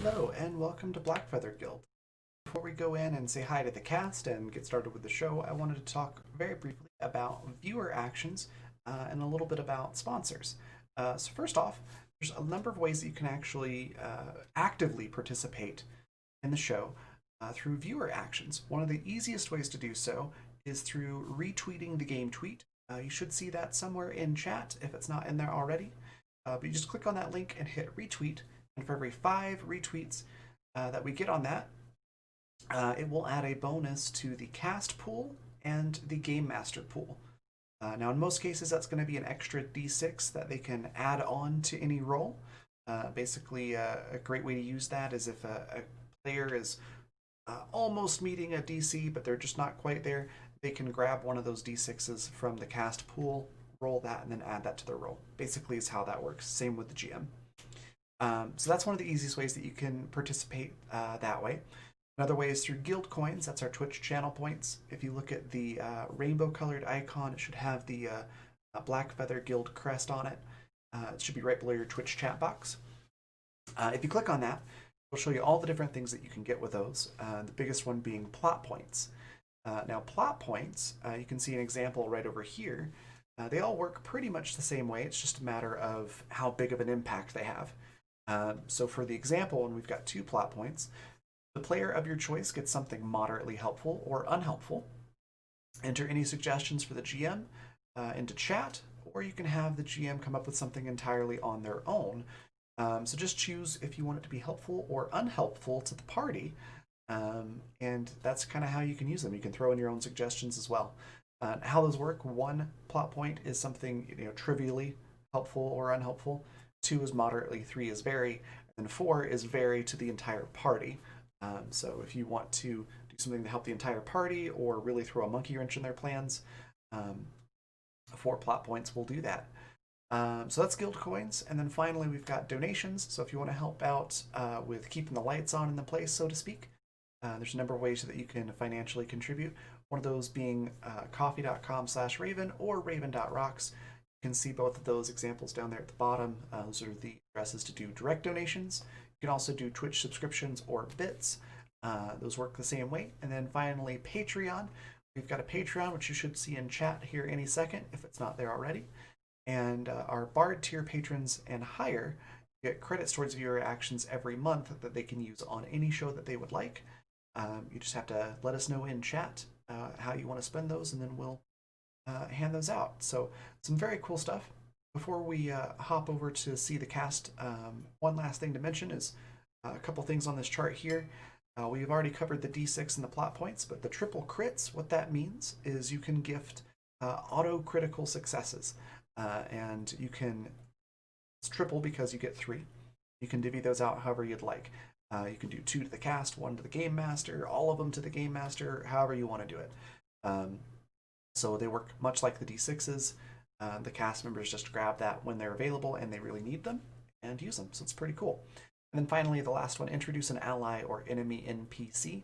Hello, and welcome to Blackfeather Guild. Before we go in and say hi to the cast and get started with the show, I wanted to talk very briefly about viewer actions and a little bit about sponsors. So, first off, there's a number of ways that you can actually actively participate in the show through viewer actions. One of the easiest ways to do so is through retweeting the game tweet. You should see that somewhere in chat if it's not in there already. But you just click on that link and hit retweet, and for every 5 retweets that we get on that, it will add a bonus to the cast pool and the game master pool. Now, in most cases, that's going to be an extra d6 that they can add on to any roll. Basically, a great way to use that is if a player is almost meeting a DC, but they're just not quite there, they can grab one of those d6s from the cast pool, roll that, and then add that to their roll. Basically, is how that works. Same with the GM. So that's one of the easiest ways that you can participate that way. Another way is through guild coins. That's our Twitch channel points. If you look at the rainbow colored icon, it should have the Blackfeather Guild crest on it. It should be right below your Twitch chat box. If you click on that, it'll show you all the different things that you can get with those. The biggest one being plot points. Now, plot points, you can see an example right over here. They all work pretty much the same way. It's just a matter of how big of an impact they have. So for the example, when we've got 2 plot points, the player of your choice gets something moderately helpful or unhelpful. Enter any suggestions for the GM into chat, or you can have the GM come up with something entirely on their own. So just choose if you want it to be helpful or unhelpful to the party, and that's kind of how you can use them. You can throw in your own suggestions as well. How those work: 1 plot point is something trivially helpful or unhelpful. 2 is moderately, 3 is very, and 4 is very to the entire party. So if you want to do something to help the entire party or really throw a monkey wrench in their plans, 4 plot points will do that. So that's guild coins. And then finally, we've got donations. So if you want to help out with keeping the lights on in the place, so to speak, there's a number of ways that you can financially contribute. One of those being coffee.com/Raven or Raven.rocks. You can see both of those examples down there at the bottom. Those are the addresses to do direct donations. You can also do Twitch subscriptions or bits. Those work the same way. And then finally, Patreon. We've got a Patreon, which you should see in chat here any second if it's not there already. And our Bard tier patrons and higher get credits towards viewer actions every month that they can use on any show that they would like. You just have to let us know in chat how you want to spend those, and then we'll hand those out. So some very cool stuff. Before we hop over to see the cast, one last thing to mention is a couple things on this chart here. We've already covered the D6 and the plot points, but the triple crits, what that means is you can gift auto critical successes. And you can, it's triple because you get 3. You can divvy those out however you'd like. You can do 2 to the cast, 1 to the game master, all of them to the game master, however you want to do it. So they work much like the D6s. The cast members just grab that when they're available and they really need them and use them. So it's pretty cool. And then finally, the last one, introduce an ally or enemy NPC.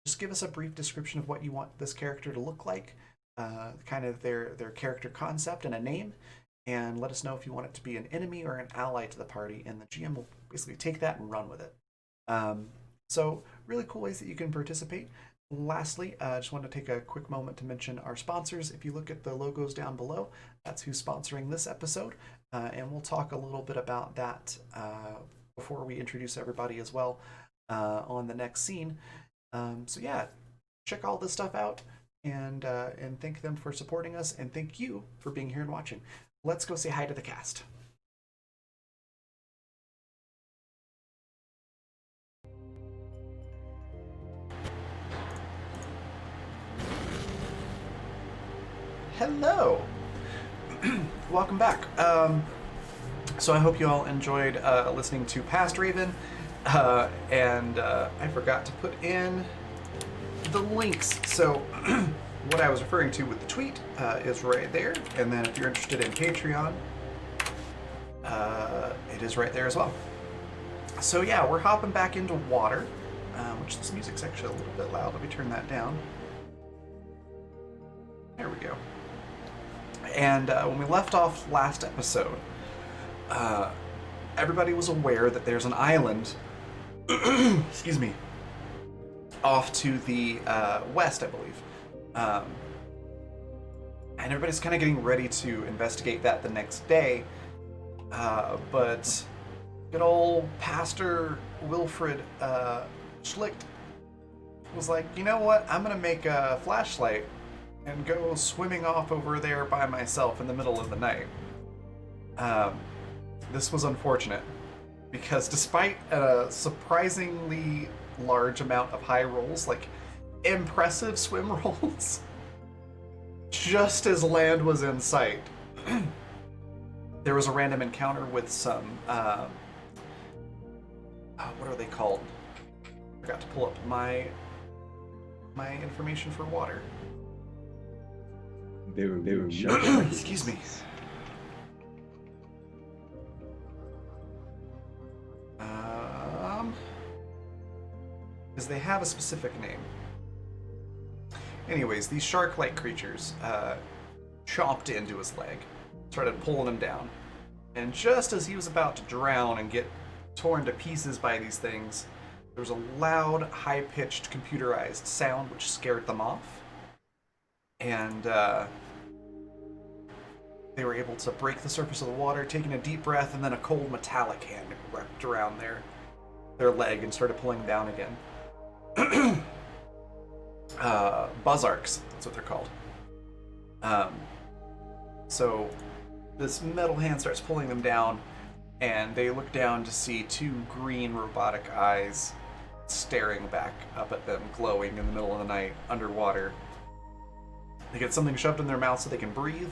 Just give us a brief description of what you want this character to look like, kind of their character concept and a name, and let us know if you want it to be an enemy or an ally to the party, and the GM will basically take that and run with it. So really cool ways that you can participate. Lastly, I just want to take a quick moment to mention our sponsors. If you look at the logos down below, that's who's sponsoring this episode, and we'll talk a little bit about that before we introduce everybody as well on the next scene. So yeah, check all this stuff out, and thank them for supporting us, and thank you for being here and watching. Let's go say hi to the cast. Hello. Welcome back. So I hope you all enjoyed listening to Past Raven, and I forgot to put in the links. So what I was referring to with the tweet is right there, and then if you're interested in Patreon, it is right there as well. So yeah, we're hopping back into water, which this music's actually a little bit loud. Let me turn that down. There we go. And when we left off last episode, everybody was aware that there's an island, excuse me, off to the west, I believe. And everybody's kind of getting ready to investigate that the next day. But good old Pastor Wilfred Schlicht was like, you know what, I'm going to make a flashlight and go swimming off over there by myself in the middle of the night. This was unfortunate, because despite a surprisingly large amount of high rolls, like impressive swim rolls, just as land was in sight, there was a random encounter with some, what are they called? I forgot to pull up my information for water. They were excuse me. Because they have a specific name. Anyways, these shark-like creatures chomped into his leg, started pulling him down, and just as he was about to drown and get torn to pieces by these things, there was a loud, high-pitched, computerized sound which scared them off, and they were able to break the surface of the water, taking a deep breath, and then a cold metallic hand wrapped around their leg and started pulling down again. Buzzarks, that's what they're called. So this metal hand starts pulling them down, and they look down to see 2 green robotic eyes staring back up at them, glowing in the middle of the night underwater. They get something shoved in their mouth so they can breathe.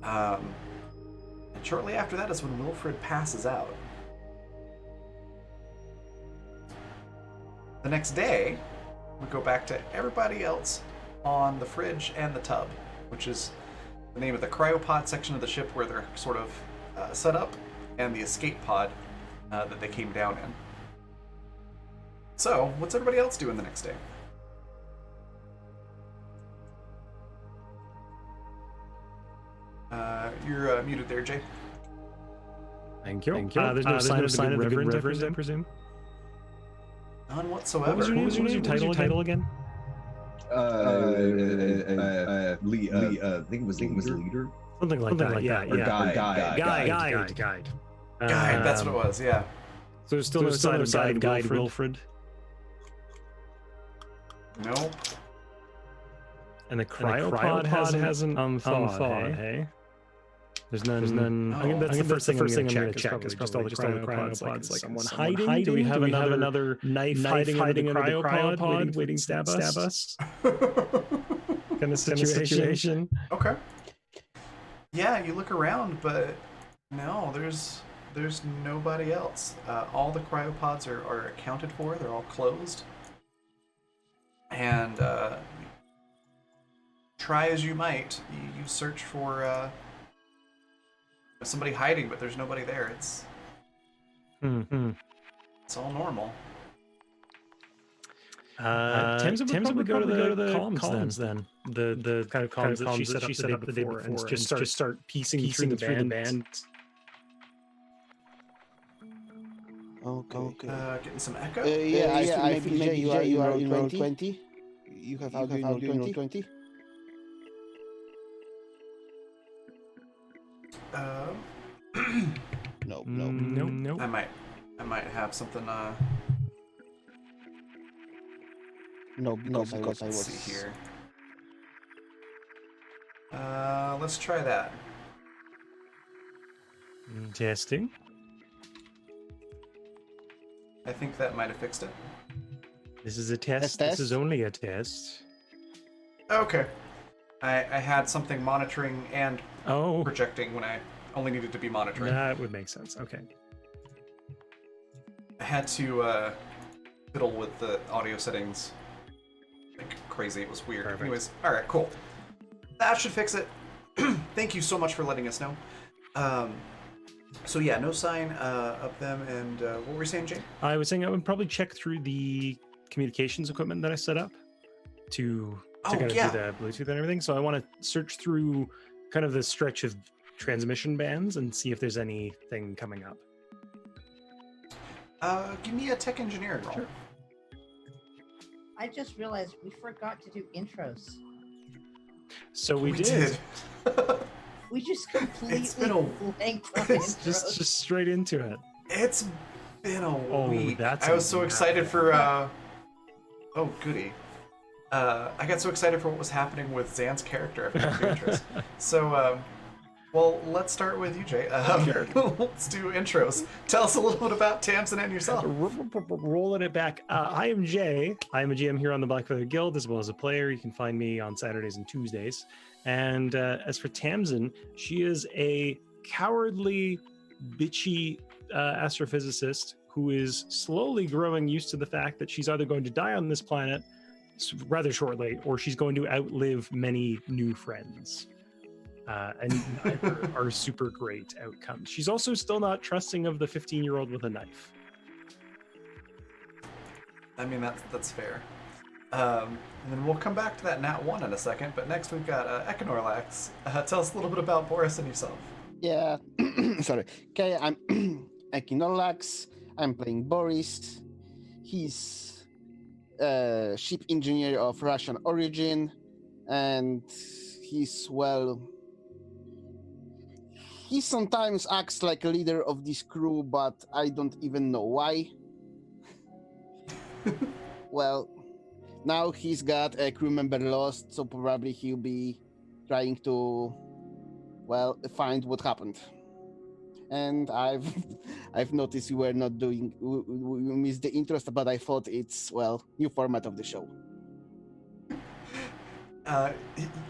And shortly after that is when Wilfred passes out. The next day, we go back to everybody else on the fridge and the tub, which is the name of the cryopod section of the ship where they're sort of set up, and the escape pod that they came down in. So, what's everybody else doing the next day? You're muted there, Jay. Thank you. There's no sign of the good reverend, I presume? None whatsoever. What was your title again? Lee, I think it was leader. Something like that. Yeah. Guide. Guide. That's what it was, yeah. So there's still no sign of Guide Wilfred? Nope. And the cryopod hasn't thawed, hey? There's none. No. I mean, that's the first thing I'm gonna check. Is just all the cryopods. Like, someone hiding? Do we have another knife hiding in the cryopod waiting to stab us? Kind of situation. Okay. Yeah, you look around, but no, there's nobody else. All the cryopods are accounted for. They're all closed. And try as you might, you search for somebody hiding, but there's nobody there. It's all normal. Thames would go to the comms then. The kind of comms that she set up the day before, and just start piecing through the band. Okay. Getting some echo. I think maybe you are in round 20. You have audio in round 20. No. I might have something. No, because I was. Let's see here. Let's try that. Testing. I think that might have fixed it. This is a test. This is only a test. Okay. I had something monitoring and projecting when I only needed to be monitoring. That would make sense. Okay. I had to fiddle with the audio settings like crazy. It was weird. Perfect. Anyways, all right, cool. That should fix it. Thank you so much for letting us know. So yeah, no sign of them. And what were you saying, Jay? I was saying I would probably check through the communications equipment that I set up to kind of do the Bluetooth and everything. So I want to search through kind of the stretch of transmission bands and see if there's anything coming up. Give me a tech engineering roll. Sure. I just realized we forgot to do intros. So we did. We just completely blanked on It's intros. just straight into it. It's been a week. That's I was so excited for. Oh goody! I got so excited for what was happening with Zan's character after the intros. So, well, let's start with you, Jay. Let's do intros. Tell us a little bit about Tamsin and yourself. Rolling it back. I am Jay. I am a GM here on the Black Feather Guild, as well as a player. You can find me on Saturdays and Tuesdays. And as for Tamsin, she is a cowardly, bitchy astrophysicist who is slowly growing used to the fact that she's either going to die on this planet rather shortly, or she's going to outlive many new friends. And neither are super great outcomes. She's also still not trusting of the 15-year-old with a knife. I mean, that's fair. And then we'll come back to that Nat 1 in a second, but next we've got Econorlax. Tell us a little bit about Boris and yourself. Yeah, sorry. Okay, I'm Econorlax. I'm playing Boris. He's a ship engineer of Russian origin, and he's, well, he sometimes acts like a leader of this crew, but I don't even know why. Well, now he's got a crew member lost, so probably he'll be trying to, well, find what happened. And I've noticed we missed the interest, but I thought it's, well, new format of the show.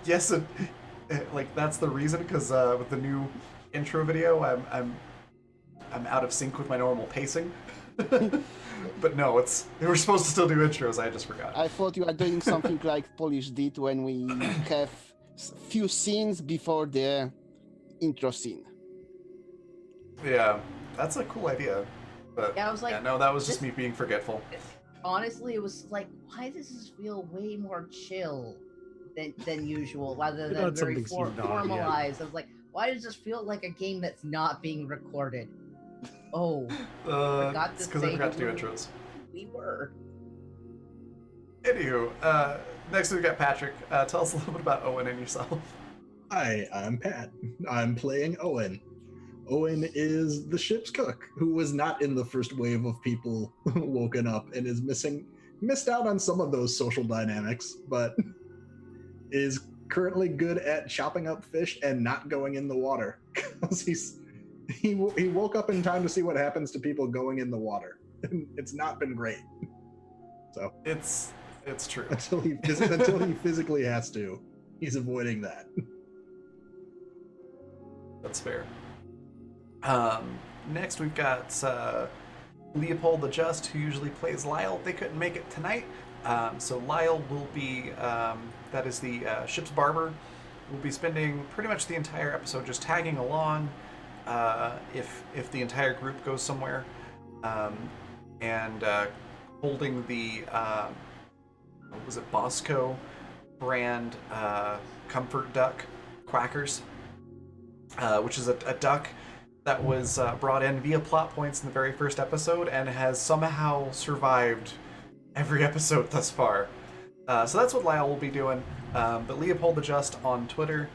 Yes, and, like that's the reason, because with the new intro video, I'm out of sync with my normal pacing. But no, we're supposed to still do intros. I just forgot. I thought you were doing something like Polish did when we have few scenes before the intro scene. Yeah, that's a cool idea. But Yeah, I was like, no, that was just me being forgetful. honestly, it was like, why does this feel way more chill than usual, rather than Glad very something seemed odd, yeah. formalized? I was like, why does this feel like a game that's not being recorded? Oh, forgot It's to because I say forgot to do who intros. we were. Anywho, next we've got Patrick. Tell us a little bit about Owen and yourself. Hi, I'm Pat. I'm playing Owen. Owen is the ship's cook, who was not in the first wave of people woken up and is missing missed out on some of those social dynamics, but is currently good at chopping up fish and not going in the water. Because he woke up in time to see what happens to people going in the water. It's not been great. So It's true. until he physically has to, he's avoiding that. That's fair. Next, we've got Leopold the Just, who usually plays Lyle. They couldn't make it tonight, so Lyle will be, that is the ship's barber, will be spending pretty much the entire episode just tagging along if the entire group goes somewhere, and holding the, what was it, Bosco brand comfort duck quackers, which is a duck that was brought in via plot points in the very first episode and has somehow survived every episode thus far. So that's what Lyle will be doing. But Leopold the Just on Twitter,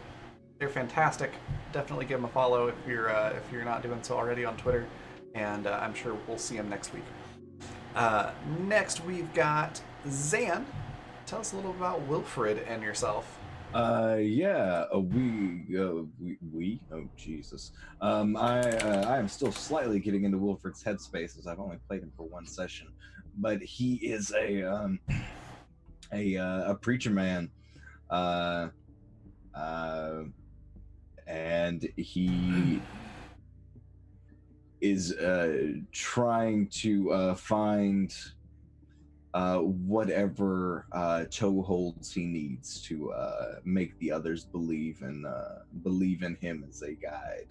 they're fantastic. Definitely give them a follow if you're not doing so already on Twitter, and I'm sure we'll see him next week. Next we've got Zan. Tell us a little about Wilfred and yourself. We oh Jesus. I am still slightly getting into Wilfred's headspace as I've only played him for one session, but he is a preacher man, and he is trying to find whatever toeholds he needs to make the others believe in him as a guide.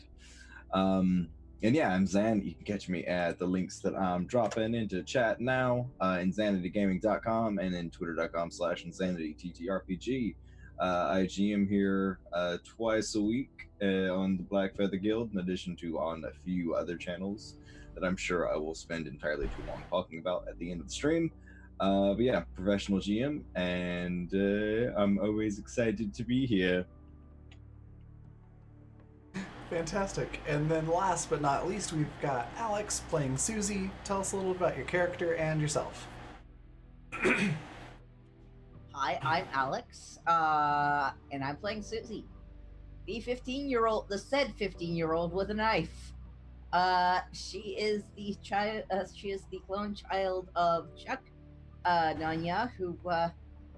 And yeah, I'm Zan. You can catch me at the links that I'm dropping into chat now, insanitygaming.com and in twitter.com/insanityttrpg. I GM here twice a week on the Black Feather Guild, in addition to on a few other channels that I'm sure I will spend entirely too long talking about at the end of the stream. But yeah, professional GM, and I'm always excited to be here. Fantastic. And then last but not least, we've got Alex playing Susie. Tell us a little about your character and yourself. Hi, I'm Alex, and I'm playing Susie, the said 15-year-old with a knife. She is the clone child of Chuck, Nanya, who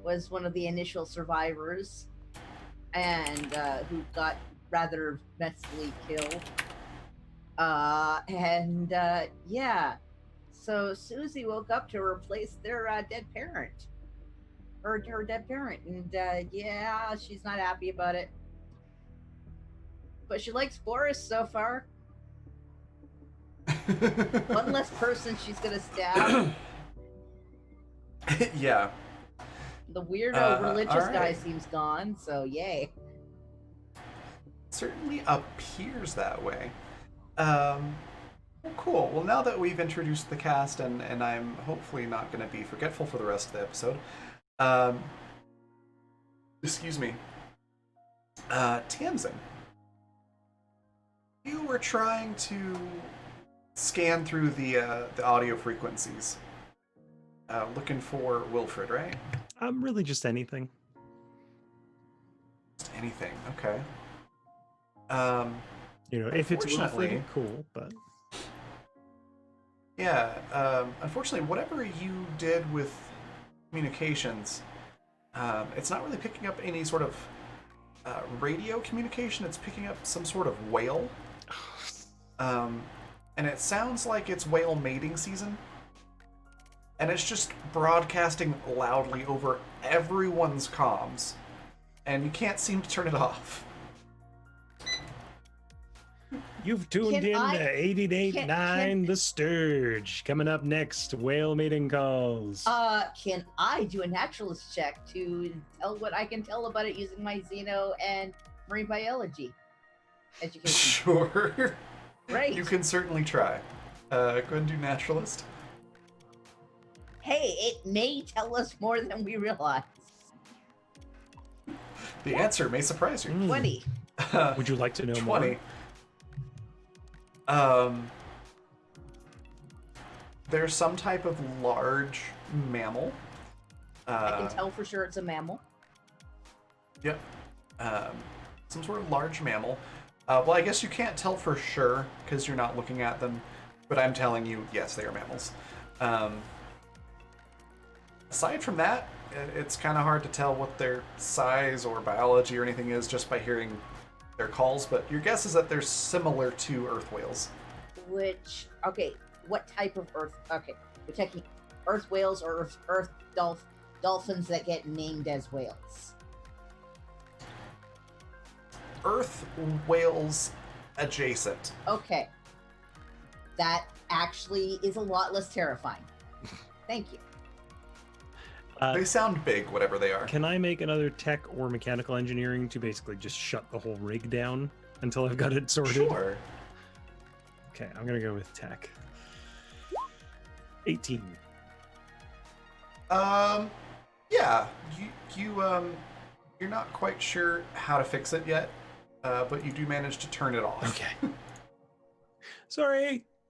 was one of the initial survivors, and who got rather messily killed. Yeah. So Susie woke up to replace their dead parent. Her dead parent, and yeah, she's not happy about it. But she likes Boris so far. One less person she's gonna stab. Yeah. The weirdo religious guy right. seems gone, so yay. Certainly appears that way. Cool. Well, now that we've introduced the cast, and I'm hopefully not going to be forgetful for the rest of the episode. Excuse me. Tamsin, you were trying to scan through the audio frequencies, looking for Wilfred, right? Really just anything. Just anything. Okay. If it's Unfortunately- Wilfred, cool, but Yeah. Unfortunately, whatever you did with communications, it's not really picking up any sort of radio communication. It's picking up some sort of whale. And it sounds like it's whale mating season. And it's just broadcasting loudly over everyone's comms. And you can't seem to turn it off. you've tuned Can in I- to 88.9 can- The Sturge. Coming up next, whale mating calls. Can I do a naturalist check to tell what I can tell about it using my Xeno and marine biology education? Sure. Great. You can certainly try. Go ahead and do naturalist. Hey, it may tell us more than we realize. The answer may surprise you. 20. Would you like to know 20. more? There's some type of large mammal I can tell for sure it's a mammal. Yep. Some sort of large mammal. Well, I guess you can't tell for sure because you're not looking at them, but I'm telling you, yes, they are mammals. Aside from that, it's kind of hard to tell what their size or biology or anything is just by hearing their calls, but your guess is that they're similar to earth whales. Which, okay, what type of earth? Okay, we're taking earth whales or earth dolphins that get named as whales. Earth whales adjacent. Okay, that actually is a lot less terrifying. Thank you. They sound big, whatever they are. Can I make another tech or mechanical engineering to basically just shut the whole rig down until I've got it sorted? Sure. Okay, I'm gonna go with tech. 18. Yeah, you're not quite sure how to fix it yet, but you do manage to turn it off. Okay.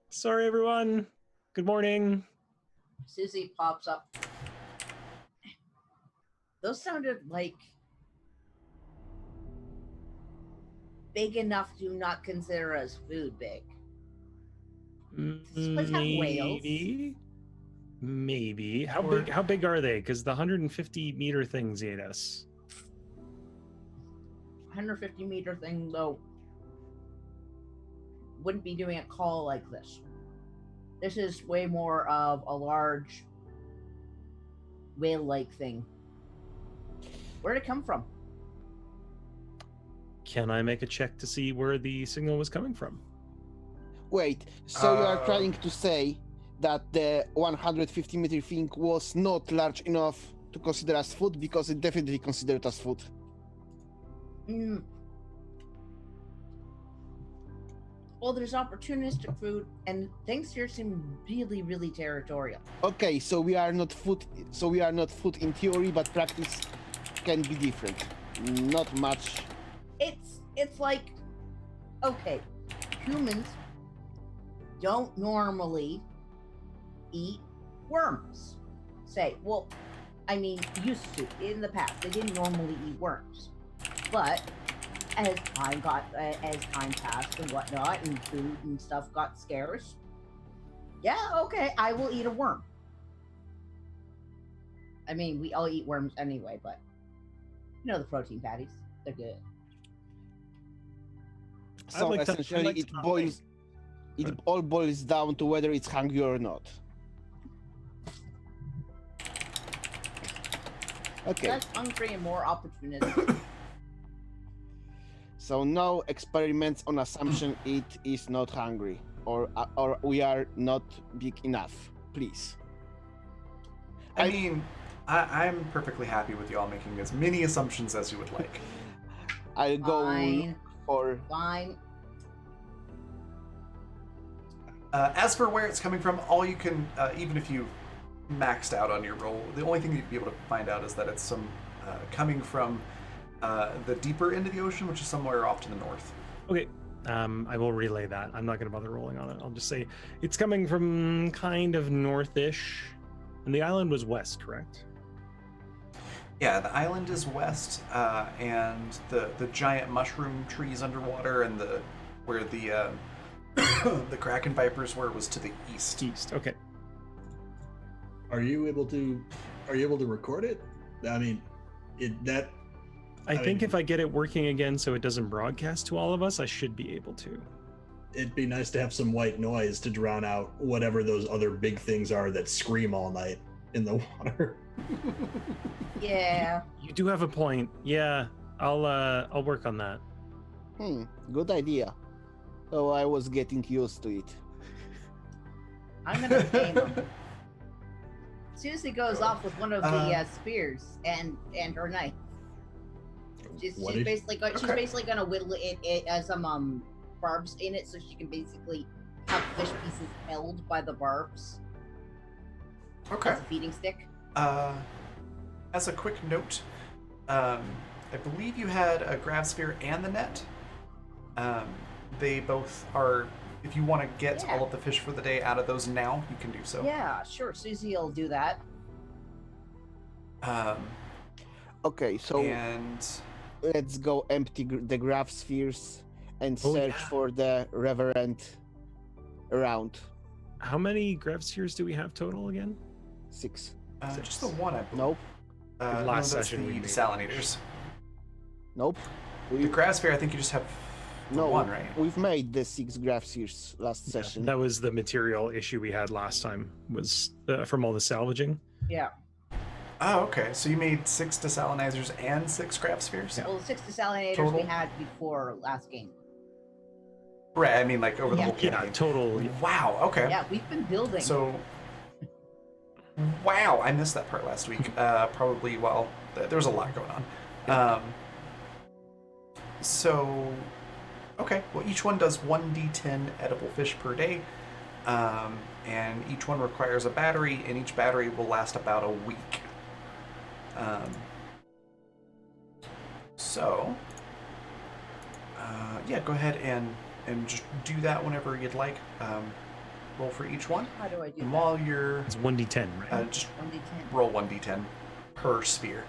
Sorry everyone. Good morning. Susie pops up. Those sounded like big enough to not consider as food big. Does this place have whales? Maybe. How Or- big are they? Because the 150 meter things ate us. 150 meter thing, though, wouldn't be doing a call like this. This is way more of a large whale-like thing. Where'd it come from? Can I make a check to see where the signal was coming from? Wait, so you are Uh, trying to say that the 150 meter thing was not large enough to consider as food because it definitely considered as food. Mm. Well, there's opportunistic food, and things here seem really, really territorial. Okay, so we are not food. So we are not food in theory, but practice can be different. Not much. It's like, okay, humans don't normally eat worms. Used to in the past. They didn't normally eat worms, but as time passed and whatnot, and food and stuff got scarce. Yeah, okay, I will eat a worm. I mean, we all eat worms anyway, but you know the protein patties, they're good. So like to- I'd essentially, like to it not boils. Good. It all boils down to whether it's hungry or not. Okay, Less hungry and more opportunistic. so no experiments on assumption it is not hungry or we are not big enough. Please. I mean, I'm perfectly happy with y'all making as many assumptions as you would like. I'll go Fine, for. fine. As for where it's coming from, all you can, even if you maxed out on your roll, the only thing you'd be able to find out is that it's coming from the deeper end of the ocean, which is somewhere off to the north. Okay. I will relay that. I'm not going to bother rolling on it. I'll just say it's coming from kind of northish, and the island was west, correct? Yeah, the island is west, and the giant mushroom trees underwater, and where the the kraken vipers were was to the east. East. Okay. Are you able to record it? I mean, I think mean- if I get it working again so it doesn't broadcast to all of us, I should be able to. it'd be nice to have some white noise to drown out whatever those other big things are that scream all night in the water. Yeah. You do have a point. Yeah, I'll work on that. Good idea. Oh, I was getting used to it. I'm gonna tame him. Susie goes off with one of the spears and her knife. She's What if- basically gonna whittle it as some barbs in it, so she can basically have fish pieces held by the barbs Okay. as a feeding stick. As a quick note, I believe you had a grav spear and the net. They both are. If you want to get Yeah. all of the fish for the day out of those now, you can do so. Yeah, sure. Susie will do that. Um, Okay, so and let's go empty the graph spheres and Oh, search yeah. for the Reverend around. How many grav spheres do we have total again? 6. just the one, I believe. Nope. No, Last that's session we the made. desalinators. Nope. The grass fair, I think you just have the No, one, right? we've made the 6 graph spheres last Yeah, session. that was the material issue we had last time. Was from all the salvaging. Yeah. Oh, okay. So you made 6 desalinizers and 6 craft spheres? Well, the 6 desalinators we Total? had before last game. Right, I mean, like, over the Yeah. whole Yeah, campaign. total. Wow, okay. Yeah, we've been building. So, wow, I missed that part last week. Probably, well, there was a lot going on. So, okay, well, each one does 1d10 edible fish per day, and each one requires a battery, and each battery will last about a week. So, yeah, go ahead and just do that whenever you'd like. Roll for each one. How do I do And that? while you're It's 1d10, right? just 1d10. roll 1d10 per sphere.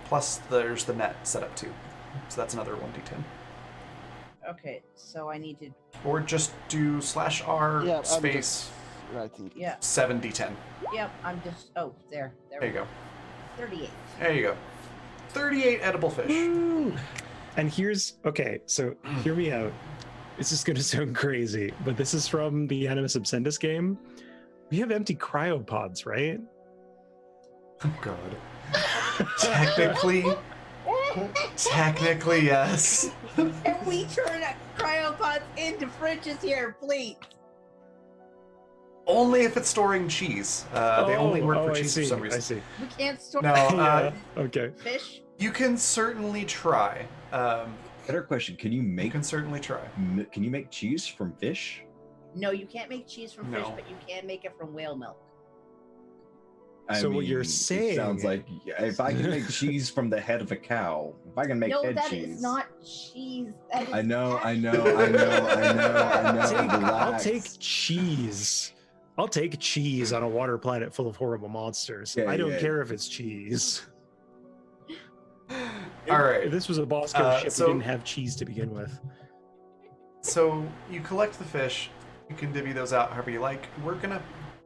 Plus, there's the net set up too. So that's another 1d10. Okay, so I need to. Or just do /r Yeah, I'm space just writing. Yeah. 7d10. Yep. I'm just. Oh, there. There There we you go. 38. There you go. 38 edible fish. Woo! And here's okay. So hear me out. This is gonna sound crazy, but this is from the Animus Obscendus game. We have empty cryopods, right? Oh, God. Technically, yes. Can we turn cryopods into fridges here, please? Only if it's storing cheese. They only work for I cheese see, for some I reason. see. We can't store No, Yeah, okay. fish. you can certainly try. Better question: Can you You make can certainly try. can you make cheese from fish? No, you can't make cheese from fish, No. but you can make it from whale milk. So what you're it saying- sounds like if I can make cheese from the head of a cow, if I can make No, head that cheese. is not cheese. That is I know. cashew. I'll take Relax. cheese. I'll take cheese on a water planet full of horrible monsters. Yeah, I don't yeah. care if it's cheese. All right. If this was a Bosco ship, so- we didn't have cheese to begin with. So you collect the fish. You can divvy those out however you like. We're gonna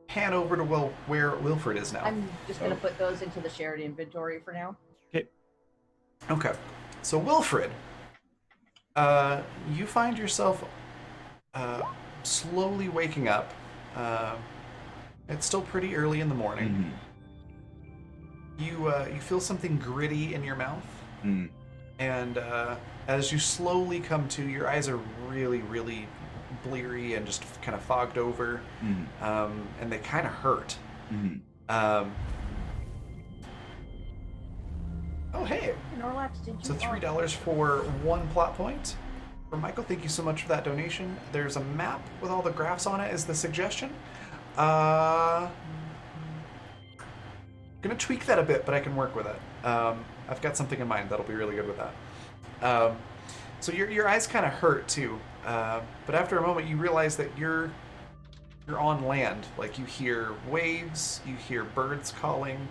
pan over to where Wilfred is now. I'm just gonna put those into the shared inventory for now. Okay. So Wilfred, you find yourself slowly waking up. It's still pretty early in the morning. Mhm. You feel something gritty in your mouth, Mm. and as you slowly come to, your eyes are really, really bleary and just kind of fogged over, Mhm. and they kind of hurt. Mhm. Oh, hey. Norlax, did you? So $3 for 1 plot point. For Michael, thank you so much for that donation. There's a map with all the graphs on it is the suggestion. Gonna tweak that a bit, but I can work with it. I've got something in mind that'll be really good with that. So your eyes kind of hurt too, but after a moment you realize that you're on land. Like you hear waves, you hear birds calling,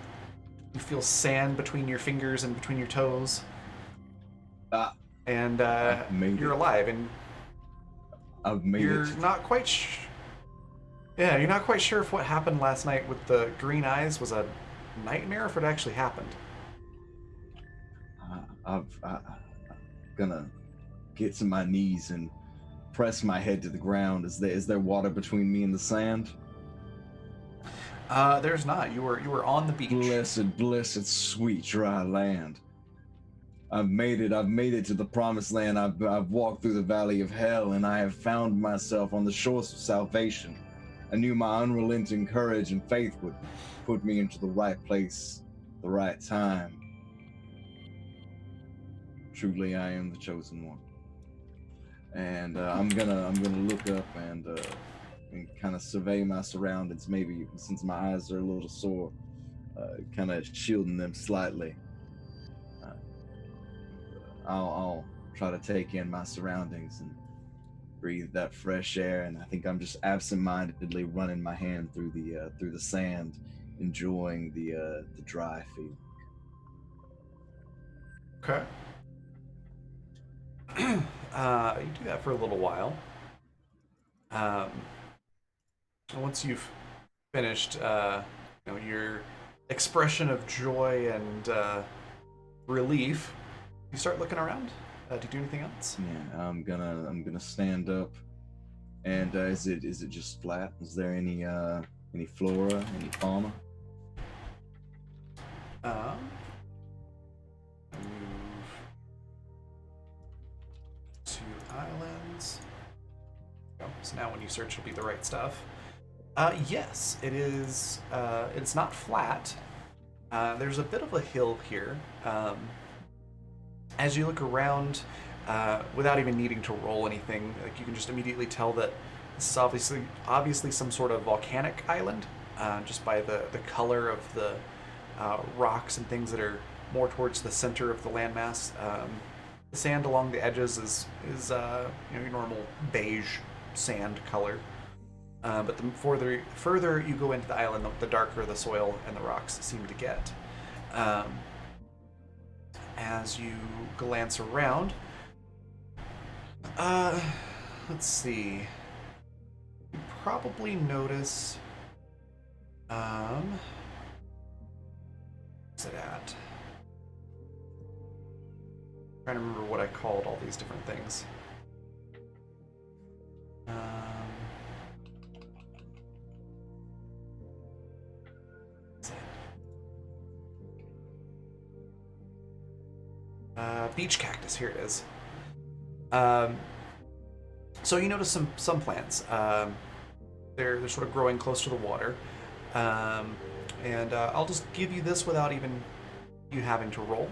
you feel sand between your fingers and between your toes, Ah, and made you're it. alive. And I've made you're it. not quite yeah, you're not quite sure if what happened last night with the green eyes was a nightmare or if it actually happened. I'm gonna get to my knees and press my head to the ground. Is there water between me and the sand? There's not. You were on the beach. Blessed, sweet dry land. I've made it. I've made it to the promised land. I've walked through the valley of hell, and I have found myself on the shores of salvation. I knew my unrelenting courage and faith would put me into the right place, the right time. Truly, I am the chosen one. And I'm gonna look up and kind of survey my surroundings. Maybe since my eyes are a little sore, kind of shielding them slightly. I'll try to take in my surroundings and breathe that fresh air. And I think I'm just absent-mindedly running my hand through the sand enjoying the dry feeling. Okay. You do that for a little while. Once you've finished, your expression of joy and relief, you start looking around. Do you do anything else? Yeah, I'm gonna stand up. And is it just flat? Is there any flora, any fauna? Move to islands. Oh, so now when you search, it'll be the right stuff. Yes, it is. It's not flat. There's a bit of a hill here. As you look around, without even needing to roll anything, like you can just immediately tell that this is obviously some sort of volcanic island, just by the color of the rocks and things that are more towards the center of the landmass. The sand along the edges is your normal beige sand color. But the further you go into the island, the darker the soil and the rocks seem to get. As you glance around, let's see. You probably notice. Where's it at? I'm trying to remember what I called all these different things. Beach cactus, here it is. So you notice some plants. They're sort of growing close to the water. And I'll just give you this without even you having to roll.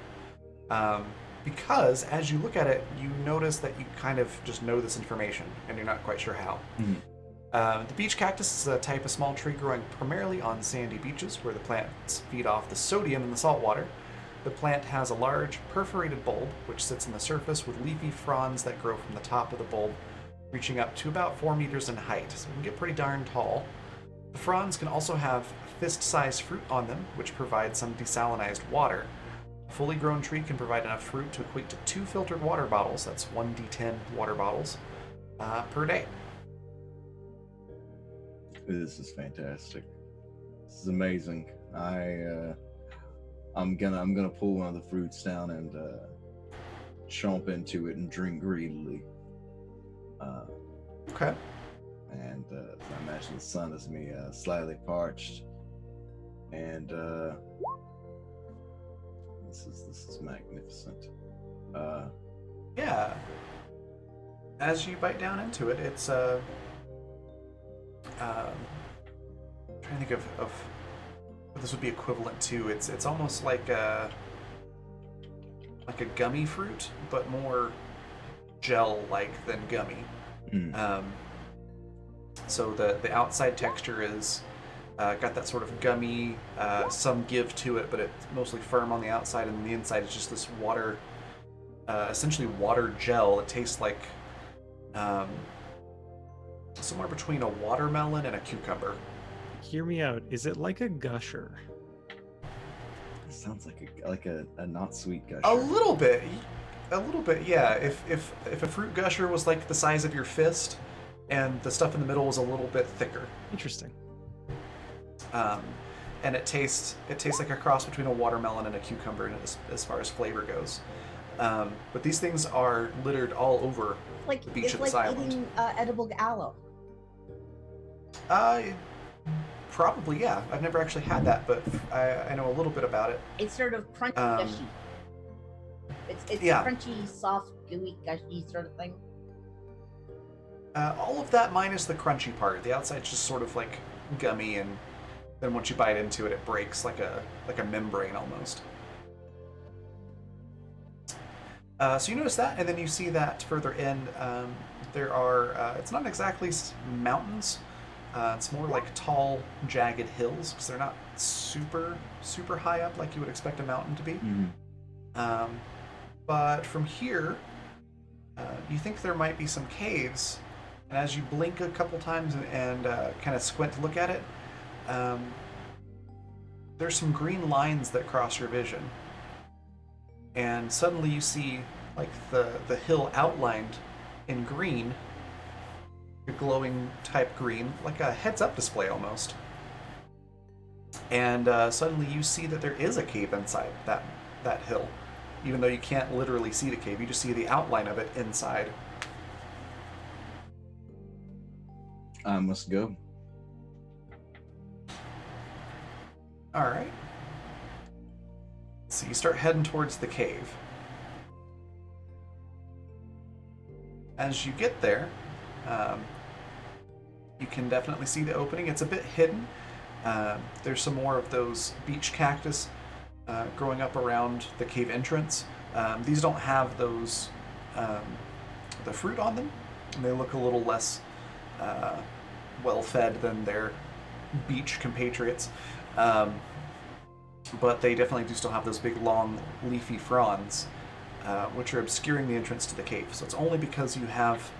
Because as you look at it, you notice that you kind of just know this information, and you're not quite sure how. Mm-hmm. The beach cactus is a type of small tree growing primarily on sandy beaches where the plants feed off the sodium in the salt water. The plant has a large perforated bulb, which sits on the surface with leafy fronds that grow from the top of the bulb, reaching up to about 4 meters in height, so it can get pretty darn tall. The fronds can also have fist-sized fruit on them, which provide some desalinized water. A fully grown tree can provide enough fruit to equate to 2 filtered water bottles, that's 1d10 water bottles, per day. This is fantastic. This is amazing. I'm gonna pull one of the fruits down and chomp into it and drink greedily. Okay. And I imagine the sun is me slightly parched, and this is magnificent. Yeah. As you bite down into it, it's I'm trying to think of what this would be equivalent to. It's almost like a gummy fruit, but more gel-like than gummy. Mm. So the outside texture is got that sort of gummy, some give to it, but it's mostly firm on the outside, and the inside is just this water, essentially water gel. It tastes like somewhere between a watermelon and a cucumber. Hear me out. Is it like a gusher? It sounds like a not sweet gusher. A little bit, yeah. If a fruit gusher was like the size of your fist, and the stuff in the middle was a little bit thicker. Interesting. And it tastes like a cross between a watermelon and a cucumber as far as flavor goes. But these things are littered all over Like the beach it's of like this island. eating edible aloe. Probably, yeah. I've never actually had that, but I know a little bit about it. It's sort of crunchy, gushy. It's yeah. crunchy, soft, gooey, gushy sort of thing. All of that minus the crunchy part. The outside's just sort of like gummy, and then once you bite into it, it breaks like a membrane almost. So you notice that, and then you see that further in, there are, it's not exactly mountains. It's more like tall, jagged hills, because they're not super high up like you would expect a mountain to be. Mm-hmm. But from here, you think there might be some caves, and as you blink a couple times and kind of squint to look at it, there's some green lines that cross your vision. And suddenly you see like the hill outlined in green, a glowing type green, like a heads-up display almost. And suddenly you see that there is a cave inside that hill. Even though you can't literally see the cave, you just see the outline of it inside. I must go. Alright. So you start heading towards the cave. As you get there, you can definitely see the opening. It's a bit hidden. There's some more of those beach cactus growing up around the cave entrance. These don't have those the fruit on them. And they look a little less well-fed than their beach compatriots. But they definitely do still have those big, long, leafy fronds, which are obscuring the entrance to the cave. So it's only because you have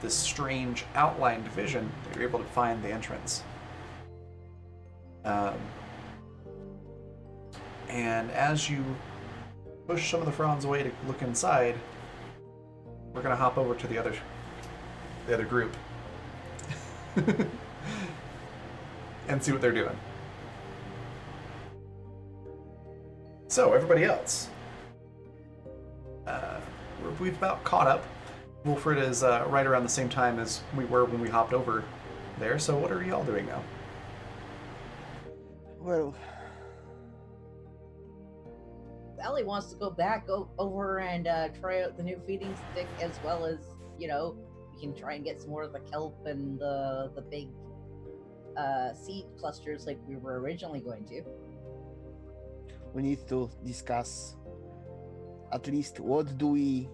this strange outlined vision that you're able to find the entrance. And as you push some of the fronds away to look inside, we're gonna hop over to the other group and see what they're doing. So everybody else, we've about caught up. Wilfred is right around the same time as we were when we hopped over there. So what are y'all doing now? Well, Ellie wants to go back over and try out the new feeding stick, as well as, you know, we can try and get some more of the kelp and the big seed clusters like we were originally going to. we need to discuss at least what do we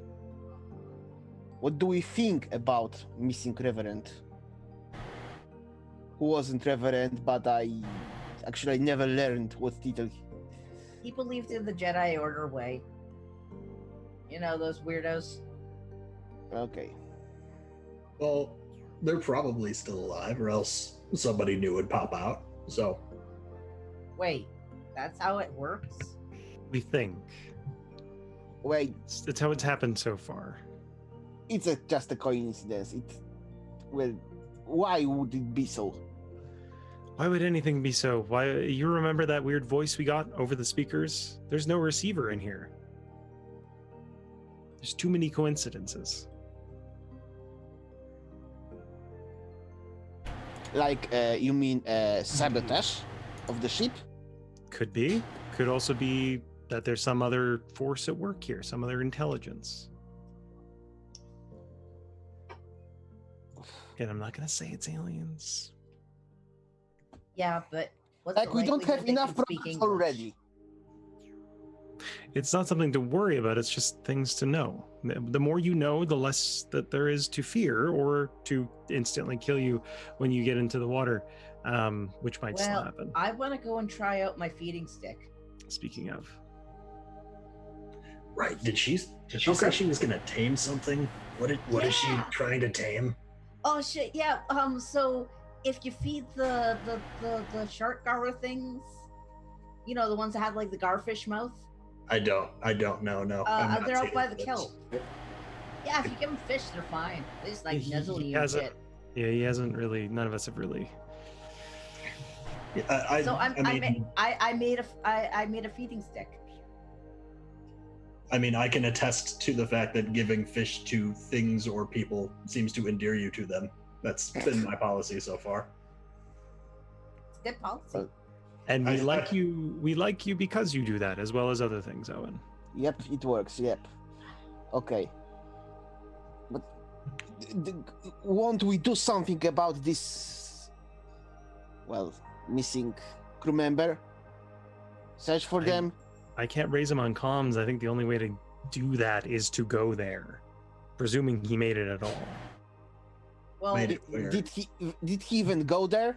think about missing Reverend? Who wasn't Reverend, but I never learned what title. He believed in the Jedi Order way. You know, those weirdos. Okay. Well, they're probably still alive, or else somebody new would pop out. So, Wait, that's how it works? We think. Wait, It's how it's happened so far. it's just a coincidence. Why would it be so? Why would anything be so? Why you remember that weird voice we got over the speakers? There's no receiver in here. There's too many coincidences. Like, you mean sabotage of the ship? Could be. Could also be that there's some other force at work here, some other intelligence. Again, I'm not gonna say it's aliens. Yeah, but what's Like, the we don't likelihood have they enough can speak products English? already. It's not something to worry about, it's just things to know. The more you know, the less that there is to fear or to instantly kill you when you get into the water, which might still Well, happen. I want to go and try out my feeding stick. Speaking of. Right. Did she say Okay. she was gonna tame something? What is she Yeah. trying to tame? Oh shit! Yeah. So if you feed the shark gar things, you know, the ones that have like the garfish mouth, I don't know. No, I'm not they're out taking by the this. kelp. Yeah, if you give them fish, they're fine. They just like He nuzzle you and hasn't- shit. Yeah, he hasn't really. None of us have really. Yeah, So I mean, I made a feeding stick. I mean, I can attest to the fact that giving fish to things or people seems to endear you to them. That's been my policy so far. It's good policy. And we I- like you. We like you because you do that, as well as other things, Owen. Yep, it works. Yep. Okay. But won't we do something about this? Well, missing crew member. Search for them. I can't raise him on comms. I think the only way to do that is to go there, presuming he made it at all. Well, Made it clear. Did he even go there?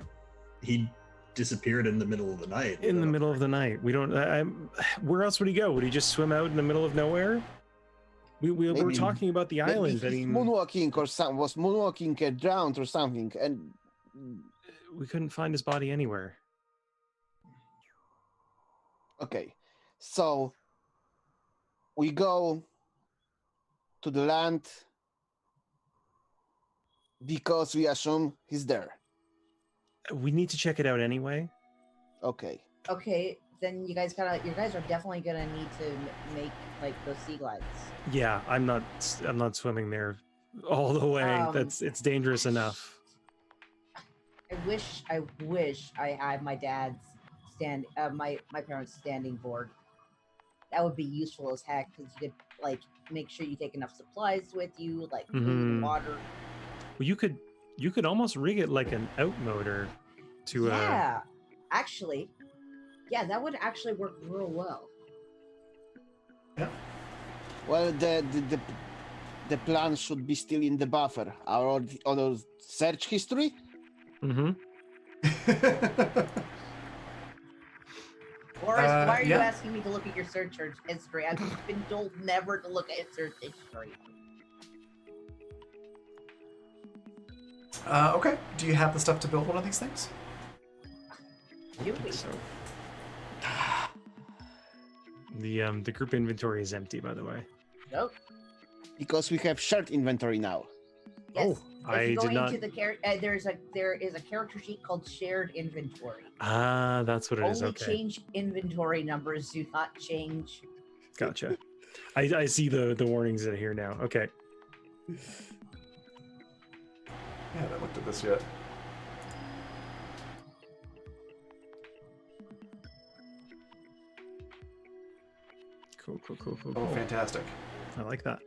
He disappeared in the middle of the night. In the middle of the night, we don't. Where else would he go? Would he just swim out in the middle of nowhere? We were Maybe- talking about the island. I Maybe he's mean, moonwalking or was moonwalking drowned or something, and we couldn't find his body anywhere. Okay, so we go to the land because we assume he's there. We need to check it out anyway. Okay. Okay, then you guys are definitely gonna need to make like those sea glides. Yeah, I'm not swimming there all the way. It's dangerous enough. I wish I had my dad's my parents' standing board. That would be useful as heck because you could like make sure you take enough supplies with you, like food, Mhm. water. Well, you could almost rig it like an outmotor to Yeah, actually, yeah, that would actually work real well. Well, the plan should be still in the buffer. Our other search history. Boris, why are you yeah. asking me to look at your search history? I've been told never to look at search history. Okay. Do you have the stuff to build one of these things? Do we? So the group inventory is empty, by the way. Nope. Because we have shared inventory now. Yes. Oh, If I you go did not. into the there is a character sheet called shared inventory. Ah, that's what it is. Only Okay, change inventory numbers, do not change. gotcha. I see the warnings that are here now. Okay. I haven't looked at this yet. Cool. Oh, fantastic. I like that.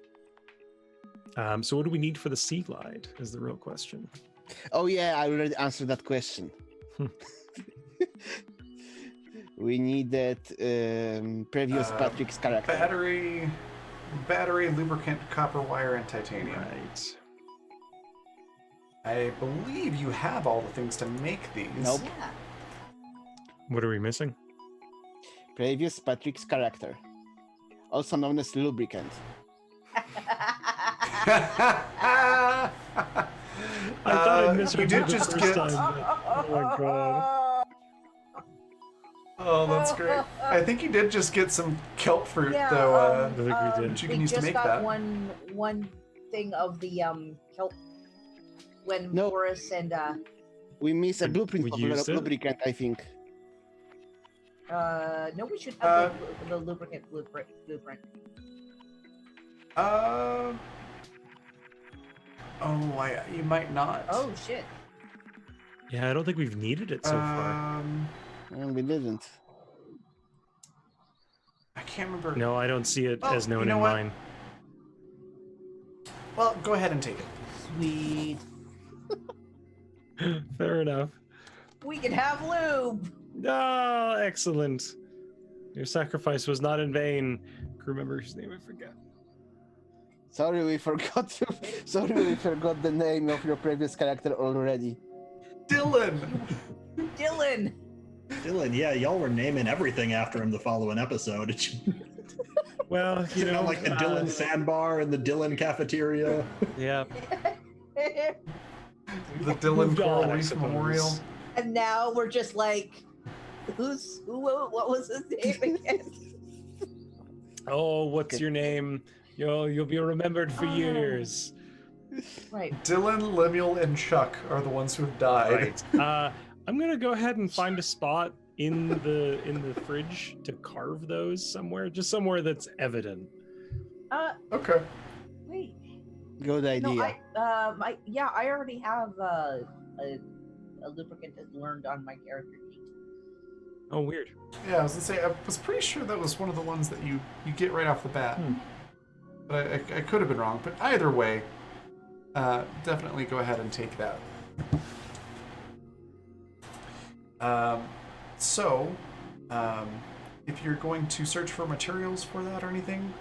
So what do we need for the sea glide is the real question. Oh yeah, I already answered that question. We needed previous Patrick's character. Battery, lubricant, copper wire, and titanium. Right. I believe you have all the things to make these. Nope. Yeah. What are we missing? Previous Patrick's character, also known as lubricant. I thought I missed you it did the just first get. time. Oh my god. Oh, that's great. I think you did just get some kelp fruit, Yeah, though. I think we did. that you We can use to just make got that. one thing of the kelp when No. Boris and We miss a And blueprint we of used it? lubricant, I think. no, we should have the lubricant blueprint. You might not. Oh shit! Yeah, I don't think we've needed it so far. And we didn't. I can't remember. No, I don't see it Well, as known you know in what? mine. Well, go ahead and take it. Sweet. Fair enough. We can have lube. Oh, excellent. Your sacrifice was not in vain. Crew member whose name I forget. Sorry, we forgot. Sorry, we forgot the name of your previous character already. Dylan! Dylan. Dylan, yeah, y'all were naming everything after him the following episode. Well, you know, like the Dylan Sandbar and the Dylan Cafeteria. Yeah. The Dylan Moved on, Coral I Reef suppose. Memorial. And now we're just like, what was his name again? Oh, what's your name? You'll be remembered for Oh. years. Right. Dylan, Lemuel, and Chuck are the ones who have died. Right. I'm gonna go ahead and find a spot in the fridge to carve those somewhere, just somewhere that's evident. Okay. Wait. Good idea. No, I already have a lubricant that's learned on my character sheet. Oh, weird. Yeah, I was gonna say, I was pretty sure that was one of the ones that you get right off the bat. But I could have been wrong. But either way, definitely go ahead and take that. If you're going to search for materials for that or anything,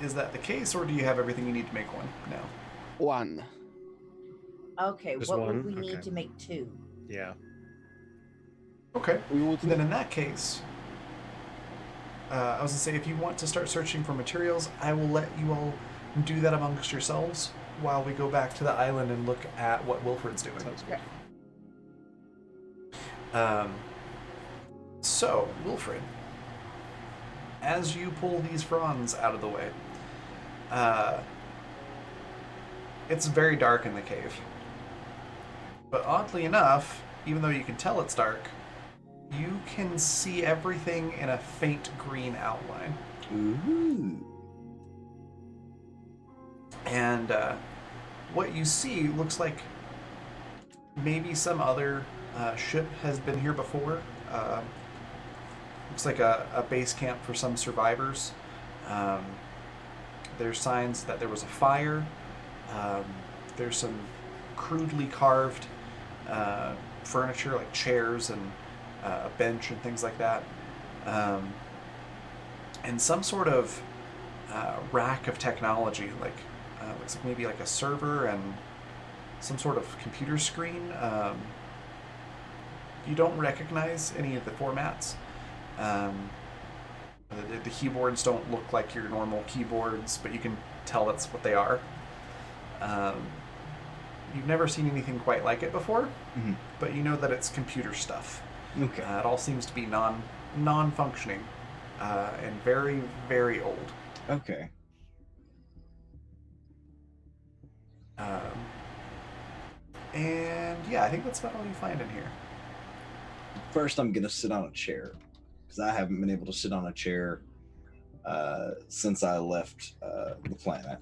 is that the case, or do you have everything you need to make one now? One. Okay, Just what one? would we need Okay. to make two? Yeah. Okay. We would. Then in that case, I was gonna say, if you want to start searching for materials, I will let you all do that amongst yourselves while we go back to the island and look at what Wilfred's doing. Sounds good. So, Wilfred, as you pull these fronds out of the way, it's very dark in the cave. But oddly enough, even though you can tell it's dark, you can see everything in a faint green outline. Ooh. And what you see looks like maybe some other ship has been here before. Looks like a base camp for some survivors. There's signs that there was a fire. There's some crudely carved furniture, like chairs and a bench and things like that. And some sort of rack of technology, like looks like maybe like a server and some sort of computer screen. You don't recognize any of the formats. The keyboards don't look like your normal keyboards, but you can tell that's what they are. You've never seen anything quite like it before, but you know that it's computer stuff. Okay. It all seems to be non-functioning and very, very old. Okay. And yeah, I think that's about all you find in here. First, I'm gonna sit on a chair because I haven't been able to sit on a chair since I left the planet.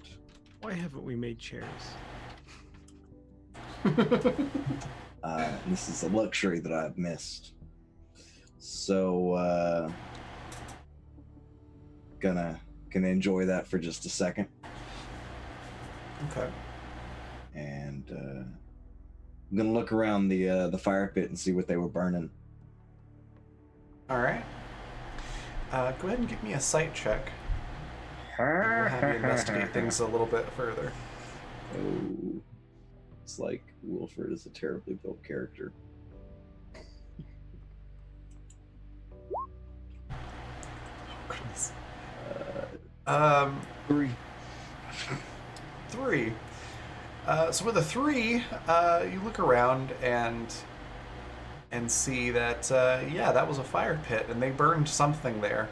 Why haven't we made chairs? This is a luxury that I've missed. So, gonna enjoy that for just a second, Okay. and I'm gonna look around the fire pit and see what they were burning. All right. Go ahead and give me a sight check. We'll have you investigate things a little bit further. Oh, it's like Wilfred is a terribly built character. Oh, goodness. 3. 3. So with a 3, you look around and see that yeah, that was a fire pit, and they burned something there.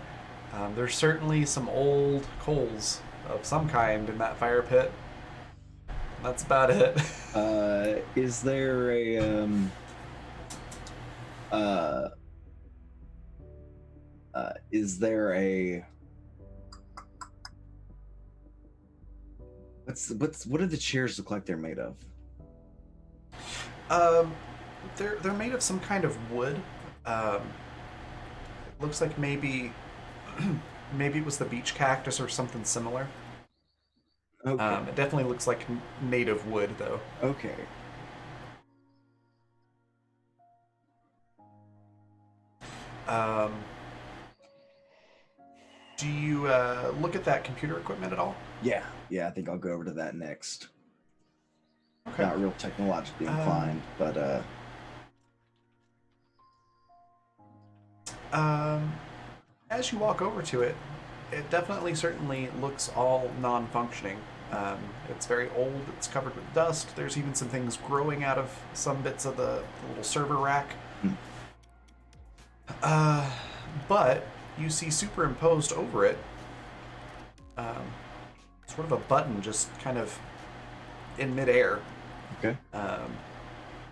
There's certainly some old coals of some kind in that fire pit. That's about it. Is there a is there a what do the chairs look like they're made of? They're made of some kind of wood. It looks like maybe maybe it was the beach cactus or something similar. Okay. It definitely looks like native wood, though. Okay. Do you look at that computer equipment at all? Yeah, I think I'll go over to that next. Okay. Not real technologically inclined, but as you walk over to it, it definitely certainly looks all non-functioning. It's very old, it's covered with dust, there's even some things growing out of some bits of the little server rack. But you see superimposed over it sort of a button just kind of in midair. okay.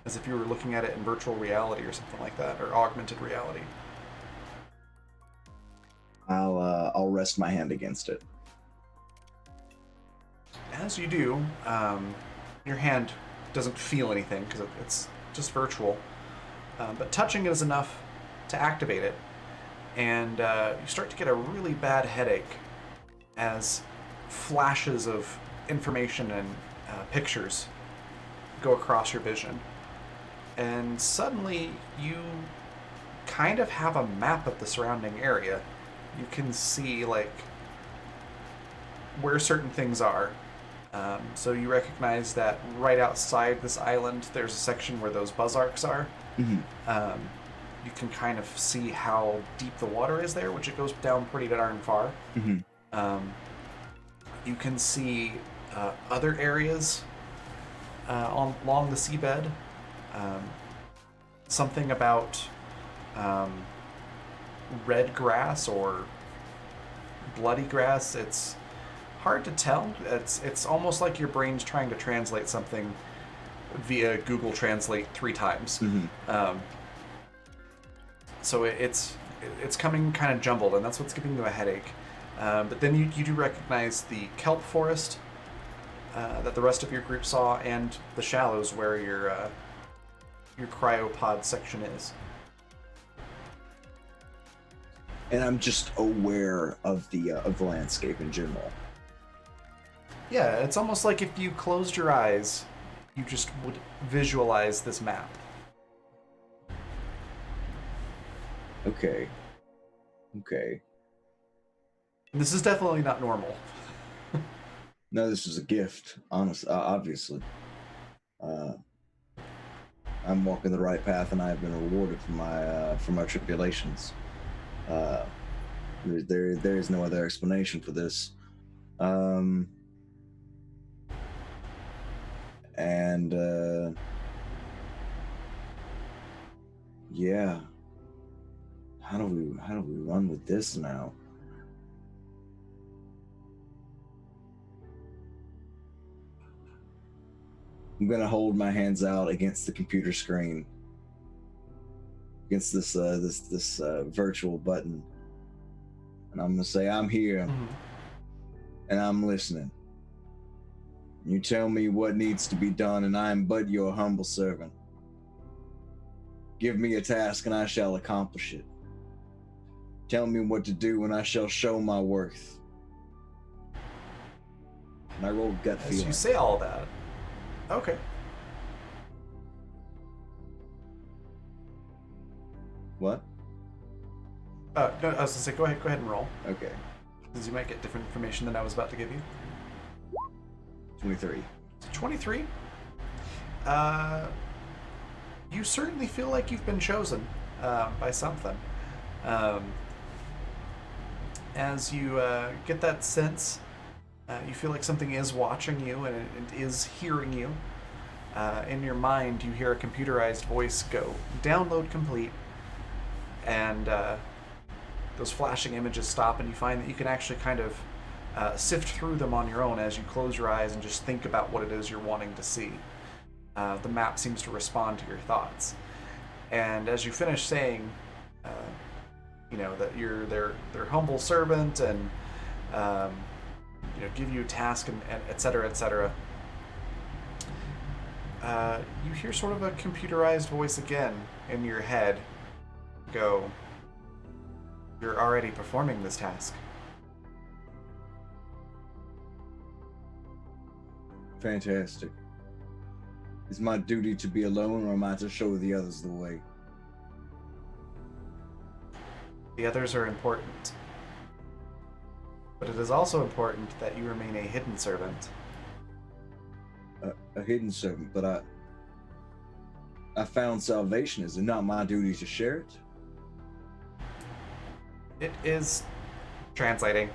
As if you were looking at it in virtual reality or something like that, or augmented reality. I'll rest my hand against it. As you do, your hand doesn't feel anything because it's just virtual, but touching it is enough to activate it, and you start to get a really bad headache as flashes of information and pictures go across your vision. And suddenly you kind of have a map of the surrounding area. You can see like where certain things are. So you recognize that right outside this island there's a section where those buzz arcs are. You can kind of see how deep the water is there, which it goes down pretty darn far. You can see other areas along the seabed. something about red grass or bloody grass. It's hard to tell. It's almost like your brain's trying to translate something via Google Translate 3 times. So it's coming kind of jumbled, and that's what's giving you a headache. But then you do recognize the kelp forest that the rest of your group saw, and the shallows where your cryopod section is. And I'm just aware of the landscape in general. Yeah, it's almost like if you closed your eyes, you just would visualize this map. Okay. This is definitely not normal. No, this is a gift, honest, obviously. I'm walking the right path, and I have been rewarded for my tribulations. There is no other explanation for this. Yeah. How do we run with this now? I'm gonna hold my hands out against the computer screen, against this virtual button, and I'm gonna say, "I'm here, and I'm listening. You tell me what needs to be done, and I am but your humble servant. Give me a task, and I shall accomplish it. Tell me what to do, and I shall show my worth." And I rolled gut As feeling. you say all that, okay. What? No, I was gonna say, go ahead and roll, Okay. because you might get different information than I was about to give you. 23. 23. You certainly feel like you've been chosen by something. As you get that sense, you feel like something is watching you and it is hearing you. In your mind, you hear a computerized voice go, "Download complete," and those flashing images stop, and you find that you can actually kind of sift through them on your own as you close your eyes and just think about what it is you're wanting to see. The map seems to respond to your thoughts. And as you finish saying, that you're their humble servant and, give you a task and et cetera, you hear sort of a computerized voice again in your head go, "You're already performing this task." Fantastic. Is my duty to be alone, or am I to show the others the way? The others are important. But it is also important that you remain a hidden servant. A hidden servant, but I found salvation. Is it not my duty to share it? It is translating.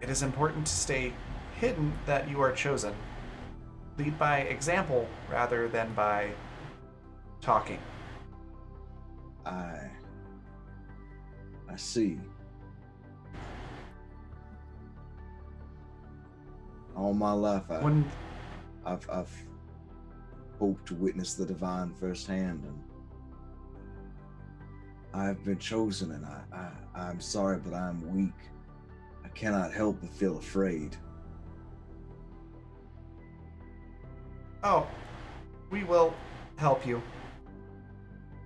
It is important to stay hidden that you are chosen. Lead by example rather than by talking. I see. All my life, I've hoped to witness the divine firsthand, and I've been chosen, and I'm sorry, but I'm weak. I cannot help but feel afraid. Oh, we will help you.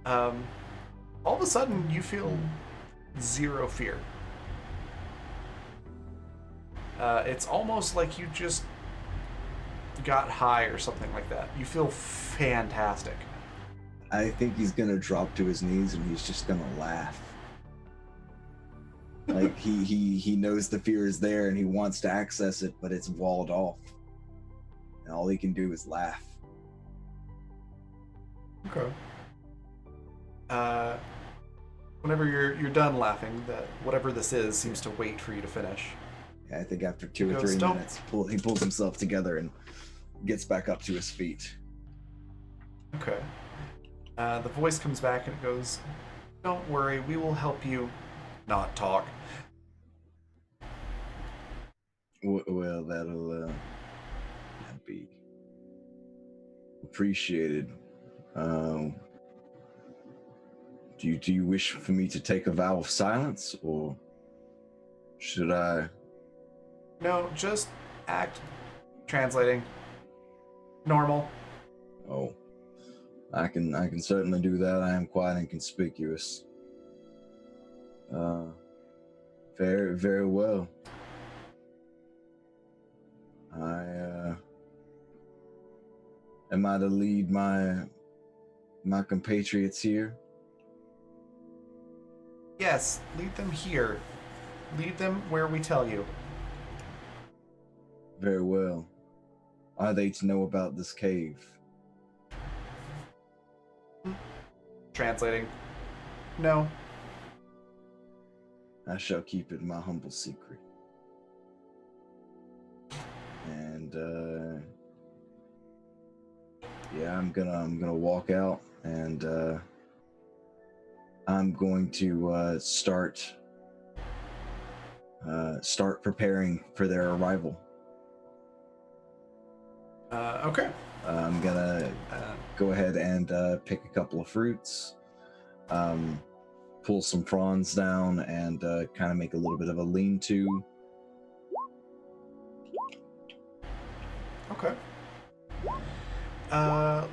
All of a sudden, you feel zero fear. It's almost like you just got high or something like that. You feel fantastic. I think he's gonna drop to his knees and he's just gonna laugh. Like he knows the fear is there and he wants to access it, but it's walled off. And all he can do is laugh. Okay. Whenever you're done laughing, that whatever this is seems to wait for you to finish. I think after 2 or Goes, 3 "Don't-" minutes, he pulls himself together and gets back up to his feet. Okay. The voice comes back and it goes, "Don't worry, we will help you not talk." Well, that'll be appreciated. Do you wish for me to take a vow of silence, or should I? No, just act. Translating. Normal. Oh, I can certainly do that. I am quite inconspicuous. Very, very well. Am I to lead my compatriots here? Yes, lead them here. Lead them where we tell you. Very well. Are they to know about this cave? Translating. No. I shall keep it my humble secret. And yeah, I'm gonna walk out, and I'm going to start preparing for their arrival. Okay. I'm gonna go ahead and pick a couple of fruits, pull some prawns down, and kind of make a little bit of a lean-to. Okay.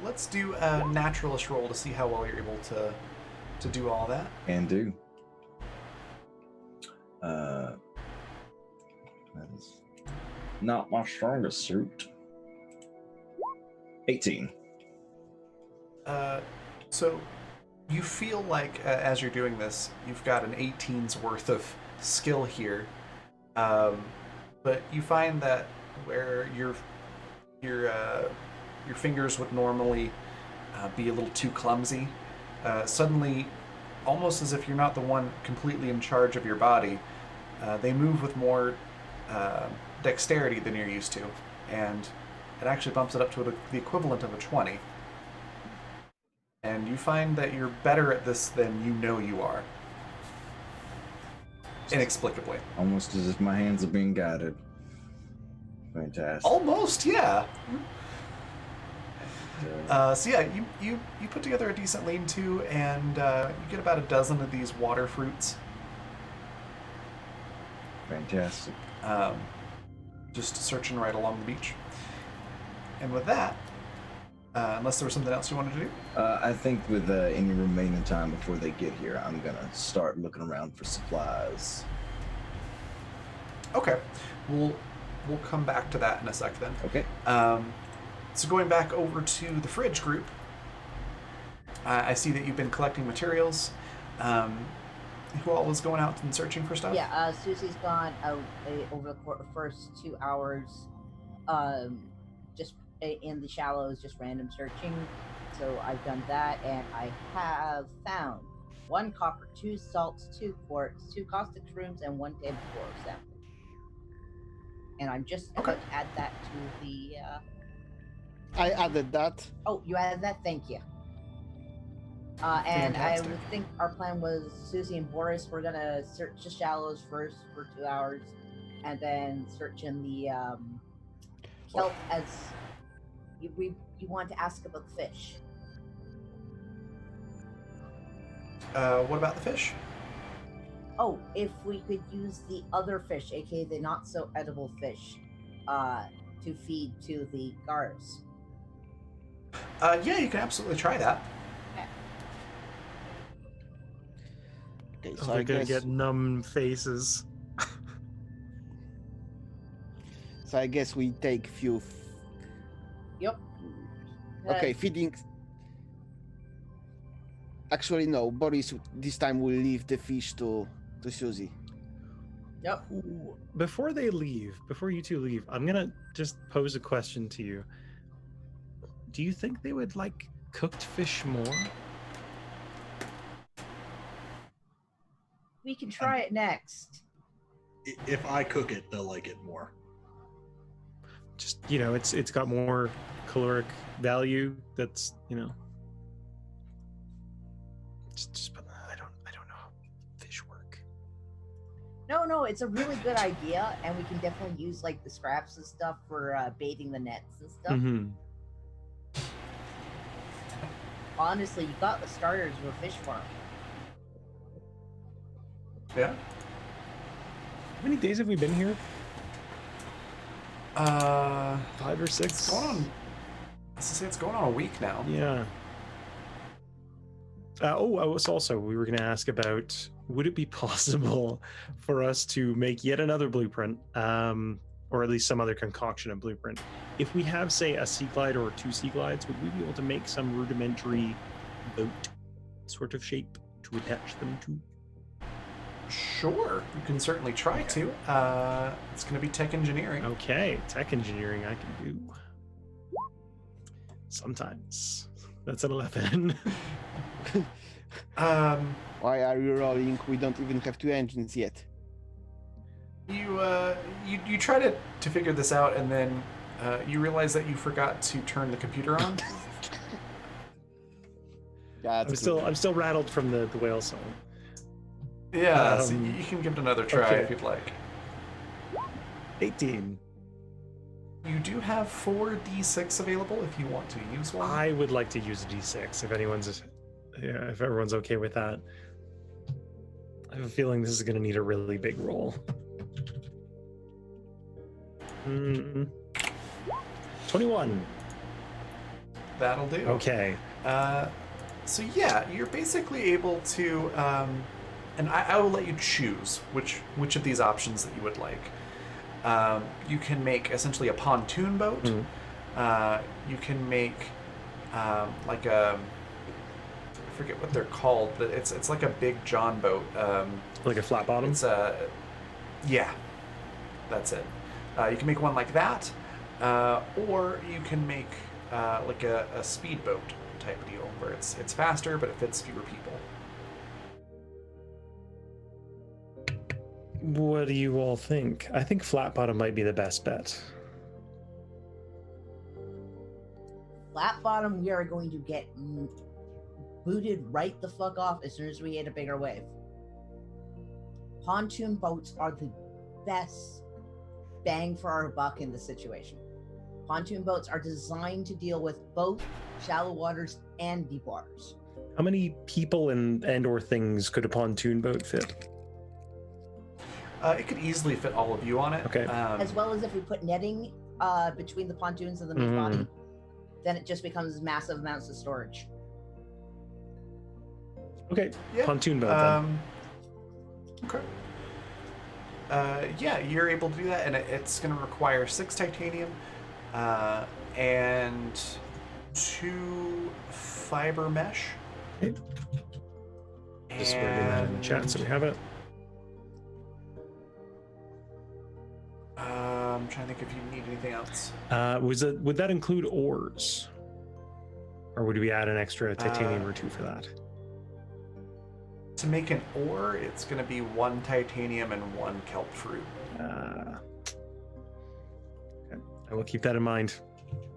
Let's do a naturalist roll to see how well you're able to do all that. And do. That is not my strongest suit. 18. So you feel like as you're doing this, you've got an 18's worth of skill here, but you find that where your fingers would normally be a little too clumsy, suddenly, almost as if you're not the one completely in charge of your body, they move with more dexterity than you're used to, and it actually bumps it up to the equivalent of a 20. And you find that you're better at this than you know you are. Inexplicably. Almost as if my hands are being guided. Fantastic. Almost, yeah. And, So yeah, you put together a decent lean-to, and you get about a dozen of these water fruits. fantastic. Just searching right along the beach. And with that, unless there was something else you wanted to do. I think with any remaining time before they get here, I'm gonna start looking around for supplies. Okay, we'll come back to that in a sec then. Okay. So going back over to the fridge group, I see that you've been collecting materials. Who all was going out and searching for stuff? Yeah, Susie's gone out over the first 2 hours, just in the shallows, just random searching. So I've done that, and I have found 1 copper, 2 salts, 2 quartz, 2 caustic shrooms, and 1 table floor sample. And I'm just going to add that to the. I added that. Oh, you added that? Thank you. And I Fantastic. would think our plan was Susie and Boris were gonna search the shallows first for 2 hours, and then search in the kelp as you want to ask about the fish. What about the fish? Oh, if we could use the other fish, aka the not so edible fish, to feed to the gars. Yeah, you can absolutely try that. Okay, Oh, so they're I gonna guess, get numb faces. so I guess we take few. Yep. Okay, feeding. Actually, no. Boris this time will leave the fish to Susie. Yep. Ooh, before they leave, before you two leave, I'm gonna just pose a question to you. Do you think they would like cooked fish more? We can try it next. If I cook it, they'll like it more. just it's got more caloric value. That's just I don't know how fish work. No, it's a really good idea, and we can definitely use like the scraps and stuff for baiting the nets and stuff. Mm-hmm. Honestly, you got the starters of a fish farm. Yeah. How many days have we been here? 5 5 or 6. It's going on. It's going on a week now. Yeah. I was also, we were going to ask about, would it be possible for us to make yet another blueprint, or at least some other concoction of blueprint? If we have, say, a sea glide or 2 sea glides, would we be able to make some rudimentary boat sort of shape to attach them to? Sure, you can certainly try to. It's going to be tech engineering. Okay, tech engineering I can do. Sometimes. That's an 11. Why are you rolling? We don't even have 2 engines yet. You try to figure this out, and then you realize that you forgot to turn the computer on. Yeah, I'm still rattled from the whale song. Yeah, so you can give it another try okay. if you'd like. 18. You do have 4 D6 available if you want to use one. I would like to use a D6 if everyone's okay with that. I have a feeling this is going to need a really big roll. 21. That'll do. Okay. So yeah, you're basically able to, and I will let you choose which of these options that you would like. You can make essentially a pontoon boat. You can make like a, I forget what they're called, but it's like a big John boat. Like a flat bottom? It's yeah, that's it. You can make one like that, or you can make like a speedboat type deal where it's faster but it fits fewer people. What do you all think? I think flat bottom might be the best bet. Flat bottom, we are going to get booted right the fuck off as soon as we hit a bigger wave. Pontoon boats are the best bang for our buck in this situation. Pontoon boats are designed to deal with both shallow waters and deep waters. How many people and or things could a pontoon boat fit? It could easily fit all of you on it. Okay. As well as if we put netting between the pontoons and the main body, then it just becomes massive amounts of storage. Okay. Yeah. Pontoon boat then. Okay. Yeah, you're able to do that, and it's going to require 6 titanium and 2 fiber mesh. Okay. Just writing that in the chat so we have it. I'm trying to think if you need anything else. Would that include ores? Or would we add an extra titanium or 2 for that? To make an ore, it's going to be 1 titanium and 1 kelp fruit. Okay. I will keep that in mind.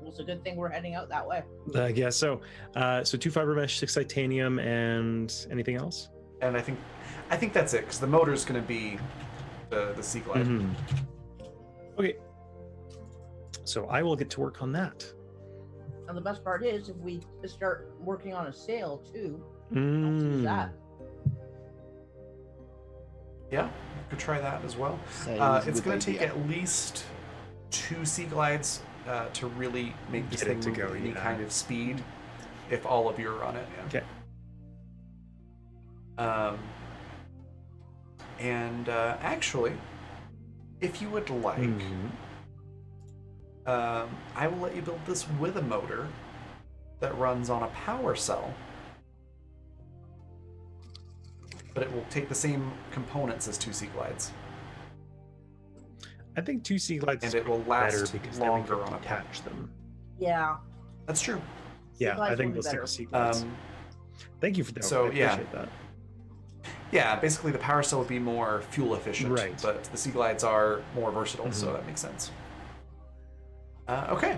Well, it's a good thing we're heading out that way. I guess so. So 2 fiber mesh, 6 titanium, and anything else? And I think that's it, because the motor is going to be the Sea Glide. Okay. So I will get to work on that. And the best part is, if we start working on a sail too, Mm. that. Yeah, you could try that as well. It's going to take at least 2 Sea Glides to really make this Get it thing to move go, at any yeah. kind of speed, if all of you are on it. Yeah. Okay. And actually, if you would like, I will let you build this with a motor that runs on a power cell, but it will take the same components as 2 Sea Glides, I think 2 sea glides and is it will better last because then we longer can on a pack. attach them. Yeah. That's true. Yeah, glides I think will we'll be stick better. with sea glides. Thank you for that. so, I yeah. appreciate that. Yeah, basically the power cell would be more fuel efficient, Right. but the Sea Glides are more versatile, so that makes sense. Okay.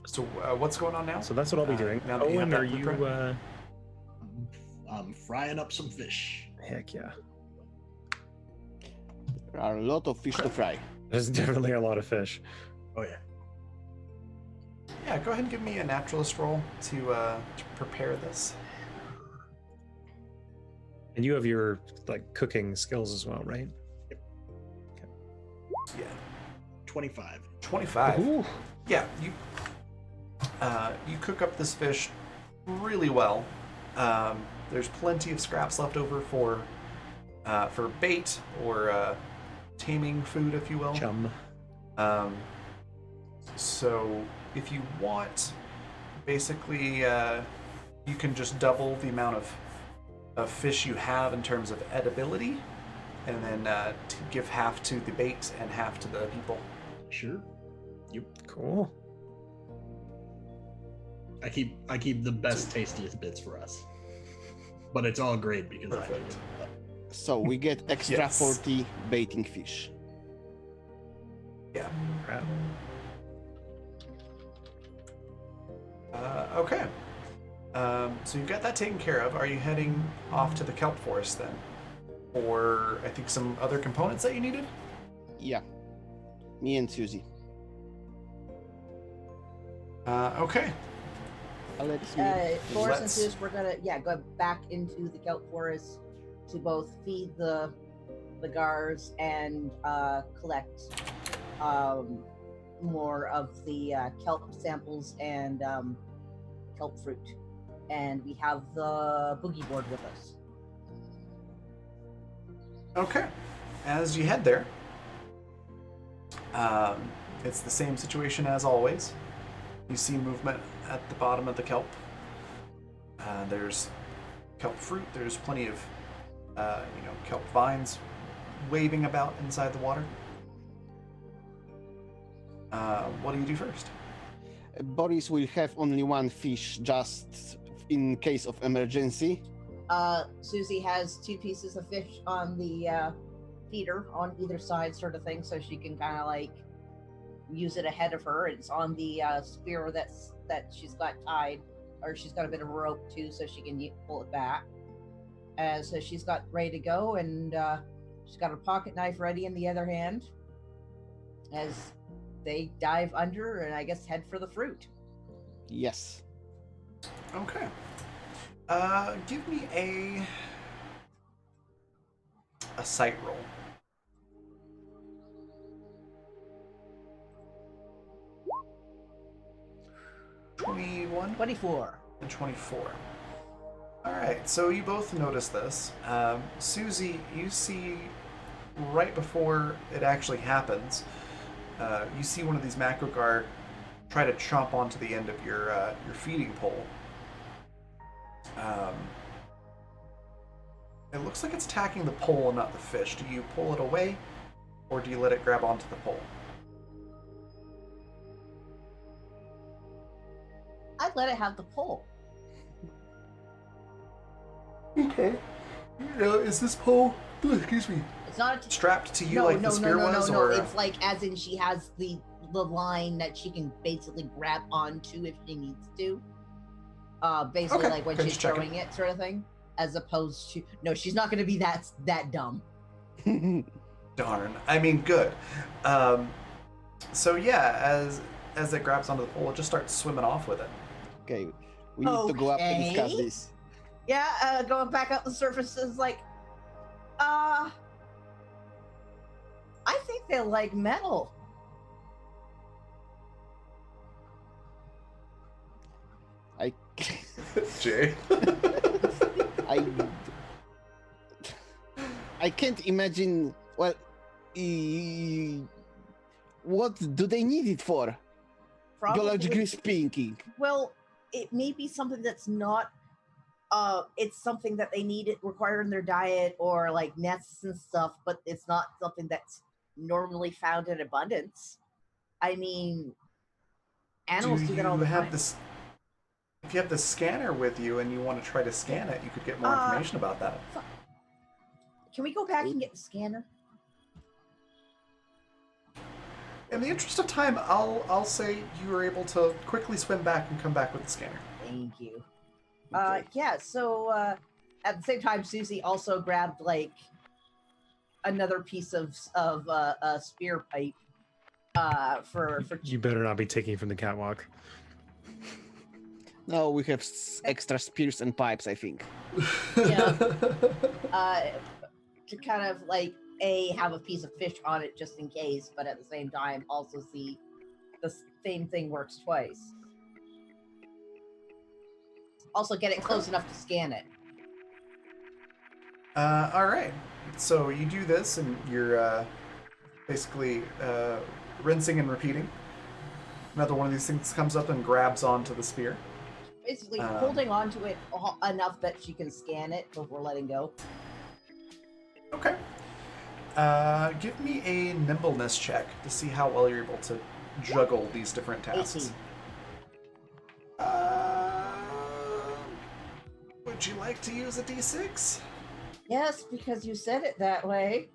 So what's going on now? So that's what I'll be doing. now that you have Owen, that are you? blueprint? I'm frying up some fish. Heck yeah. There are a lot of fish to fry. There's definitely a lot of fish. Oh yeah. Yeah, go ahead and give me a naturalist roll to prepare this. And you have your like cooking skills as well, right? Yeah. 25. 25. Ooh. Yeah, you cook up this fish really well. There's plenty of scraps left over for bait or taming food, if you will. Chum. So if you want, basically, you can just double the amount of fish you have in terms of edibility, and then to give half to the bait and half to the people. Sure. Cool. I keep the best, tastiest bits for us. But it's all great because I Perfect. do it. So we get extra Yes. 40 baiting fish. Yeah. Crap. Okay. So you've got that taken care of. Are you heading off to the kelp forest then? Or I think some other components that you needed? Yeah. Me and Susie. Okay. Alex, Boris and Let's- Zeus, we're gonna go back into the kelp forest to both feed the gars and collect more of the kelp samples and kelp fruit. And we have the boogie board with us. Okay. As you head there, it's the same situation as always. You see movement at the bottom of the kelp. There's kelp fruit. There's plenty of, kelp vines waving about inside the water. What do you do first? Boris will have only one fish just in case of emergency. Susie has 2 pieces of fish on the feeder on either side, sort of thing, so she can kind of like use it ahead of her. It's on the spear that she's got tied, or she's got a bit of rope too, so she can pull it back. So she's got ready to go, and she's got her pocket knife ready in the other hand as they dive under and I guess head for the fruit. Yes. Okay. Give me a sight roll. (21) 24. and 24. All right, so you both notice this. Susie, you see right before it actually happens, you see one of these macrogar try to chomp onto the end of your feeding pole. It looks like it's attacking the pole and not the fish. Do you pull it away, or do you let it grab onto the pole? I'd let it have the pole. Okay. Is this pole, excuse me, It's not a strapped to you like the spear was, no. or? It's like as in she has the line that she can basically grab onto if she needs to. Basically Okay, like when good, she's just checking. throwing it, sort of thing. As opposed to she's not going to be that dumb. Darn. I mean, good. So yeah, as it grabs onto the pole, it just starts swimming off with it. Okay. We need to go up and discuss Okay. this. Yeah, going back up the surface is like, I think they like metal. I Jay. I can't imagine. Well, what do they need it for? Biologically speaking. Well, it may be something that's not. It's something that they need it require in their diet or like nests and stuff, but it's not something that's normally found in abundance. I mean, animals do that all the time. If you have the scanner with you and you want to try to scan it, you could get more information about that. Can we go back and get the scanner? In the interest of time, I'll say you were able to quickly swim back and come back with the scanner. Thank you. Okay. Yeah. So at the same time, Susie also grabbed like another piece of a spear pipe. For You better not be taking it from the catwalk. No, we have extra spears and pipes, I think. Yeah. To kind of like have a piece of fish on it just in case, but at the same time also see the same thing works twice. Also get it close enough to scan it. All right. So you do this, and you're basically rinsing and repeating. Another one of these things comes up and grabs onto the spear. Basically holding onto it enough that she can scan it before letting go. Okay. Give me a nimbleness check to see how well you're able to juggle these different tasks. 18. Would you like to use a d6? Yes, because you said it that way.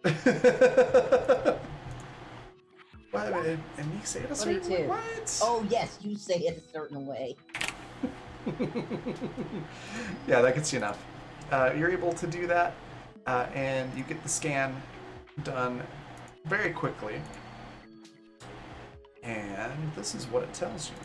Wait a minute, and you say it a certain way? 22. What? Oh yes, you say it a certain way. Yeah, that gets you enough. You're able to do that, and you get the scan done very quickly. And this is what it tells you.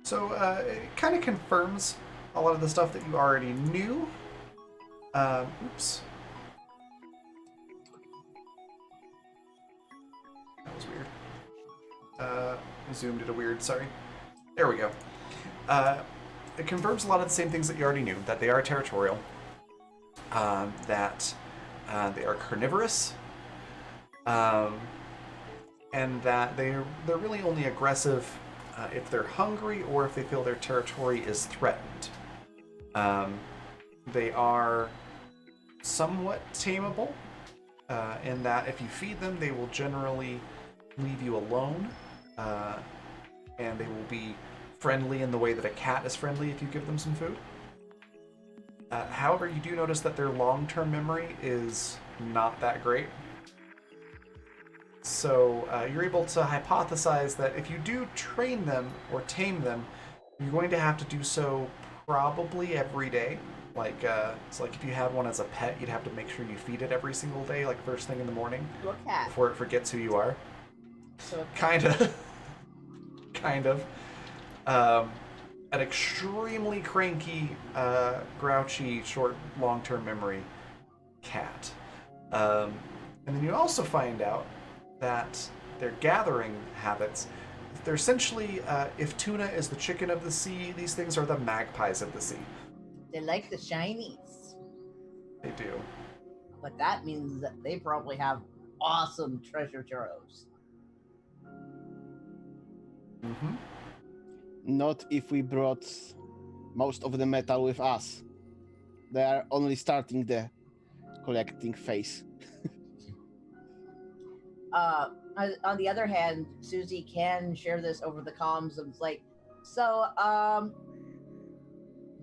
So it kind of confirms a lot of the stuff that you already knew. Oops. That was weird. I zoomed it a weird, sorry. There we go. It confirms a lot of the same things that you already knew, that they are territorial, that they are carnivorous, and that they're really only aggressive if they're hungry or if they feel their territory is threatened. They are somewhat tameable in that if you feed them, they will generally leave you alone, and they will be friendly in the way that a cat is friendly if you give them some food. However, you do notice that their long-term memory is not that great. So you're able to hypothesize that if you do train them or tame them, you're going to have to do so probably every day. Like, it's like if you had one as a pet, you'd have to make sure you feed it every single day, like first thing in the morning, To a cat. before it forgets who you are. So Kind of. Kind of. An extremely cranky, grouchy, short, long-term memory cat. And then you also find out that their gathering habits, they're essentially, if tuna is the chicken of the sea, these things are the magpies of the sea. they like the shinies. They do. But that means that they probably have awesome treasure troves. Mm-hmm. Not if we brought most of the metal with us. They are only starting the collecting phase. On the other hand, Susie can share this over the comms of like, so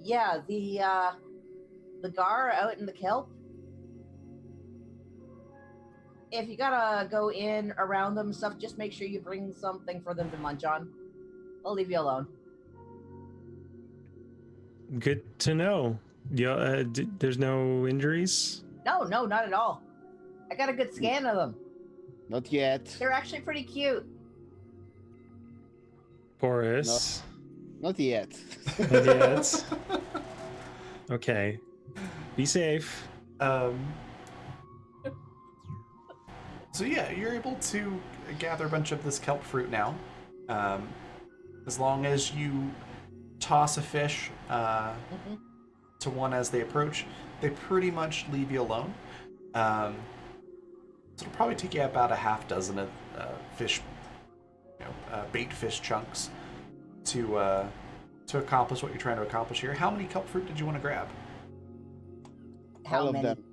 yeah, the gar out in the kelp. If you gotta go in around them and stuff, just make sure you bring something for them to munch on. I'll leave you alone. Good to know. Yeah, there's no injuries. No, not at all. I got a good scan of them. Not yet. They're actually pretty cute. Boris. Not yet. Not yet. Okay. Be safe. So yeah, you're able to gather a bunch of this kelp fruit now. As long as you toss a fish to one as they approach, they pretty much leave you alone. So it'll probably take you about a half dozen of fish, bait fish chunks to accomplish what you're trying to accomplish here. How many kelp fruit did you want to grab? How All of many? them.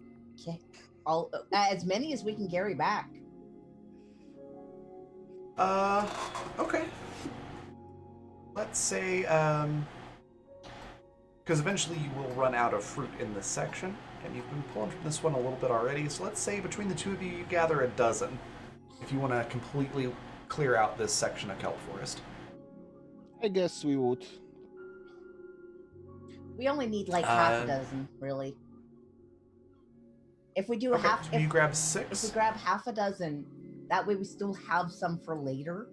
Okay. All as many as we can carry back. Okay. Let's say, because eventually you will run out of fruit in this section, and you've been pulling from this one a little bit already. So let's say between the two of you, you gather a dozen, if you want to completely clear out this section of kelp forest. I guess we would. We only need like half Uh, a dozen, really. If we do Okay, half, so you grab if we 6. grab half a dozen, that way we still have some for later,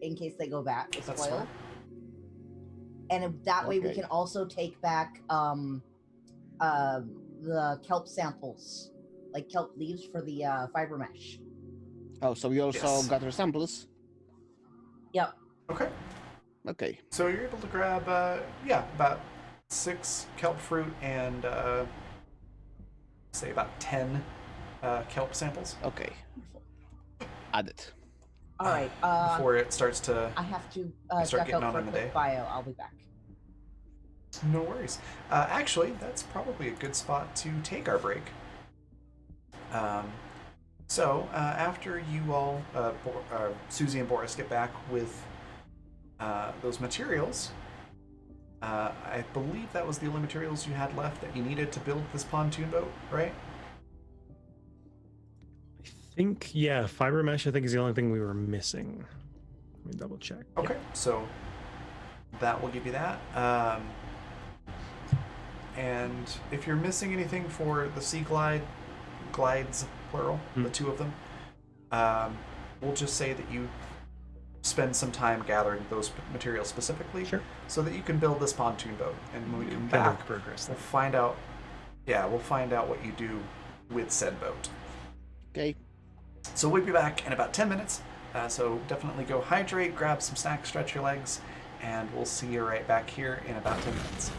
in case they go back to That's spoil. smart. And that way we Okay. can also take back the kelp samples, like kelp leaves for the fiber mesh. Oh, so we also Yes. gather samples. Yep. Okay. Okay. So you're able to grab, about 6 kelp fruit and, say about 10 kelp samples Okay. Add it. All right. before it starts to. I have to start duck getting out on for a in the quick day. bio. I'll be back. No worries. Actually, that's probably a good spot to take our break. So after you all, Susie and Boris, get back with those materials, I believe that was the only materials you had left that you needed to build this pontoon boat, right? I think, yeah, fiber mesh, I think, is the only thing we were missing. Let me double check. Okay, so that will give you that. And if you're missing anything for the sea glides, plural, the 2 of them, we'll just say that you spend some time gathering those materials specifically, Sure. so that you can build this pontoon boat. And when we come Kind of back, progress we'll there. find out. Yeah, we'll find out what you do with said boat. Okay. So we'll be back in about 10 minutes. So definitely go hydrate, grab some snacks, stretch your legs, and we'll see you right back here in about 10 minutes.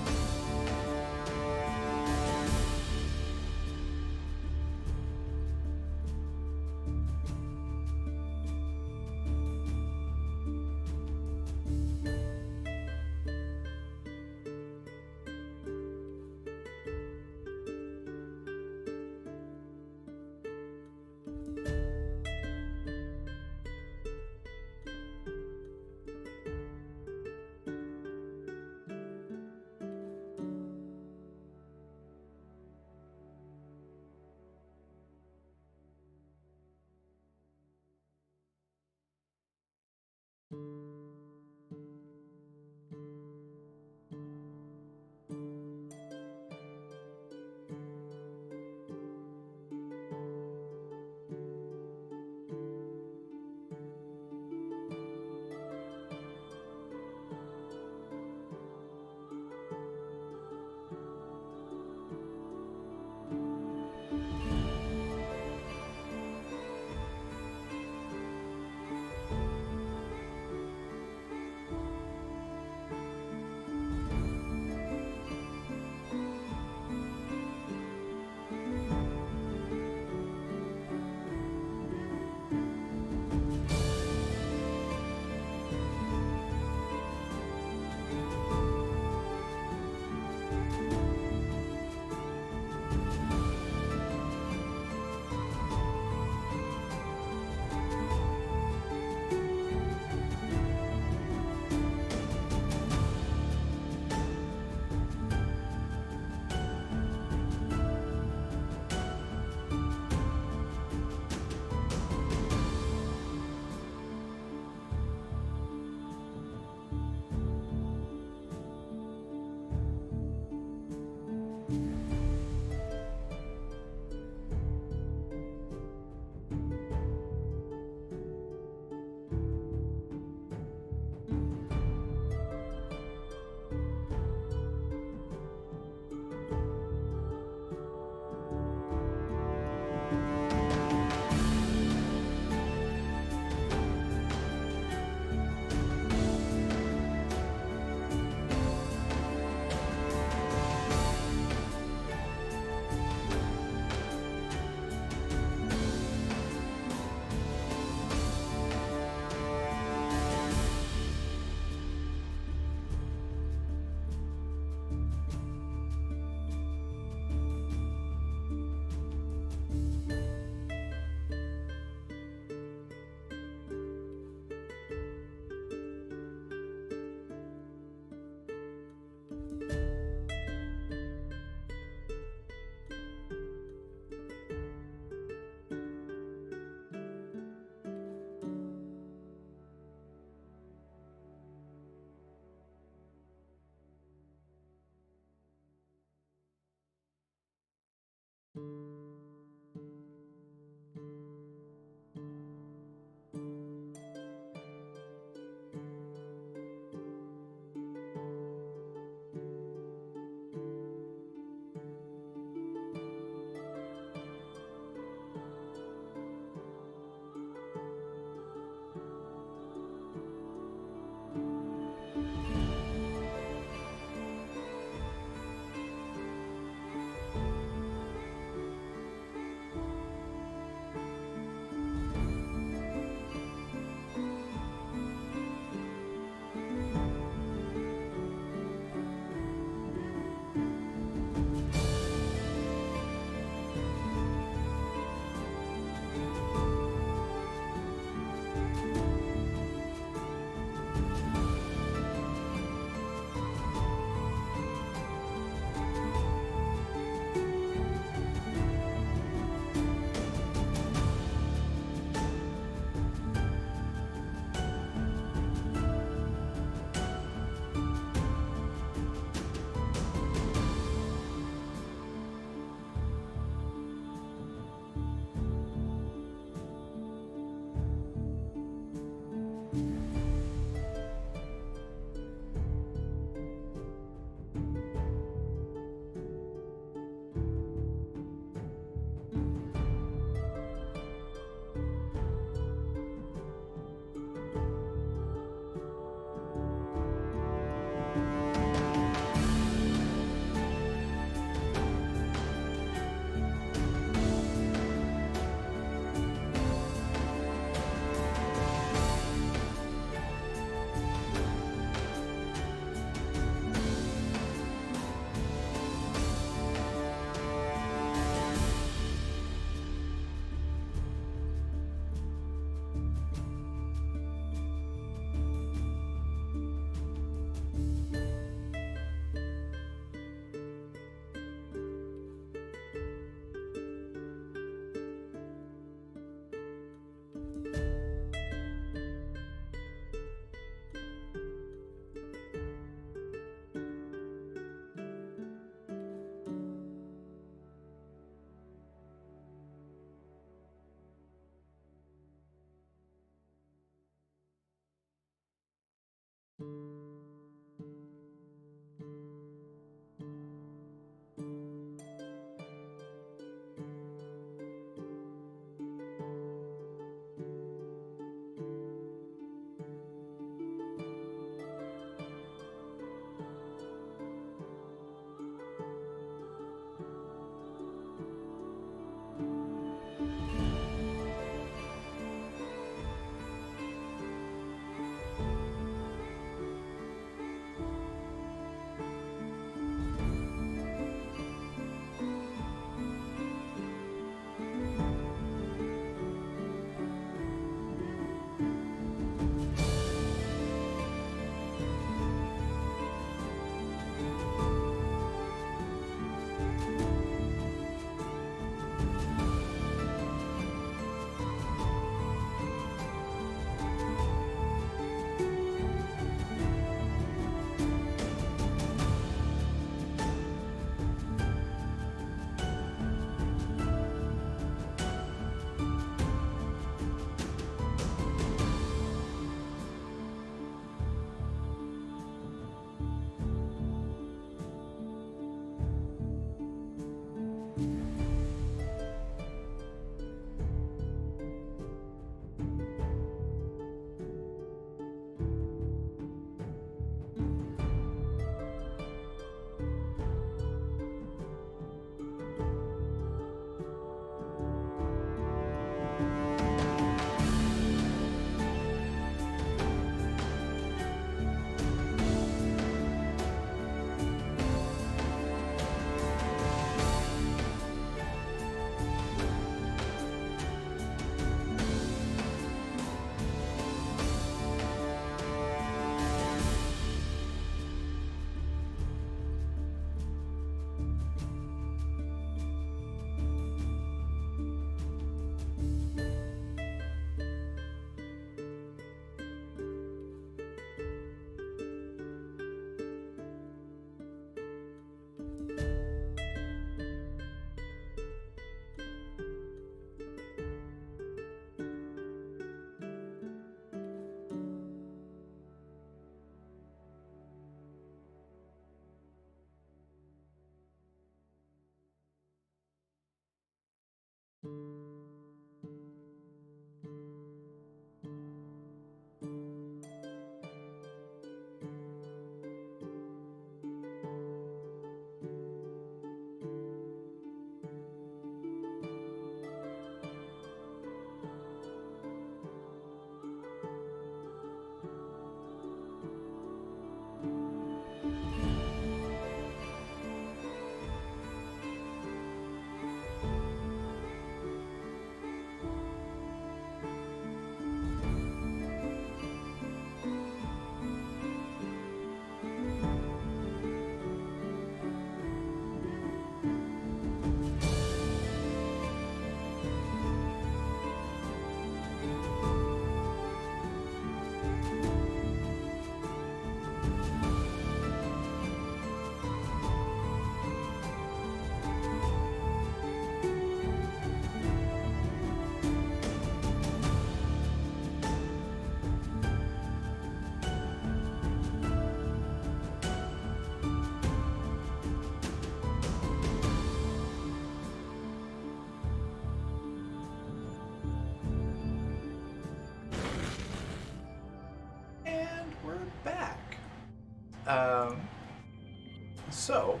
So,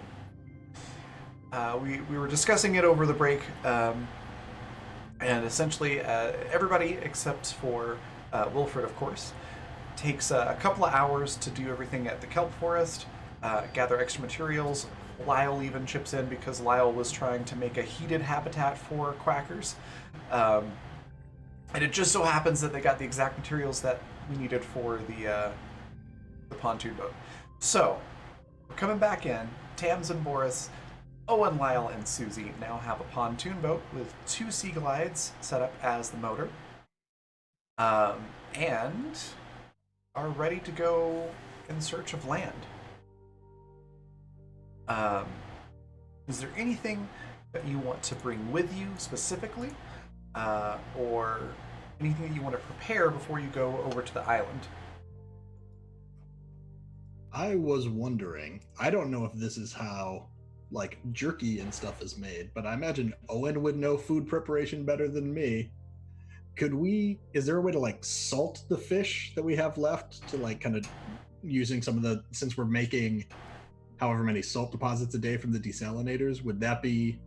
we were discussing it over the break, and essentially everybody except for Wilfred, of course, takes a couple of hours to do everything at the kelp forest, gather extra materials. Lyle even chips in because Lyle was trying to make a heated habitat for quackers. And it just so happens that they got the exact materials that we needed for the pontoon boat. So, we're coming back in. Tamsin, Boris, Owen, Lyle, and Susie now have a pontoon boat with 2 sea glides set up as the motor. And are ready to go in search of land. Is there anything that you want to bring with you specifically? Or anything that you want to prepare before you go over to the island? I was wondering, I don't know if this is how like jerky and stuff is made, but I imagine Owen would know food preparation better than me. Is there a way to like salt the fish that we have left to like kind of using some of since we're making however many salt deposits a day from the desalinators, would that be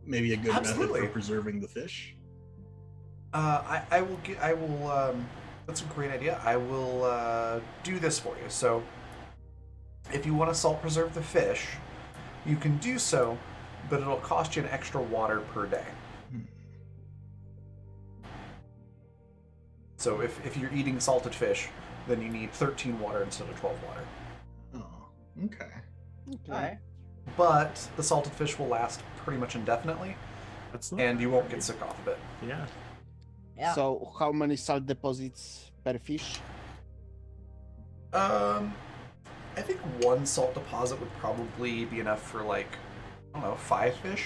maybe a good Absolutely. method for preserving the fish? I will, that's a great idea. I will do this for you. So, if you want to salt preserve the fish, you can do so, but it'll cost you an extra water per day. So if you're eating salted fish, then you need 13 water instead of 12 water. Oh, okay. Alright. But the salted fish will last pretty much indefinitely, That's not and you won't get sick off of it. Yeah. Yeah. So how many salt deposits per fish? I think 1 salt deposit would probably be enough for like, I don't know, 5 fish.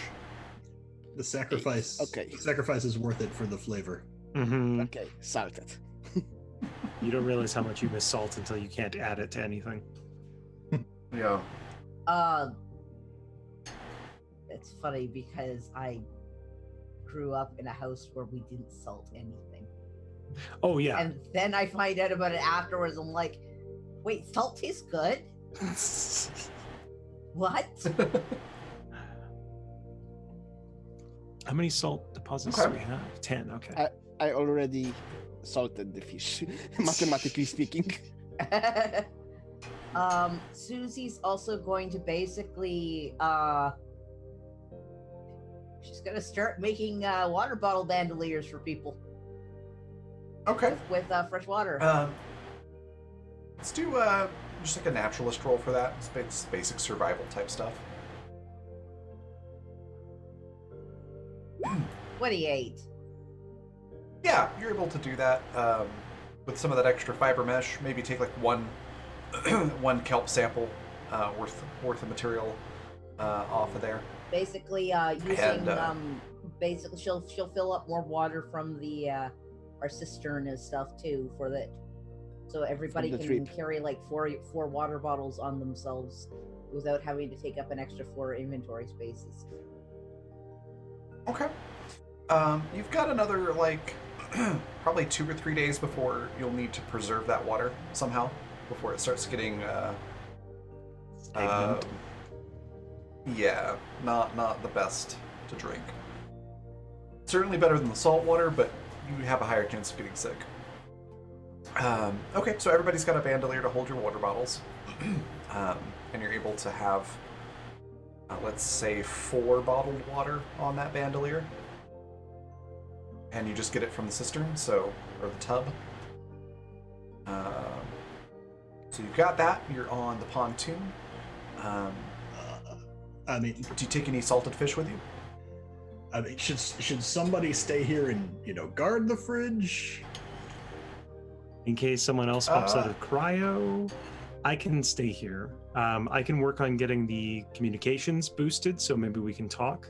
The sacrifice. Okay. The sacrifice is worth it for the flavor. Mm-hmm. Okay, salted. You don't realize how much you miss salt until you can't add it to anything. Yeah. It's funny because I grew up in a house where we didn't salt anything. Oh yeah. And then I find out about it afterwards. I'm like, wait, salt tastes good? What? How many salt deposits Okay. do we have? 10. Okay. I already salted the fish, mathematically speaking. Susie's also going to basically she's gonna start making water bottle bandoliers for people Okay. with fresh water. Let's do just like a naturalist roll for that. It's basic survival type stuff. 28. Yeah, you're able to do that with some of that extra fiber mesh. Maybe take like one kelp sample worth of material off of there. Basically, using And, basically she'll fill up more water from the our cistern and stuff too for that, so everybody the can trip. carry like four water bottles on themselves without having to take up an extra 4 inventory spaces. Okay. You've got another like probably 2 or 3 days before you'll need to preserve that water somehow before it starts getting Stagnant. yeah, not the best to drink. Certainly better than the salt water, but you have a higher chance of getting sick. Okay, so everybody's got a bandolier to hold your water bottles, and you're able to have, let's say, 4 bottled water on that bandolier, and you just get it from the cistern, or the tub. So you've got that. You're on the pontoon. I mean, Do you take any salted fish with you? should somebody stay here and guard the fridge? In case someone else pops out of cryo, I can stay here. I can work on getting the communications boosted, so maybe we can talk.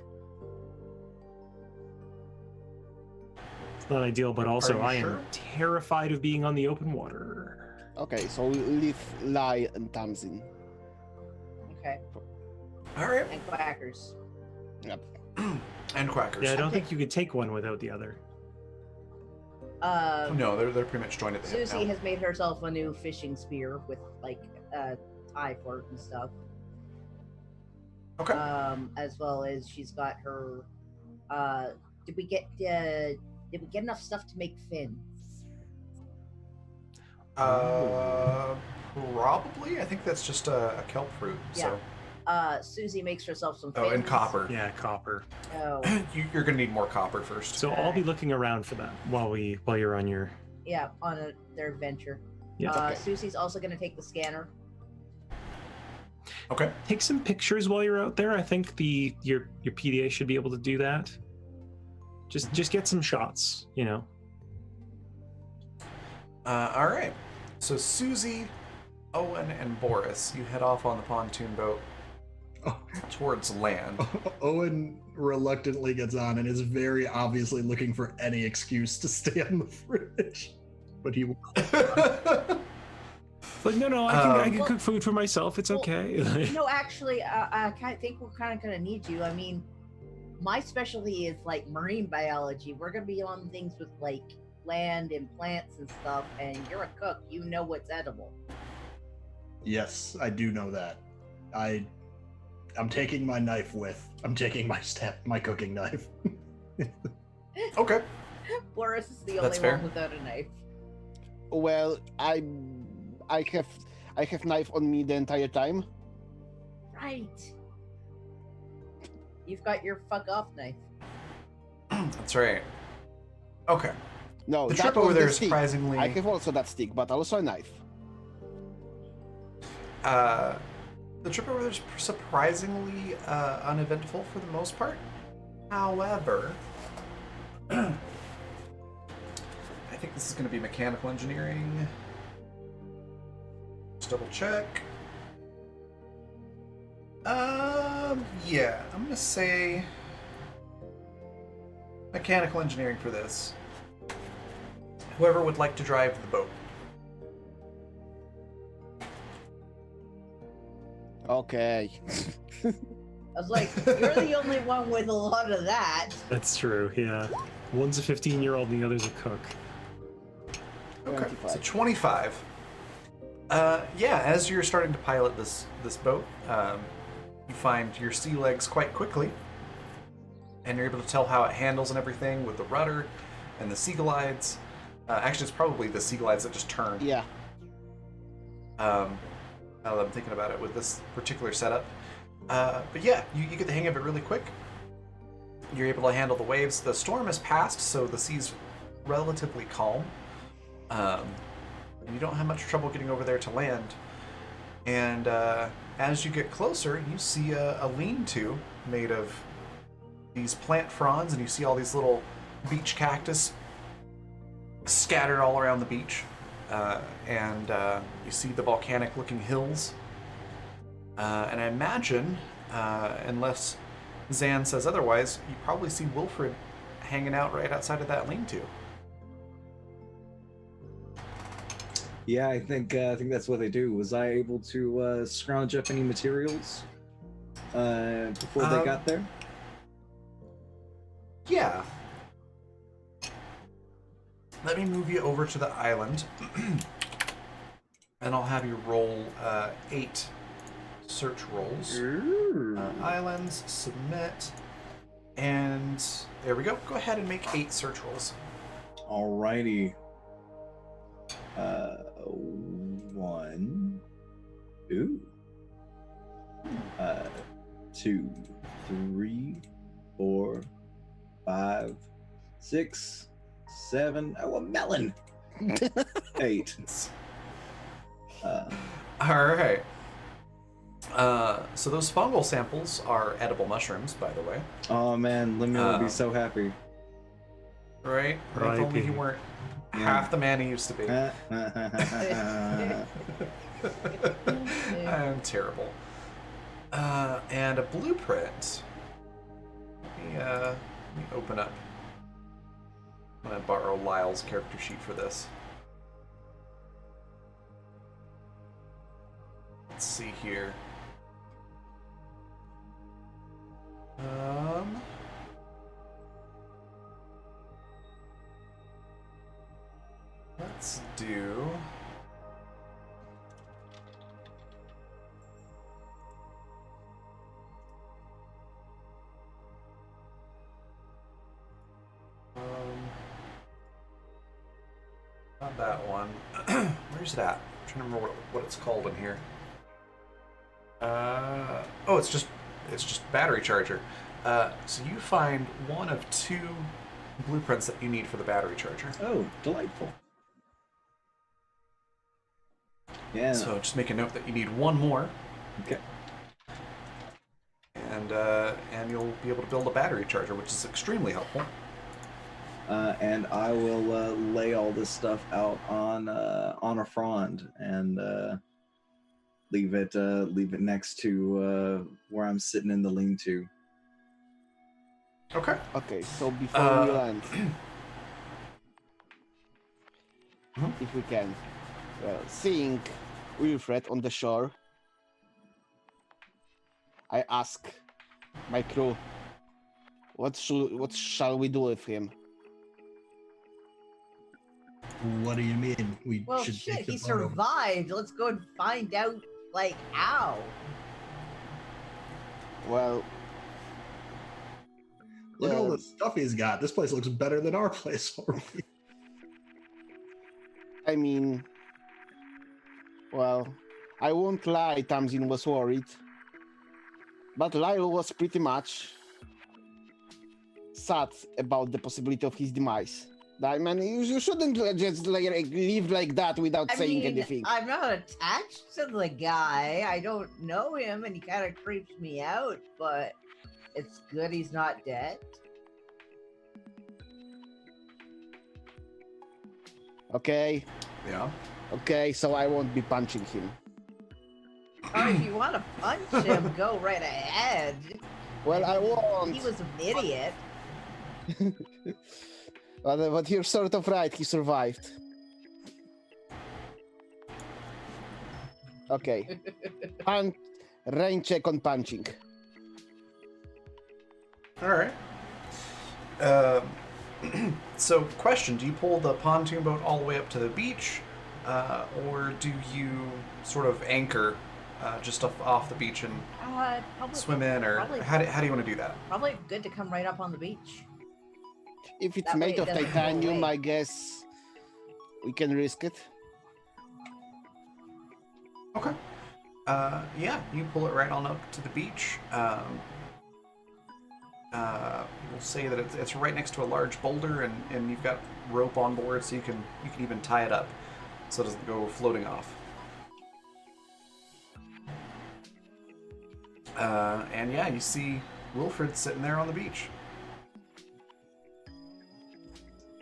It's not ideal, but also you I sure? am terrified of being on the open water. Okay, so we leave Lai and Tamsin. Okay, All right. and quackers. Yep. And quackers. Yeah, I don't Okay. think you could take one without the other. No, they're pretty much joined at the hip Susie now. has made herself a new fishing spear with like eye for it and stuff. Okay. As well as she's got her. Did we get enough stuff to make fins? Probably. I think that's just a kelp fruit. Yeah. Susie makes herself some So. fins. Oh, and copper. Yeah, copper. Oh, You're gonna need more copper first. So I'll be looking around for that while you're on your. yeah, on their adventure. Yeah. Okay. Susie's also going to take the scanner. Okay. Take some pictures while you're out there. I think your PDA should be able to do that. Just get some shots, you know. All right. So Susie, Owen, and Boris, you head off on the pontoon boat Oh, towards land. Owen reluctantly gets on and is very obviously looking for any excuse to stay on the fridge. But he will. Like, no, I can Well- cook food for myself. It's well, okay. No, actually, I think we're kind of going to need you. I mean, my specialty is like marine biology. We're going to be on things with like land and plants and stuff, and you're a cook. You know what's edible. Yes, I do know that. I'm taking my knife with. I'm taking my cooking knife. Okay. Boris is the That's only fair. one without a knife. Well, I have knife on me the entire time. Right. You've got your fuck off knife. That's right. Okay. No, The that trip over was there the is stick. surprisingly. I have also that stick, but also a knife. The trip over there is surprisingly uneventful for the most part. However, I think this is going to be mechanical engineering. Just double check. Yeah, I'm going to say mechanical engineering for this. Whoever would like to drive the boat. Okay. I was like, you're the only one with a lot of that. That's true. Yeah, one's a 15-year-old and the other's a cook. Okay, 25. so 25. Yeah, as you're starting to pilot this boat, you find your sea legs quite quickly, and you're able to tell how it handles and everything with the rudder and the sea glides. Actually, it's probably the sea glides that just turn. Yeah. Now that I'm thinking about it with this particular setup. But yeah, you get the hang of it really quick. You're able to handle the waves. The storm has passed, so the sea's relatively calm. You don't have much trouble getting over there to land. And as you get closer, you see a lean-to made of these plant fronds, and you see all these little beach cactus scattered all around the beach. And you see the volcanic-looking hills. And I imagine, unless Zan says otherwise, you probably see Wilfred hanging out right outside of that lean-to. Yeah, I think that's what they do. Was I able to scrounge up any materials before they got there? Yeah. Let me move you over to the island, and I'll have you roll 8 search rolls. Islands, submit, and there we go. Go ahead and make 8 search rolls. Alrighty. 1, 2, 2, 3, 4, 5, 6, 7. Oh, a melon. 8. All right. So those fungal samples are edible mushrooms, by the way. Oh man, Lemur will be so happy. Right? If R.I.P. only he weren't half the man he used to be. I'm terrible. And a blueprint. Let me open up. I'm gonna borrow Lyle's character sheet for this. Let's see here. Let's do. not that one. Where's it at? I'm trying to remember what it's called in here. Oh, it's just battery charger. So you find one of 2 blueprints that you need for the battery charger. Oh, delightful. Yeah. So just make a note that you need 1 more, Okay. and you'll be able to build a battery charger, which is extremely helpful. And I will lay all this stuff out on a frond and leave it next to where I'm sitting in the lean-to. Okay. Okay, so before we land, Mhm. if we can, seeing Wilfred on the shore, I ask my crew, what shall we do with him? What do you mean? We Well, should shit, take the he boat over. survived. Let's go and find out, like, how. Well, Look at all the Yeah. stuff he's got. This place looks better than our place already. I mean, well, I won't lie, Tamsin was worried. But Lyle was pretty much sad about the possibility of his demise. I mean, you shouldn't just like leave like that without saying anything. I'm not attached to the guy. I don't know him, and he kind of creeps me out. But it's good he's not dead. Okay, Yeah. okay, so I won't be punching him. Or if you want to punch him, go right ahead. Well, I won't. He was an idiot. But you're sort of right, he survived. Okay. Rain check on punching. All right. So, question: do you pull the pontoon boat all the way up to the beach, or do you sort of anchor just off the beach and Probably, swim in, or probably- how do you want to do that? probably good to come right up on the beach. If it's That way made it of doesn't go titanium, away. I guess we can risk it. Okay. Yeah, you pull it right on up to the beach. We'll say that it's right next to a large boulder, and you've got rope on board, so you can even tie it up, so it doesn't go floating off. And yeah, you see Wilfred sitting there on the beach.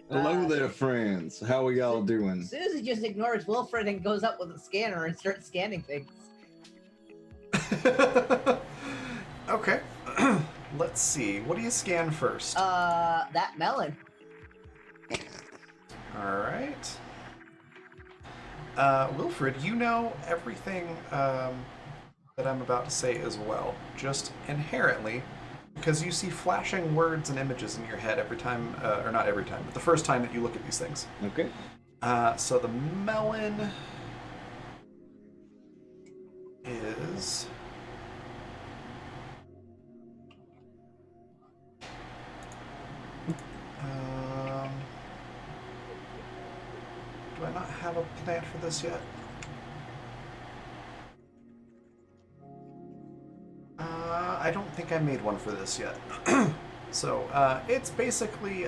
Hello there, friends. How are y'all doing? Susie just ignores Wilfred and goes up with a scanner and starts scanning things. Okay. Let's see. What do you scan first? That melon. All right. Wilfred, you know everything that I'm about to say as well, just inherently, because you see flashing words and images in your head every time, or not every time, but the first time that you look at these things. Okay. So the melon is... do I not have a plan for this yet? I don't think I made one for this yet. So, it's basically,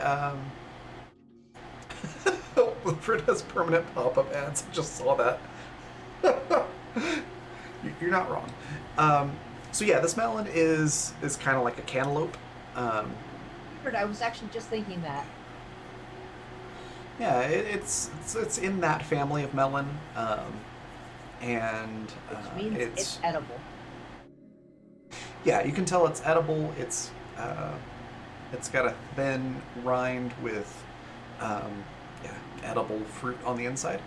Wilfred has permanent pop-up ads. I just saw that. You're not wrong. So yeah, this melon is kind of like a cantaloupe. I was actually just thinking that. Yeah, it's in that family of melon, and Which means it's edible. yeah, you can tell it's edible. It's got a thin rind with edible fruit on the inside.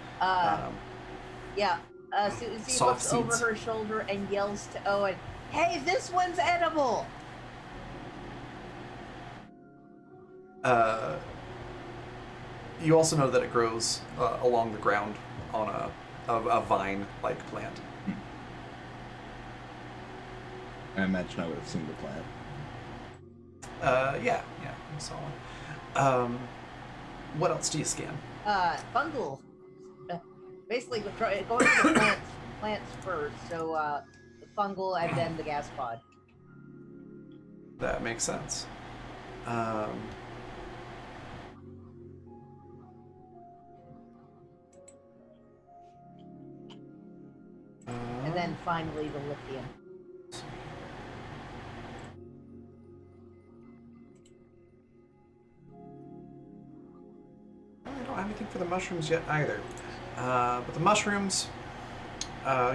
Susie soft looks over seeds. her shoulder and yells to Owen, "Hey, this one's edible!" You also know that it grows along the ground on a vine-like plant. I imagine I would have seen the plant. Yeah, you saw one. What else do you scan? Fungal Basically, going to the plants first. So the fungal and then the gas pod. That makes sense. And then finally the lithium. I don't have anything for the mushrooms yet either. But the mushrooms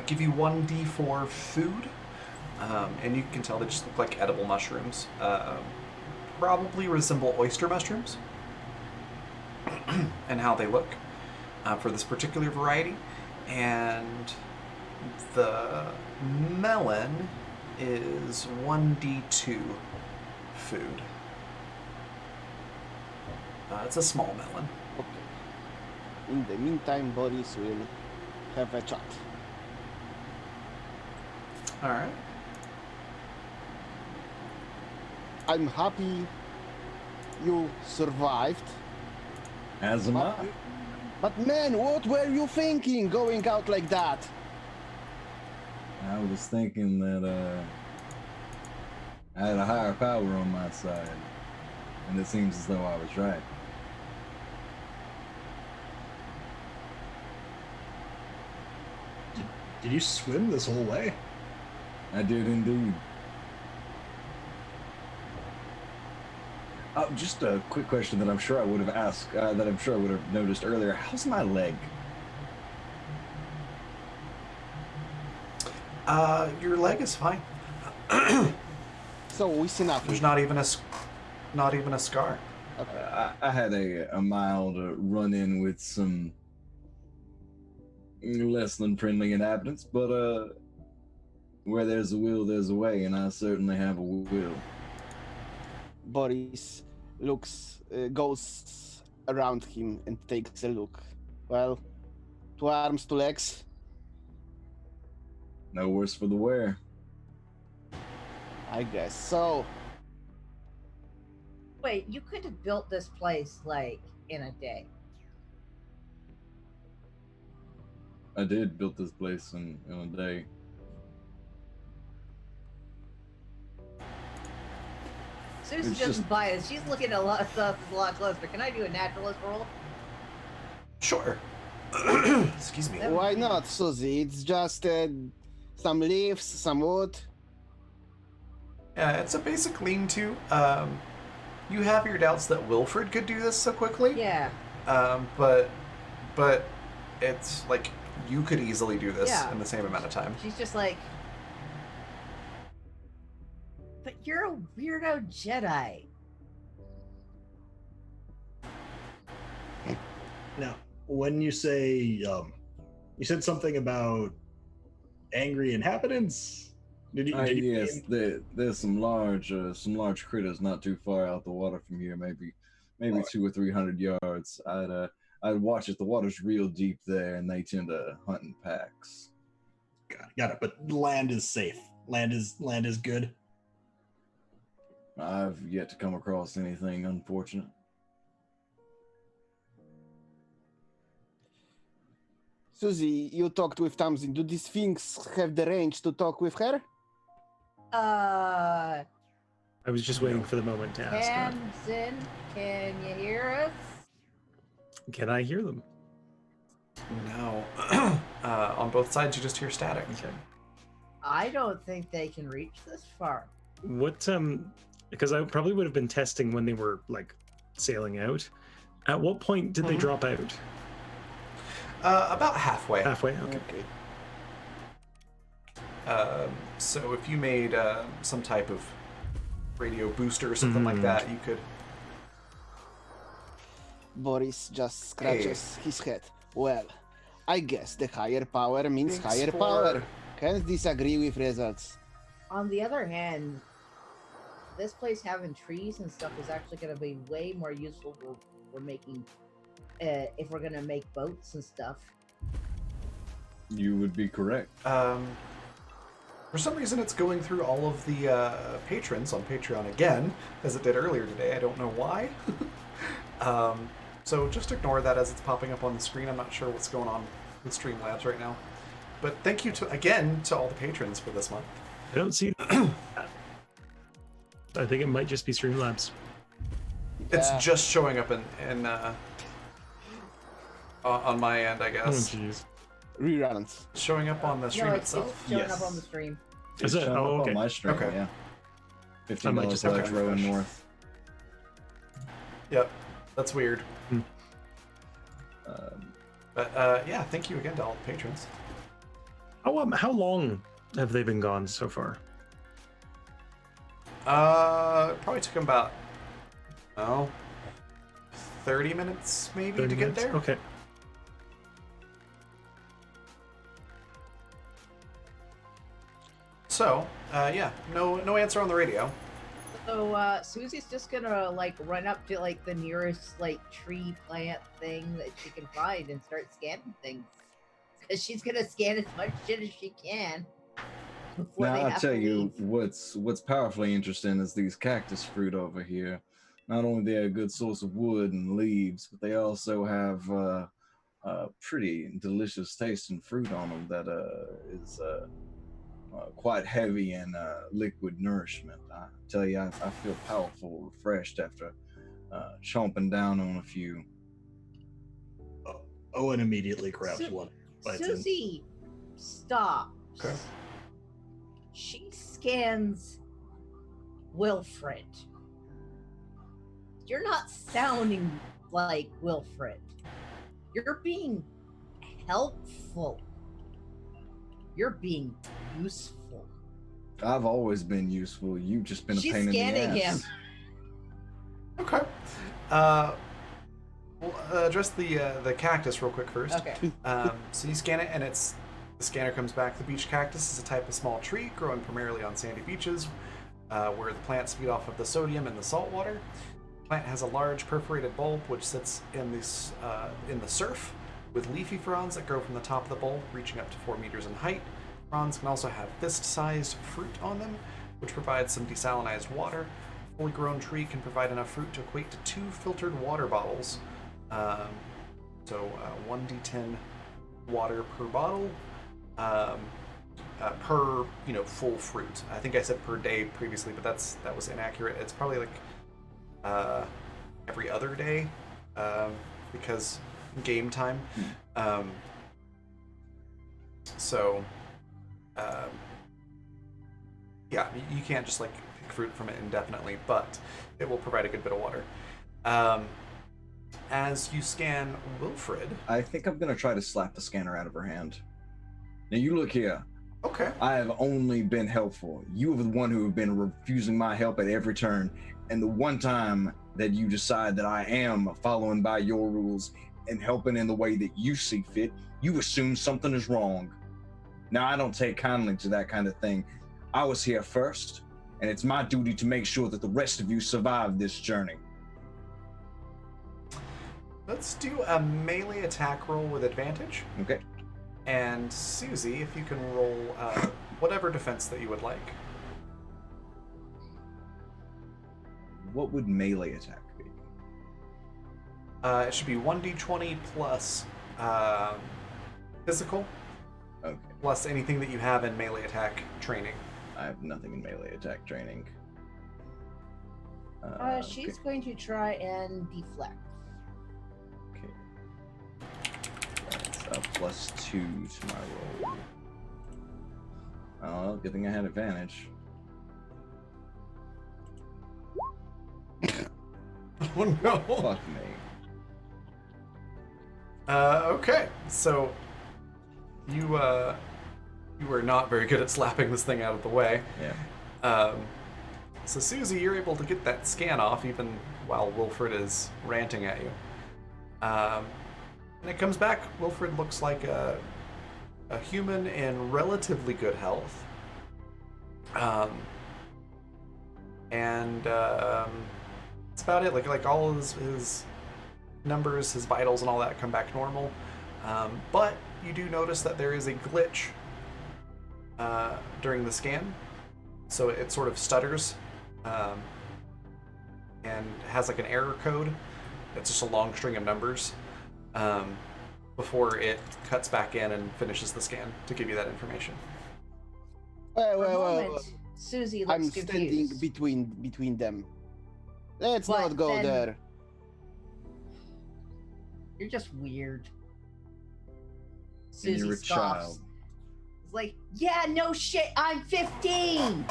give you 1d4 food. And you can tell they just look like edible mushrooms. Probably resemble oyster mushrooms and how they look for this particular variety. And the melon is 1d2 food. It's a small melon. Okay. In the meantime, Boris will have a chat. All right. I'm happy you survived. As am I. But man, what were you thinking going out like that? I was thinking that I had a higher power on my side, and it seems as though I was right. Did you swim this whole way? I did indeed. Just a quick question that I'm sure I would have asked, that I'm sure I would have noticed earlier. How's my leg? Your leg is fine. So we see nothing. There's not even a scar. Okay. I had a mild run-in with some less than friendly inhabitants, but where there's a will, there's a way, and I certainly have a will. Boris goes around him and takes a look. Well, 2 arms, 2 legs. No worse for the wear. I guess so. Wait, you could have built this place like in a day. I did build this place in a day. Susie It's doesn't just- buy it. She's looking at a lot of stuff a lot closer. Can I do a naturalist roll? Sure. Excuse me. Why not, Susie? It's just some leaves, some wood. Yeah, it's a basic lean-to. You have your doubts that Wilfred could do this so quickly. Yeah. But it's like you could easily do this Yeah. in the same amount of time. She's just like, but you're a weirdo Jedi. Now, when you say, you said something about angry inhabitants. Did you? Yes, there's some large critters not too far out the water from here, maybe 200 or 300 yards. I'd watch it. The water's real deep there, and they tend to hunt in packs. Got it. But land is safe. Land is good. I've yet to come across anything unfortunate. Susie, you talked with Tamsin. Do these things have the range to talk with her? Uh, I was just waiting for the moment to ask her. Tamsin, can you hear us? Can I hear them? No. On both sides, you just hear static. Okay. I don't think they can reach this far. What because I probably would have been testing when they were like sailing out. At what point did they drop out? About halfway. Halfway? Okay. So if you made some type of radio booster or something like that, you could. Boris just scratches his head. Well, I guess the higher power means Thanks higher for- power. Can't disagree with results. On the other hand, this place having trees and stuff is actually going to be way more useful for making, if we're going to make boats and stuff. You would be correct. For some reason, it's going through all of the patrons on Patreon again, as it did earlier today. I don't know why. So just ignore that as it's popping up on the screen. I'm not sure what's going on with Streamlabs right now. But thank you again to all the patrons for this month. I don't see. I think it might just be Streamlabs. It's Yeah. just showing up in on my end, I Oh guess. jeez. Reruns. It's showing up on the stream No, it's itself. showing Yes. up on the stream. Is It's it? showing Oh, up okay. on my stream, Okay. yeah. I might $15 just have to Dodge Row and refresh. North. Yep, that's weird. Um, But yeah, thank you again to all the patrons. How long have they been gone so far? It probably took him about 30 minutes maybe 30 to get minutes? there. Okay. So yeah, no answer on the radio. So Susie's just gonna like run up to like the nearest like tree plant thing that she can find and start scanning things. Cause she's gonna scan as much shit as she can. before Now they I'll have tell to you leave. what's powerfully interesting is these cactus fruit over here. Not only they're a good source of wood and leaves, but they also have pretty delicious tasting fruit on them that is quite heavy in liquid nourishment. I tell you, I feel powerful, refreshed after chomping down on a few. Owen immediately grabs Su- one. Bites in. Susie, stop. Okay. She scans Wilfred. You're not sounding like Wilfred. You're being helpful. You're being useful. I've always been useful. You've just been a She's pain in the scanning ass. him. Okay. We'll address the cactus real quick first. Okay. So you scan it, and the scanner comes back. The beach cactus is a type of small tree growing primarily on sandy beaches, where the plants feed off of the sodium in the salt water. The plant has a large perforated bulb which sits in the surf, with leafy fronds that grow from the top of the bulb, reaching up to 4 meters in height. Fronds can also have fist-sized fruit on them, which provides some desalinized water. A fully grown tree can provide enough fruit to equate to 2 filtered water bottles. So 1d10 water per bottle, per full fruit. I think I said per day previously, but that was inaccurate. It's probably like every other day, because game time. So yeah, you can't just like pick fruit from it indefinitely, but it will provide a good bit of water. As you scan Wilfred. I think I'm gonna try to slap the scanner out of her hand. Now you look here. Okay. I have only been helpful. You are the one who have been refusing my help at every turn. And the one time that you decide that I am following by your rules and helping in the way that you see fit, you assume something is wrong. Now, I don't take kindly to that kind of thing. I was here first, and it's my duty to make sure that the rest of you survive this journey. Let's do a melee attack roll with advantage. Okay. And Susie, if you can roll whatever defense that you would like. What would melee attack be? It should be 1d20 plus physical, Okay. plus anything that you have in melee attack training. I have nothing in melee attack training. She's going to try and deflect. Okay. That's a +2 to my roll. Oh, good thing I had advantage. Oh no. Fuck me. Okay, so you were not very good at slapping this thing out of the way. Yeah. So Susie, you're able to get that scan off even while Wilfred is ranting at you. And it comes back. Wilfred looks like a human in relatively good health. And that's about it. Like all of his numbers, his vitals, and all that come back normal. But you do notice that there is a glitch during the scan, so it sort of stutters and has like an error code. It's just a long string of numbers. before it cuts back in and finishes the scan to give you that information. Well, For a well, well, moment, Susie looks I'm standing confused. between them. Let's But not go then- there. You're just weird. And you're Susie a scoffs. child. It's like, yeah, no shit, I'm 15.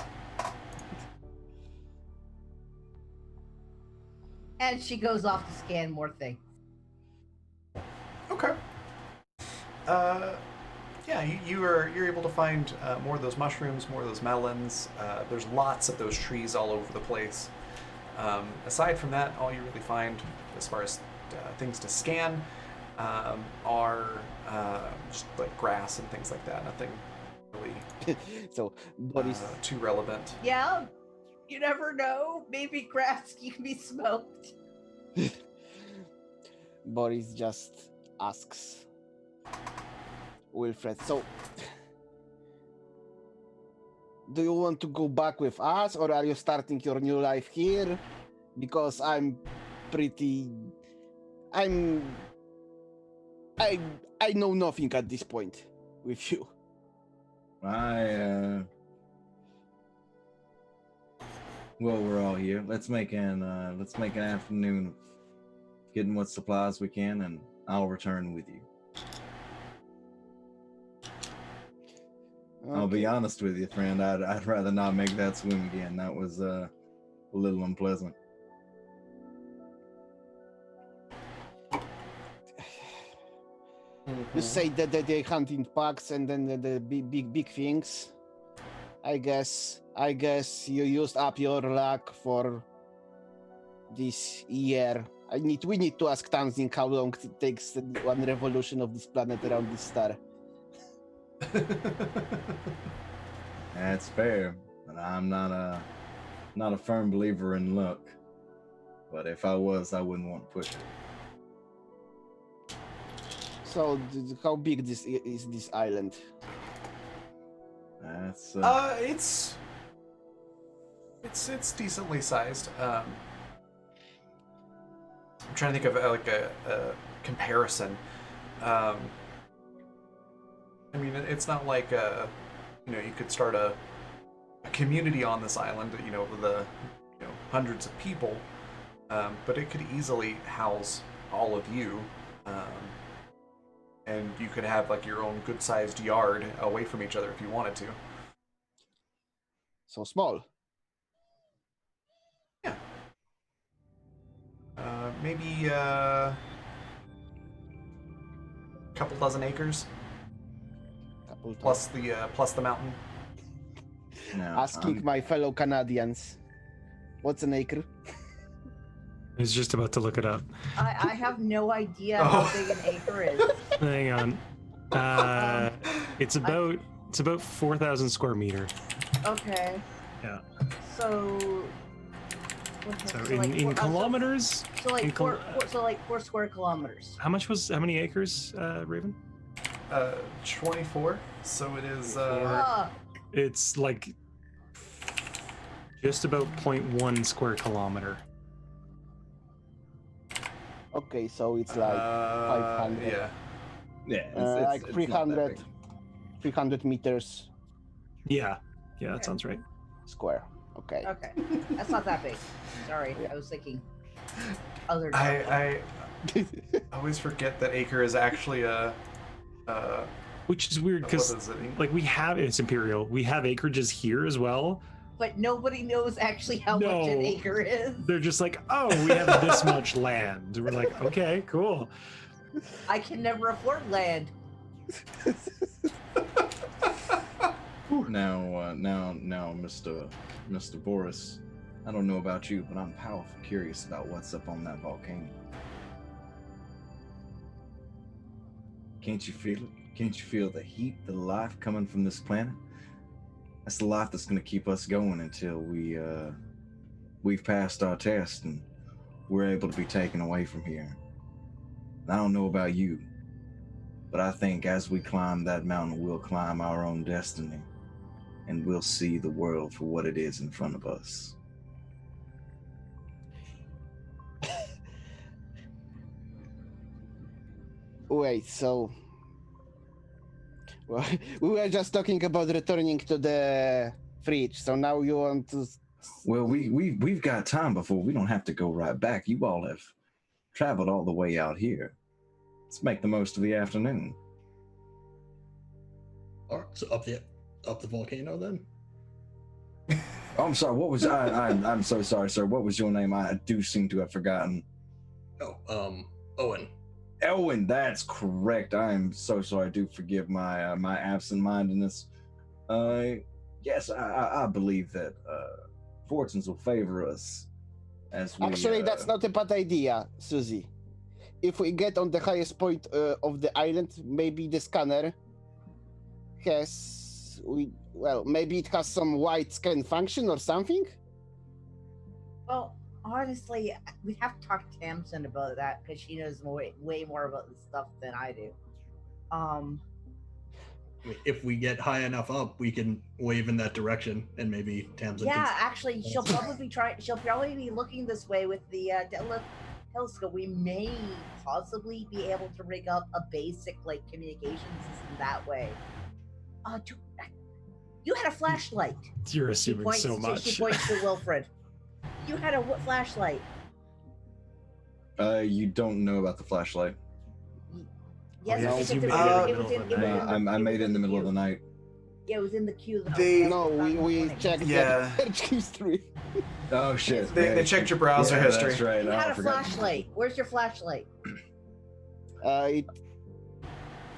And she goes off to scan more things. Okay. Yeah, you're able to find more of those mushrooms, more of those melons. There's lots of those trees all over the place. Aside from that, all you really find, as far as things to scan, are just like grass and things like that. Nothing really So Boris, too relevant. Yeah, you never know. Maybe grass can be smoked. Boris just asks Wilfred. So, do you want to go back with us, or are you starting your new life here? Because I know nothing at this point with you. Well, we're all here. Let's make an afternoon of getting what supplies we can, and I'll return with you. I'll be Okay. honest with you, friend. I'd rather not make that swim again. That was a little unpleasant. You say that they hunt in packs and then the big things. I guess you used up your luck for this year. We need to ask Tanzing how long it takes one revolution of this planet around this star. That's fair, but I'm not a firm believer in luck. But if I was, I wouldn't want to push it. So how big is this island? That's It's decently sized. I'm trying to think of like a comparison. I mean, it's not like you could start a community on this island, with hundreds of people, but it could easily house all of you, and you could have like your own good-sized yard away from each other if you wanted to. So small. Maybe a couple dozen acres Couple plus the mountain. no, Asking my fellow Canadians, what's an acre? He's just about to look it up. I have no idea Oh. how big an acre is. Hang on. It's about 4,000 square meters. Okay. Yeah. So. So like in four- kilometers, So like in four, so like 4 square kilometers. how many acres, Raven? 24. So it is. Ah, It's like just about 0.1 square kilometer. Okay, so it's like 500. Yeah. yeah, like it's not that 300, big. 300 meters Yeah, that sounds right. square. Okay. okay. That's not that big. Sorry, I was thinking other. I always forget that acre is actually a. Which is weird What because is it? like it's imperial. We have acreages here as well. But nobody knows actually how much an No. acre is. They're just like, oh, we have this much land. We're like, okay, cool. I can never afford land. Now, Mr. Boris, I don't know about you, but I'm powerful curious about what's up on that volcano. Can't you feel it? Can't you feel the heat, the life coming from this planet? That's the life that's going to keep us going until we've passed our test and we're able to be taken away from here. I don't know about you, but I think as we climb that mountain, we'll climb our own destiny, and we'll see the world for what it is in front of us. Wait, so well, we were just talking about returning to the fridge. So now you want to? Well, we've got time before we don't have to go right back. You all have traveled all the way out here. Let's make the most of the afternoon. All right, so up the volcano then. Oh, I'm sorry. What was I'm so sorry, sir. What was your name? I do seem to have forgotten. Oh, Owen. Elwin, that's correct. I am so sorry. Do forgive my my absent-mindedness. Yes, I believe that fortunes will favor us as we. Actually, that's not a bad idea, Susie. If we get on the highest point of the island, maybe the scanner has maybe it has some wide scan function or something. Well, honestly, we have to talk to Tamsin about that because she knows way more about this stuff than I do. If we get high enough up, we can wave in that direction, and maybe Tamsin. Yeah, can... actually, she'll probably be looking this way with the telescope. We may possibly be able to rig up a basic communication system that way. You had a flashlight. You're assuming so much. She points to Wilfred. You had a flashlight. You don't know about the flashlight. Yes, yeah, I you think I made it in the middle of the night. Yeah, it was in the queue. We checked Yeah. the search history. Oh shit! They checked your browser history. That's right. You Oh, had I a forgot. flashlight. Where's your flashlight?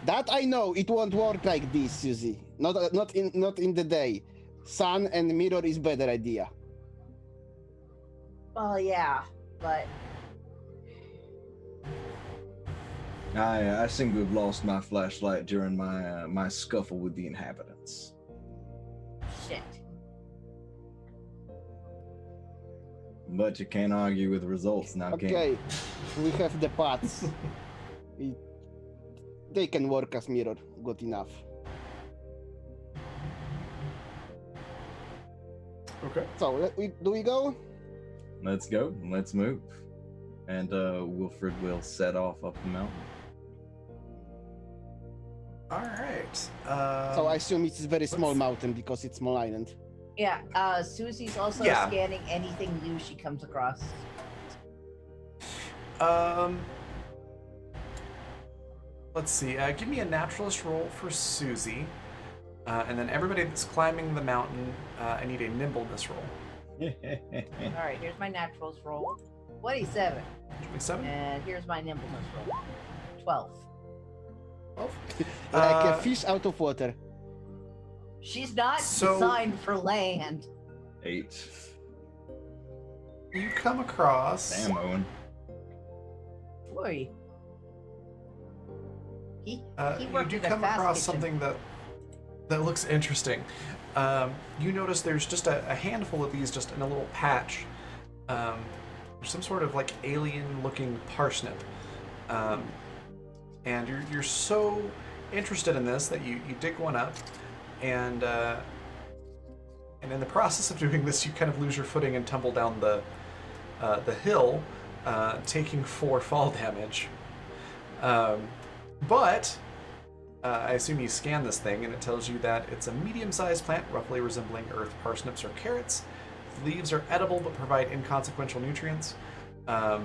That I know. It won't work like this, Susie. Not in the day. Sun and mirror is better idea. Well, yeah, but I seem to have lost my flashlight during my scuffle with the inhabitants. shit. But you can't argue with the results now, can you? Okay, we have the pots. They can work as mirror. Good enough. Okay. So do we go? Let's go. Let's move. And Wilfred will set off up the mountain. All right. So I assume it's a very small mountain because it's small island. Yeah, Susie's also Yeah. scanning anything new she comes across. Let's see. Give me a naturalist roll for Susie, and then everybody that's climbing the mountain, I need a nimbleness roll. All right, here's my naturals roll. 27. 27. And here's my nimbleness roll. 12. 12. Like a fish out of water. She's not So- designed for land. 8. You come across. Damn, Owen. Boy. He You worked do in a come fast across kitchen. something that looks interesting. You notice there's just a handful of these just in a little patch. There's some sort of alien-looking parsnip, and you're so interested in this that you dig one up, and in the process of doing this, you kind of lose your footing and tumble down the hill, taking 4 fall damage. But I assume you scan this thing, and it tells you that it's a medium-sized plant, roughly resembling earth parsnips or carrots. The leaves are edible, but provide inconsequential nutrients. So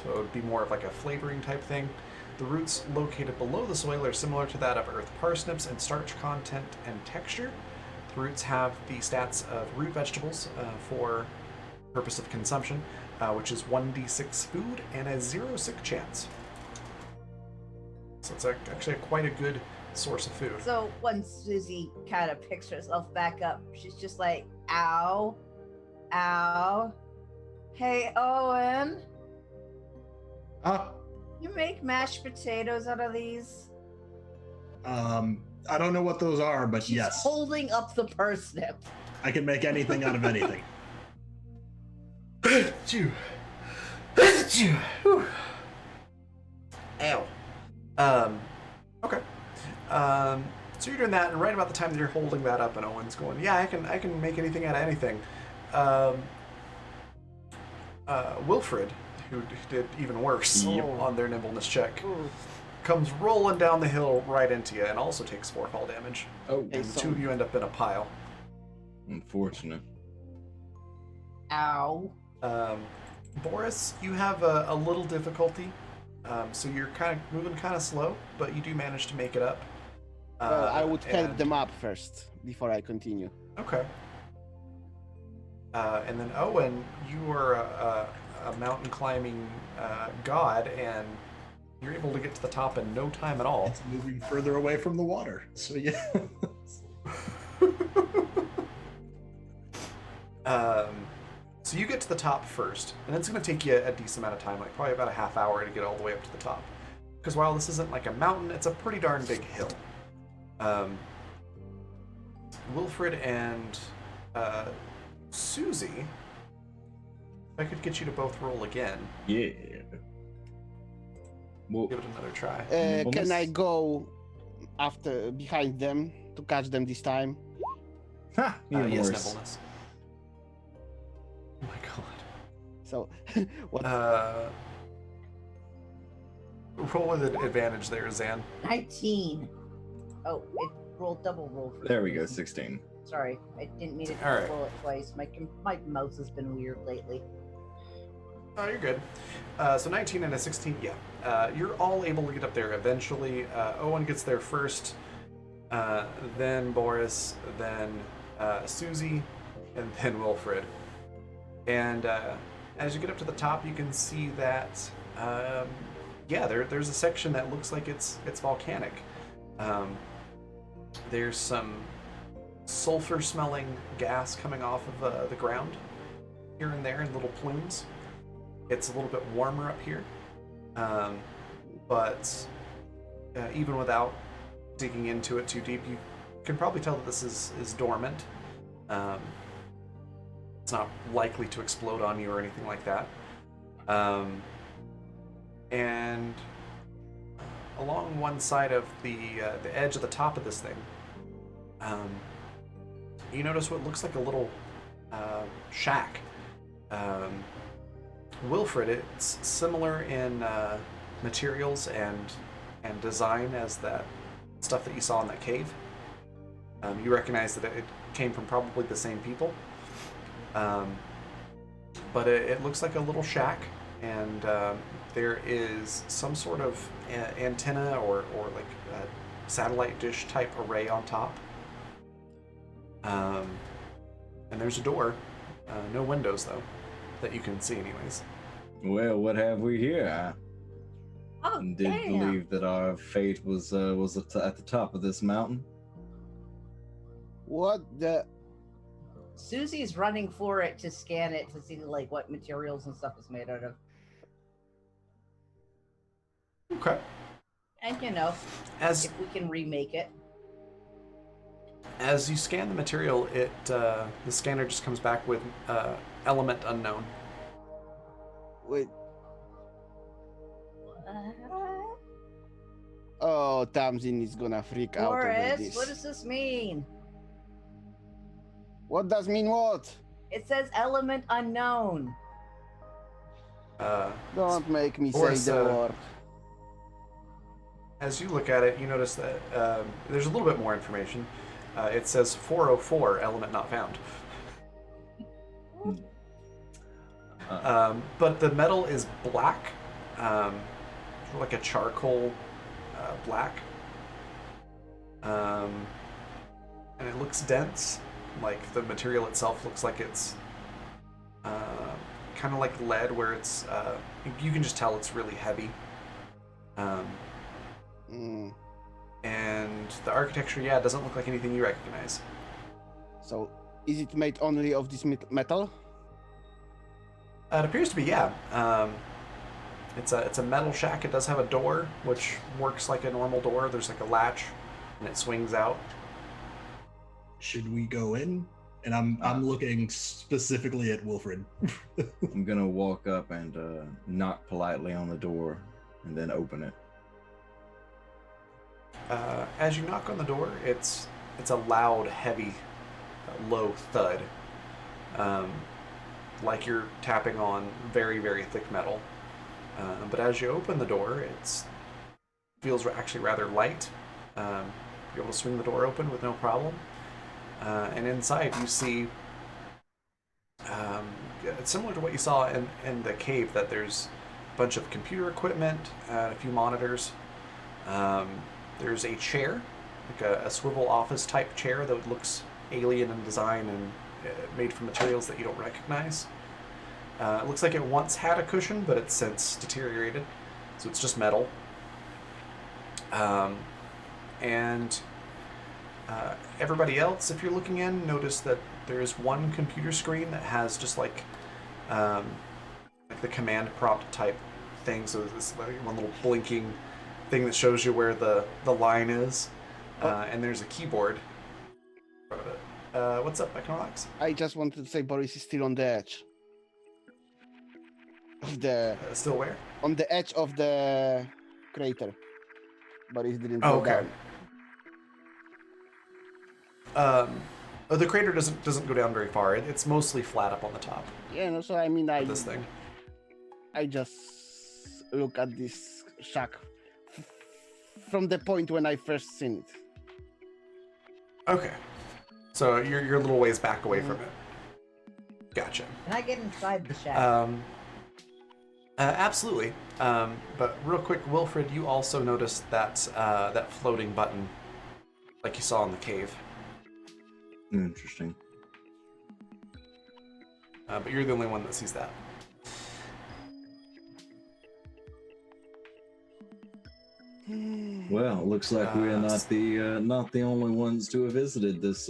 it would be more of a flavoring type thing. The roots located below the soil are similar to that of earth parsnips in starch content and texture. The roots have the stats of root vegetables for purpose of consumption, which is 1d6 food and a 0 sick chance. So it's actually quite a good source of food. So once Susie kind of picks herself back up, she's just like, ow, ow. Hey, Owen, you make mashed potatoes out of these? I don't know what those are, but She's yes, holding up the parsnip. I can make anything out of anything. Ow. Okay. So you're doing that, and right about the time that you're holding that up, and Owen's going, "Yeah, I can make anything out of anything." Wilfred, who did even worse Oh. on their nimbleness check, Ooh. comes rolling down the hill right into you and also takes 4 fall damage. Oh, Hey, And the so- two of you end up in a pile. unfortunate. Ow. Boris, you have a little difficulty. So you're kind of moving kind of slow, but you do manage to make it up. Well, I would help and- them up first before I continue. Okay. And then Owen, you are a mountain climbing god, and you're able to get to the top in no time at all. It's moving further away from the water. So yeah. So you get to the top first, and it's going to take you a decent amount of time, like probably about a half hour to get all the way up to the top. Because while this isn't like a mountain, it's a pretty darn big hill. Wilfred and Susie, if I could get you to both roll again, Yeah. Well, give it another try. Nimbleness? Can I go after behind them to catch them this time? ha, even Yes, worse. nimbleness. Oh my god. So, what? Roll with an advantage there, Zan. 19. Oh, it rolled double roll for There some we go, reason. 16. Sorry, I didn't mean to All right. roll it twice. My mouse has been weird lately. Oh, you're good. So 19 and a 16, yeah. You're all able to get up there eventually. Owen gets there first, then Boris, then Susie, and then Wilfred. And as you get up to the top, you can see that, yeah, there's a section that looks like it's volcanic. There's some sulfur-smelling gas coming off of the ground here and there in little plumes. It's a little bit warmer up here, but even without digging into it too deep, you can probably tell that this is dormant. It's not likely to explode on you or anything like that. And along one side of the edge of the top of this thing, you notice what looks like a little shack. Wilfred, it's similar in materials and design as that stuff that you saw in that cave. You recognize that it came from probably the same people. But it looks like a little shack, and there is some sort of antenna or like a satellite dish type array on top. And there's a door, no windows though, that you can see anyways. Well, what have we here? Oh, I did damn. believe that our fate was at the top of this mountain. What the? Susie's running for it to scan it to see like what materials and stuff is made out of. Okay. And you know, As if we can remake it. As you scan the material, the scanner just comes back with element unknown. Wait. Oh, Tamsin is gonna freak out over Boris, this. what does this mean? What does mean what? It says element unknown. Don't make me Boris, say the word. As you look at it, you notice that there's a little bit more information. It says 404, element not found. But the metal is black, like a charcoal black. And it looks dense, like the material itself looks like it's kind of like lead, where it's, you can just tell it's really heavy. And the architecture, yeah, doesn't look like anything you recognize. So, is it made only of this metal? It appears to be, yeah. It's a metal shack. It does have a door, which works like a normal door. There's like a latch, and it swings out. Should we go in? And I'm looking specifically at Wilfred. I'm gonna walk up and knock politely on the door, and then open it. As you knock on the door, it's a loud, heavy, low thud, like you're tapping on very, very thick metal. But as you open the door, it's feels actually rather light. You're able to swing the door open with no problem. And inside you see, it's similar to what you saw in the cave, that there's a bunch of computer equipment, a few monitors. There's a chair, like a swivel office type chair that looks alien in design and made from materials that you don't recognize. It looks like it once had a cushion, but it's since deteriorated, so it's just metal. And everybody else, if you're looking in, notice that there is one computer screen that has just like the command prompt type thing. So this like one little blinking thing that shows you where the line is, and there's a keyboard in front of it. What's up, Econox? I just wanted to say Boris is still on the edge of the Still where? on the edge of the crater. Boris didn't Oh, go okay. down. The crater doesn't go down very far. It's mostly flat up on the top Yeah, no, so I mean, of this thing. I just look at this shack from the point when I first seen it. Okay. So you're a little ways back away from it. Gotcha. Can I get inside the shack? Absolutely. But real quick, Wilfred, you also noticed that that floating button, like you saw in the cave. Interesting. But you're the only one that sees that. Well, looks like we're not the only ones to have visited this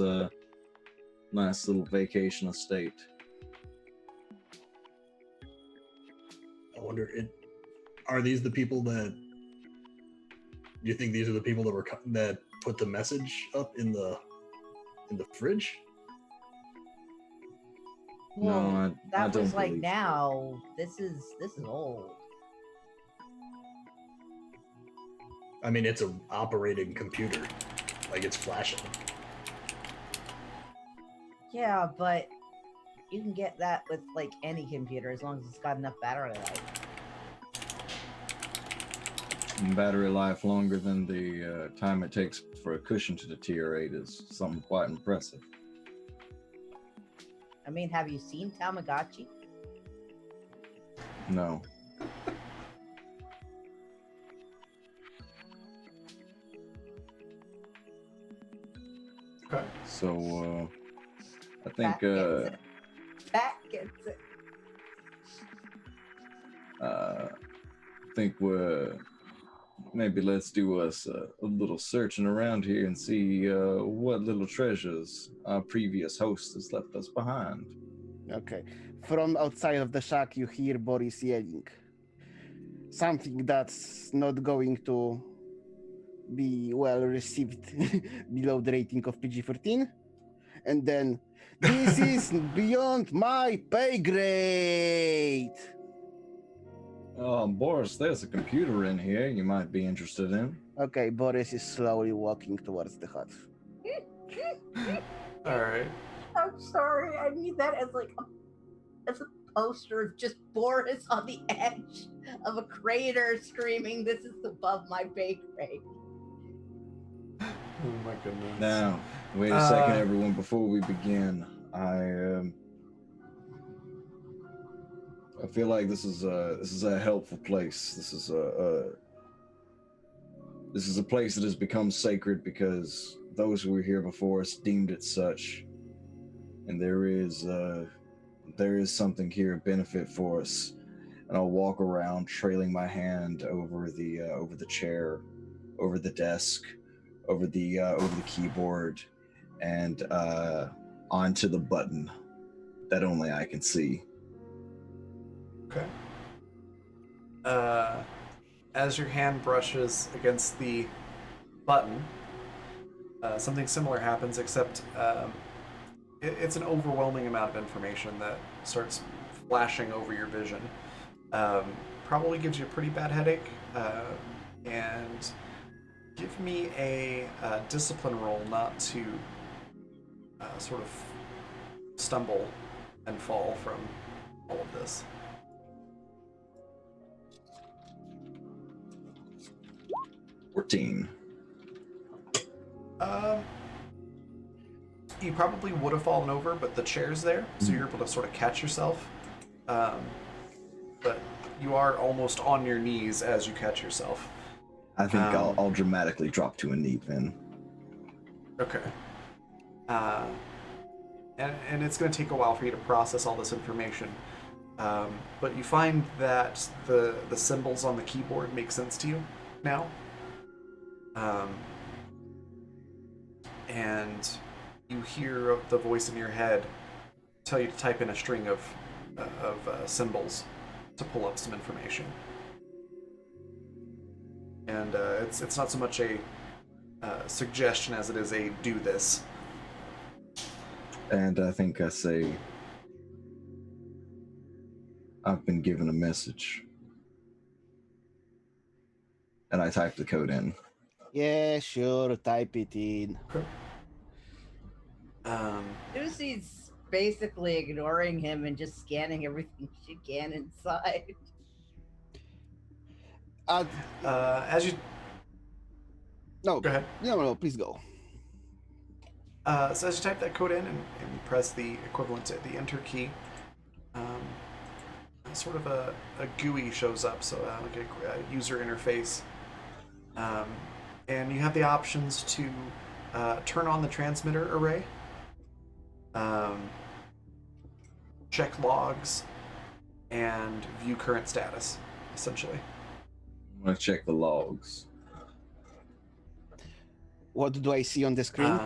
nice little vacation estate. I wonder, are these the people that? Do you think these are the people that put the message up in the fridge? Well, No, I that don't was like believe. now. This is old. I mean, it's an operating computer, like it's flashing. Yeah, but you can get that with like any computer as long as it's got enough battery life. Battery life longer than the time it takes for a cushion to deteriorate is something quite impressive. I mean, have you seen Tamagotchi? No. Okay. So, I Pat think, gets it. Pat gets it. we're maybe let's do us a little searching around here and see what little treasures our previous host has left us behind. Okay. From outside of the shack, you hear Boris yelling. Something that's not going to be well received below the rating of PG-13. And then, this is beyond my pay grade. Boris, there's a computer in here you might be interested in. Okay, Boris is slowly walking towards the hut. All right. I'm sorry. I need that as like as a poster of just Boris on the edge of a crater screaming, "This is above my pay grade." Oh my goodness. Now, wait a second, everyone. Before we begin, I feel like this is a helpful place. This is a place that has become sacred because those who were here before us deemed it such, and there is something here of benefit for us. And I'll walk around, trailing my hand over the chair, over the desk, over the keyboard, and onto the button that only I can see. Okay. As your hand brushes against the button, something similar happens, except it's an overwhelming amount of information that starts flashing over your vision. Probably gives you a pretty bad headache. And give me a discipline roll not to sort of stumble and fall from all of this. 14. You probably would have fallen over, but the chair's there, so you're able to sort of catch yourself. But you are almost on your knees as you catch yourself. I think I'll dramatically drop to a knee then. Okay. And it's going to take a while for you to process all this information. But you find that the symbols on the keyboard make sense to you now. And you hear the voice in your head tell you to type in a string of symbols to pull up some information. And it's not so much a suggestion as it is a do this. And I think I say, I've been given a message. And I type the code in. Yeah, sure. Type it in. Lucy's basically ignoring him and just scanning everything she can inside. As you No, go ahead. no, please go. So as you type that code in and you press the equivalent to the enter key, sort of a GUI shows up, so like a user interface, and you have the options to turn on the transmitter array, check logs, and view current status, essentially. I'm going to check the logs. What do I see on the screen?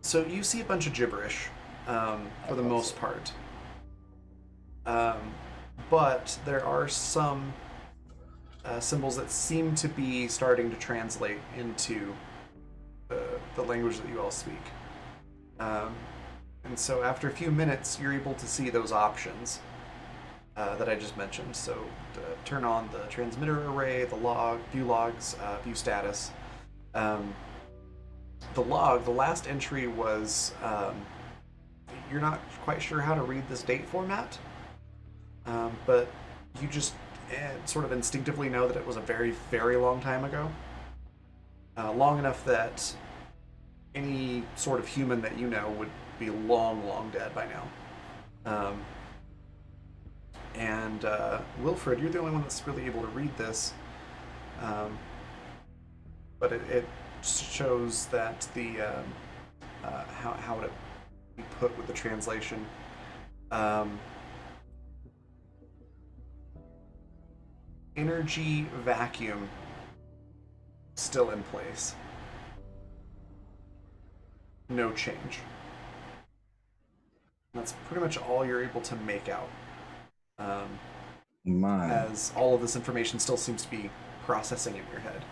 So you see a bunch of gibberish, for the most part. But there are some symbols that seem to be starting to translate into the language that you all speak. And so after a few minutes, you're able to see those options that I just mentioned. So turn on the transmitter array, the log, view logs, view status. The log, the last entry was, you're not quite sure how to read this date format, but you just sort of instinctively know that it was a very, very long time ago. Long enough that any sort of human that you know would be long, long dead by now. And Wilfred, you're the only one that's really able to read this. But it shows that the how to be put with the translation. Energy vacuum still in place. No change. That's pretty much all you're able to make out. As all of this information still seems to be processing in your head.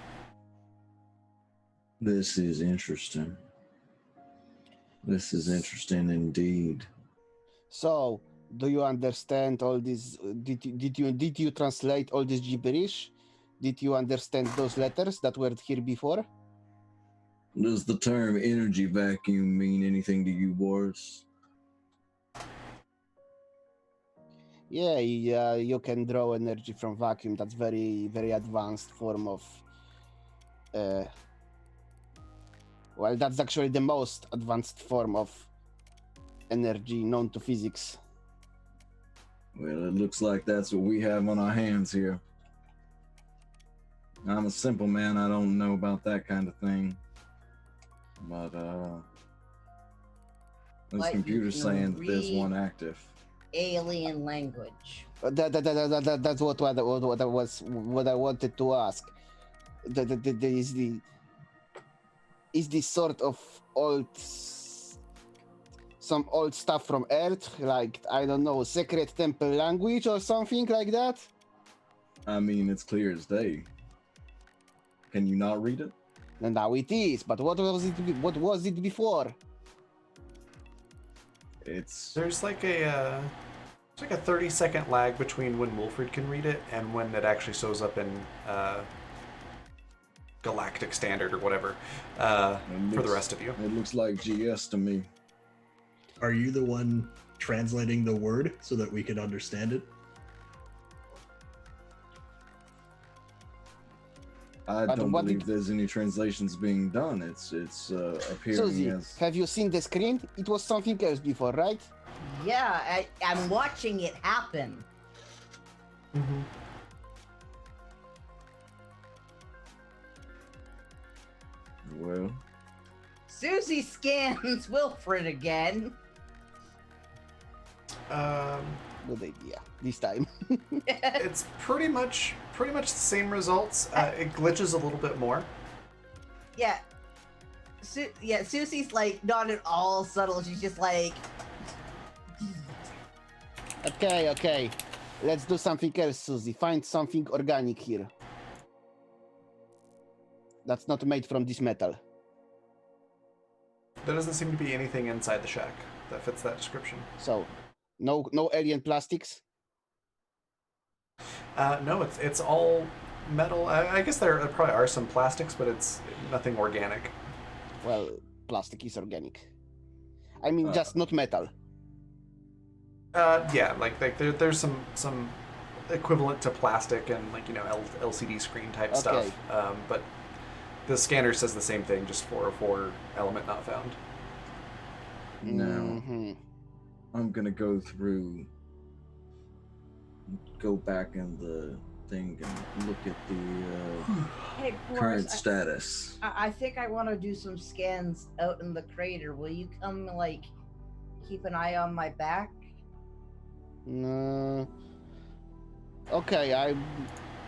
This is interesting. This is interesting indeed. So, do you understand all this? Did you translate all this gibberish? Did you understand those letters that were here before? Does the term energy vacuum mean anything to you, Boris? Yeah, you can draw energy from vacuum. That's very, very advanced form of. Well, that's actually the most advanced form of energy known to physics. Well, it looks like that's what we have on our hands here. I'm a simple man. I don't know about that kind of thing. But, this But you computer's can saying that there's read- one active. Alien language. That's what I wanted to ask. Is this sort of some old stuff from Earth, like, I don't know, secret temple language or something like that? I mean, it's clear as day. Can you not read it? And now it is, but what was it before? There's like a 30-second lag between when Wilfred can read it and when it actually shows up in Galactic Standard or whatever for the rest of you. It looks like GS to me. Are you the one translating the word so that we could understand it? I But don't what believe did- there's any translations being done. It's appearing Susie, as have you seen the screen? It was something else before, right? Yeah, I'm watching it happen. Mm-hmm. well. Susie scans Wilfred again. Good idea. This time. It's pretty much the same results. It glitches a little bit more. Yeah. Susie's like not at all subtle. She's just like, Okay. Let's do something else, Susie. Find something organic here. That's not made from this metal. There doesn't seem to be anything inside the shack that fits that description. So, no alien plastics. No, it's all metal. I guess there probably are some plastics, but it's nothing organic. Well, plastic is organic. I mean, Uh. just not metal. Yeah, like there's some equivalent to plastic and like LCD screen type stuff. Okay. But the scanner says the same thing, just 404 element not found. No. Mhm. I'm gonna go back in the thing and look at the hey, current Boris, status. I think I want to do some scans out in the crater. Will you come, like, keep an eye on my back? No. Okay,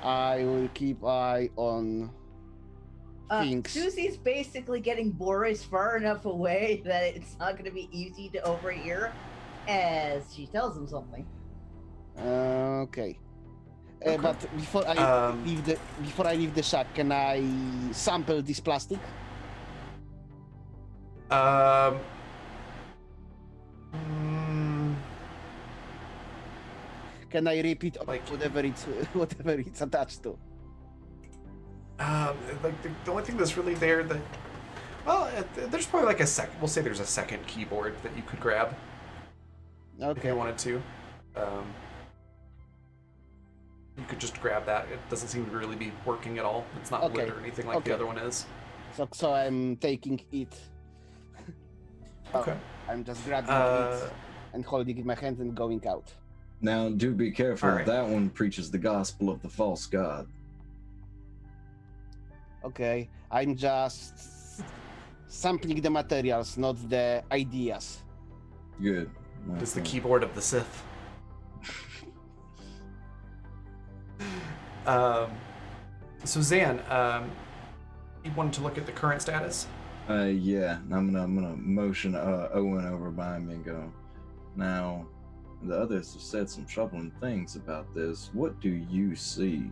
I will keep eye on things. Susie's basically getting Boris far enough away that it's not going to be easy to overhear as she tells him something. Okay. But before I leave the shack, can I sample this plastic? Mm, Can I repeat Like- whatever it's attached to? like the only thing that's really there that, well, there's probably like we'll say there's a second keyboard that you could grab if Okay. you wanted to. You could just grab that. It doesn't seem to really be working at all. It's not Okay. lit or anything like Okay. the other one is. So I'm taking it. Okay. I'm just grabbing Uh, it and holding it in my hand and going out. Now, do be careful. All right. That one preaches the gospel of the false god. Okay. I'm just sampling the materials, not the ideas. Good. It's the Okay. keyboard of the Sith. So Zan, you wanted to look at the current status? Yeah. I'm gonna motion Owen over by me and go. Now, the others have said some troubling things about this. What do you see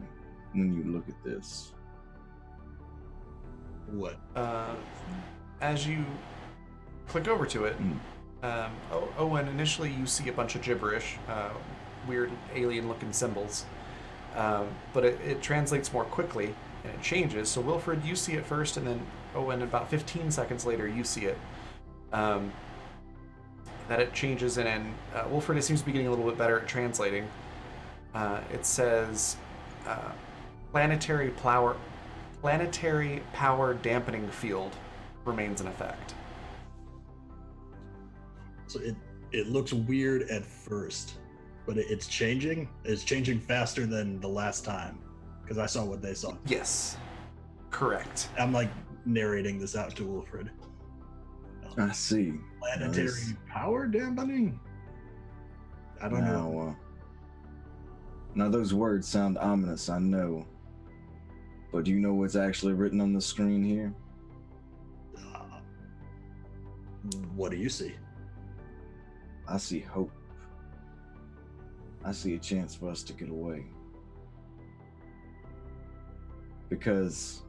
when you look at this? What? As you click over to it, Mm. Owen, initially you see a bunch of gibberish, weird alien-looking symbols, but it translates more quickly and it changes. So Wilfred, you see it first, and then Owen, about 15 seconds later, you see it. That it changes, and Wilfred, it seems to be getting a little bit better at translating. It says planetary power dampening field remains in effect. So it looks weird at first, but it's changing. It's changing faster than the last time because I saw what they saw. Yes, correct. I'm like narrating this out to Wilfred. I see. Planetary Nice. power dampening. I don't know. Now those words sound ominous, I know. But do you know what's actually written on the screen here? What do you see? I see hope. I see a chance for us to get away. Because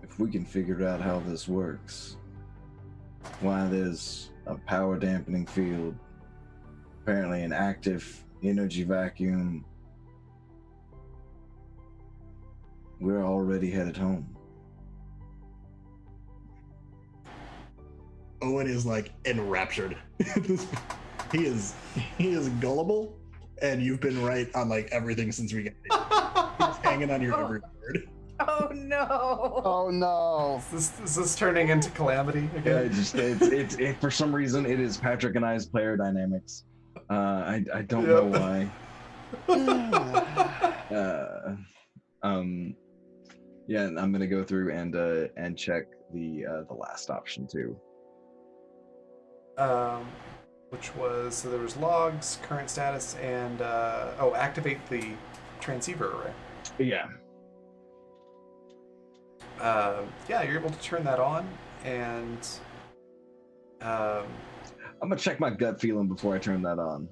if we can figure out how this works, why there's a power dampening field, apparently an active energy vacuum, we're already headed home. Owen is like enraptured. he is gullible, and you've been right on like everything since we got here. He's hanging on your every word. Oh no! Oh no. Is this turning into calamity Yeah, again? it for some reason it is Patrick and I's player dynamics. I don't know why. Yeah, and I'm gonna go through and check the last option too. Which was, so there was logs, current status, and activate the transceiver array. Yeah. Yeah, you're able to turn that on, and I'm gonna check my gut feeling before I turn that on.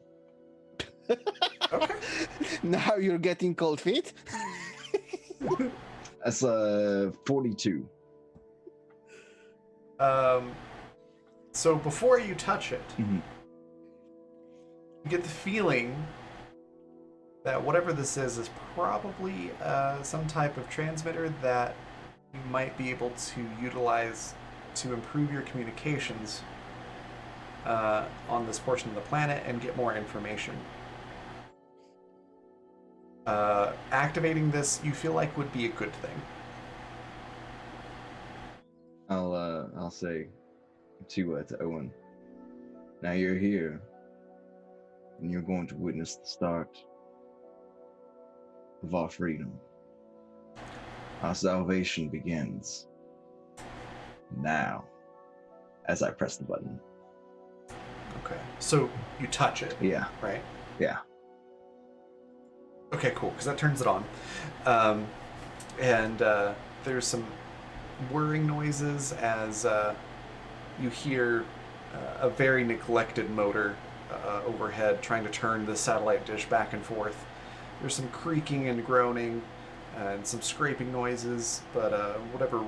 okay. Now you're getting cold feet? That's 42. So before you touch it, Mhm. you get the feeling that whatever this is probably some type of transmitter that you might be able to utilize to improve your communications on this portion of the planet and get more information. Activating this, you feel like would be a good thing. I'll say to Owen. Now you're here, and you're going to witness the start of our freedom. Our salvation begins now. As I press the button. Okay. So you touch it, Yeah. right? Yeah. Okay, cool, because that turns it on. And there's some whirring noises as you hear a very neglected motor overhead trying to turn the satellite dish back and forth. There's some creaking and groaning and some scraping noises, but whatever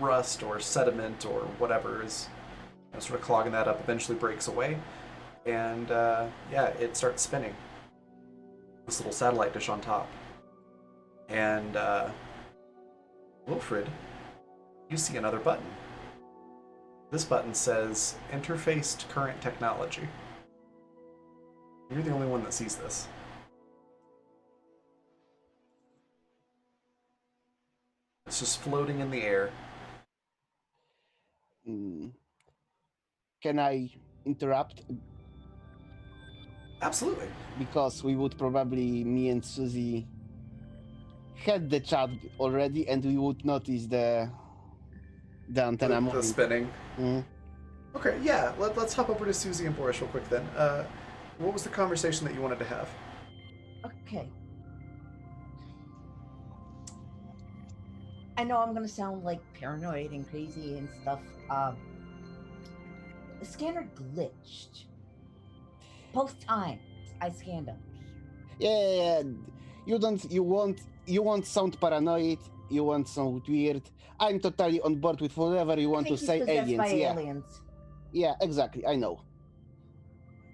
rust or sediment or whatever is sort of clogging that up eventually breaks away. And it starts spinning. This little satellite dish on top. And Wilfred, you see another button. This button says interfaced current technology. You're the only one that sees this. It's just floating in the air. Can I interrupt? Absolutely. Because we would probably, me and Susie, had the chat already, and we would notice the antenna The moving. spinning. Mhm. Okay, yeah. Let's hop over to Susie and Boris real quick then. What was the conversation that you wanted to have? Okay. I know I'm gonna sound like paranoid and crazy and stuff. The scanner glitched. Both times I scanned them. Yeah. You won't sound paranoid. You won't sound weird. I'm totally on board with whatever you I want think to he's say. possessed Aliens. by Yeah. aliens. Yeah. Exactly. I know.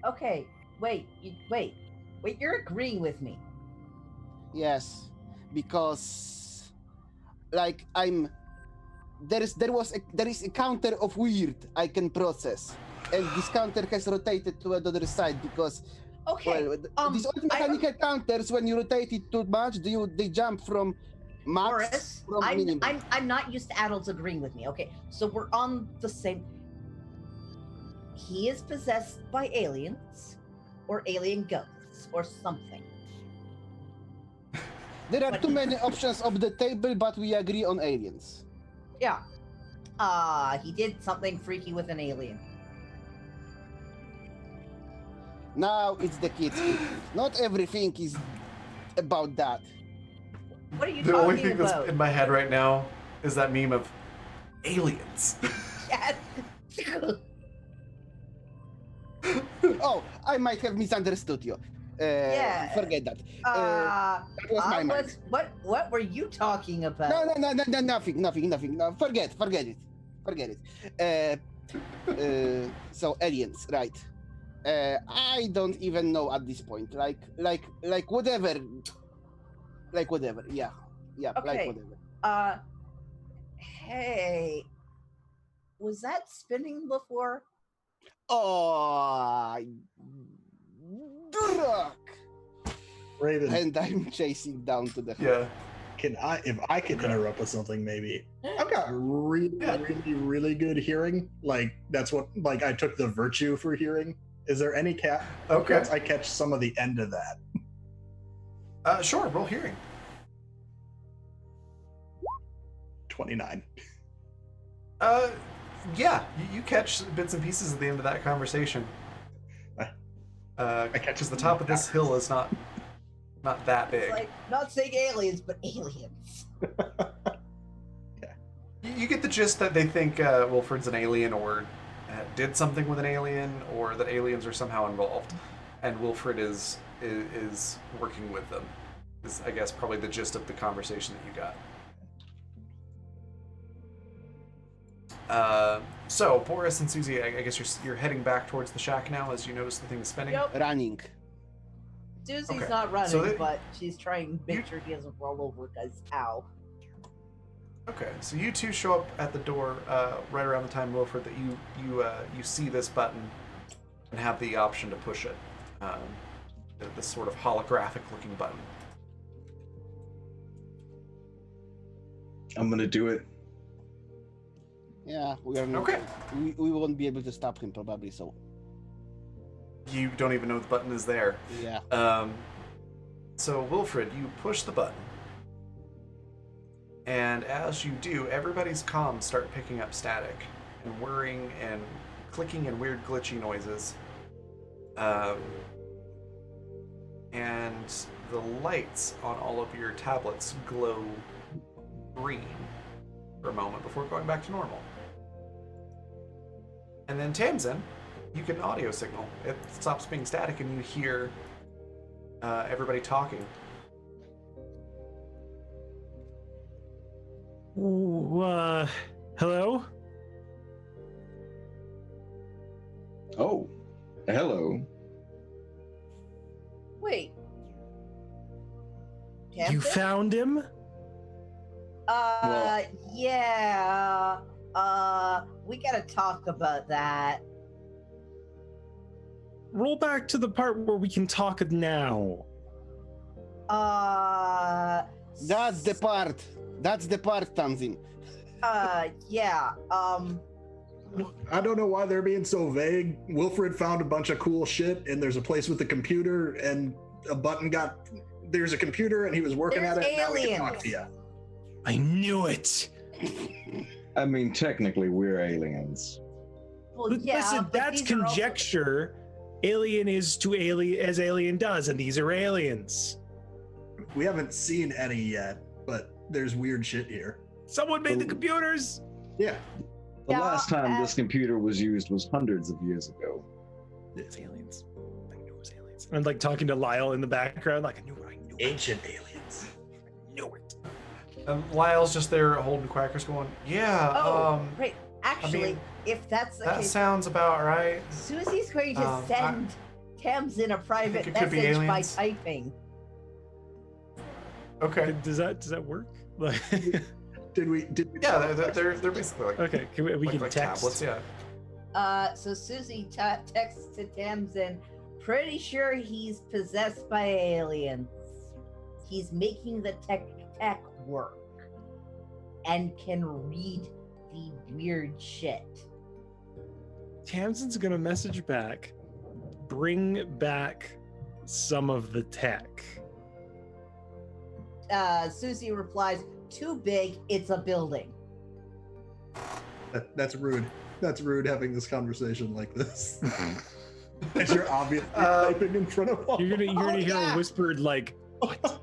Okay, wait, you're agreeing with me. Yes, because like there is a counter of weird I can process, and this counter has rotated to the other side because Okay, these old mechanical counters, when you rotate it too much, they jump from max Boris, from minimum. I'm not used to adults agreeing with me. Okay, so we're on the same. He is possessed by aliens, or alien ghosts, or something. There are too many options of the table, but we agree on aliens. Yeah. He did something freaky with an alien. Now it's the kids. Not everything is about that. What are you The talking only thing about? that's in my head right now is that meme of aliens. Yeah. Oh, I might have misunderstood you. Yeah. Forget that. That was my mind. What were you talking about? No, nothing. No, forget it. So aliens, right? I don't even know at this point. Like whatever. Like whatever. Yeah. Okay. Like whatever. Hey, was that spinning before? Oh, Durak! Raven, And I'm chasing down to the. Yeah. if I can interrupt with something, maybe I've got really good hearing. Like that's what like I took the virtue for hearing. Is there any Okay. chance I catch some of the end of that? Sure. Roll hearing. 29. Yeah, you catch bits and pieces at the end of that conversation. I catch Because the top of this hill is not that big. It's like not saying aliens, but aliens. You get the gist that they think Wilfred's an alien or did something with an alien, or that aliens are somehow involved, and Wilfred is working with them. Is I guess probably the gist of the conversation that you got. So Boris and Susie, I guess you're heading back towards the shack now as you notice the thing is spinning. Yep. Running. Susie's Okay. not running, So they- but she's trying to make sure he doesn't roll over because ow. Okay, so you two show up at the door right around the time, Wilfred, that you see this button and have the option to push it. This sort of holographic-looking button. I'm gonna do it. Yeah, we are not. Okay. We won't be able to stop him probably. So You don't even know the button is there. yeah. So Wilfred, you push the button, and as you do, everybody's comms start picking up static and whirring and clicking and weird glitchy noises. And the lights on all of your tablets glow green for a moment before going back to normal. And then Tamsin, you get an audio signal. It stops being static and you hear everybody talking. Ooh, hello? Oh, hello. Wait. You Tamsin? found him? Yeah. We gotta talk about that. Roll back to the part where we can talk now. That's the part. That's the part, Tamsin. Yeah. I don't know why they're being so vague. Wilfred found a bunch of cool shit, and there's a place with a computer, and a button got. There's a computer, and he was working There's at it. Now we can talk aliens. to you. I knew it. I mean, technically, we're aliens. Well, But yeah, listen, but that's these are also- conjecture. Alien is to alien as alien does, and these are aliens. We haven't seen any yet, but there's weird shit here. Someone made the computers. Yeah, The Yeah, last time this computer was used was hundreds of years ago. It's aliens. I knew it was aliens. I'm like talking to Lyle in the background, like I knew it. ancient aliens. I knew it. And Lyle's just there holding quackers going, yeah, Oh, right. Actually, mean, if that's the that case, sounds about right. Susie's going to I- send Tamsin a private it could be message by aliens. typing. Okay. Does that work? Like, Did we? Yeah, they're basically like, okay, we can like text. tablets, yeah. So Susie texts to Tamsin, pretty sure he's possessed by aliens. He's making the tech work and can read the weird shit. Tamsin's gonna message back. Bring back some of the tech. Susie replies, too big, it's a building. That's rude. That's rude having this conversation like this. As you're obviously typing in front of all. You're gonna hear yeah. a whispered like what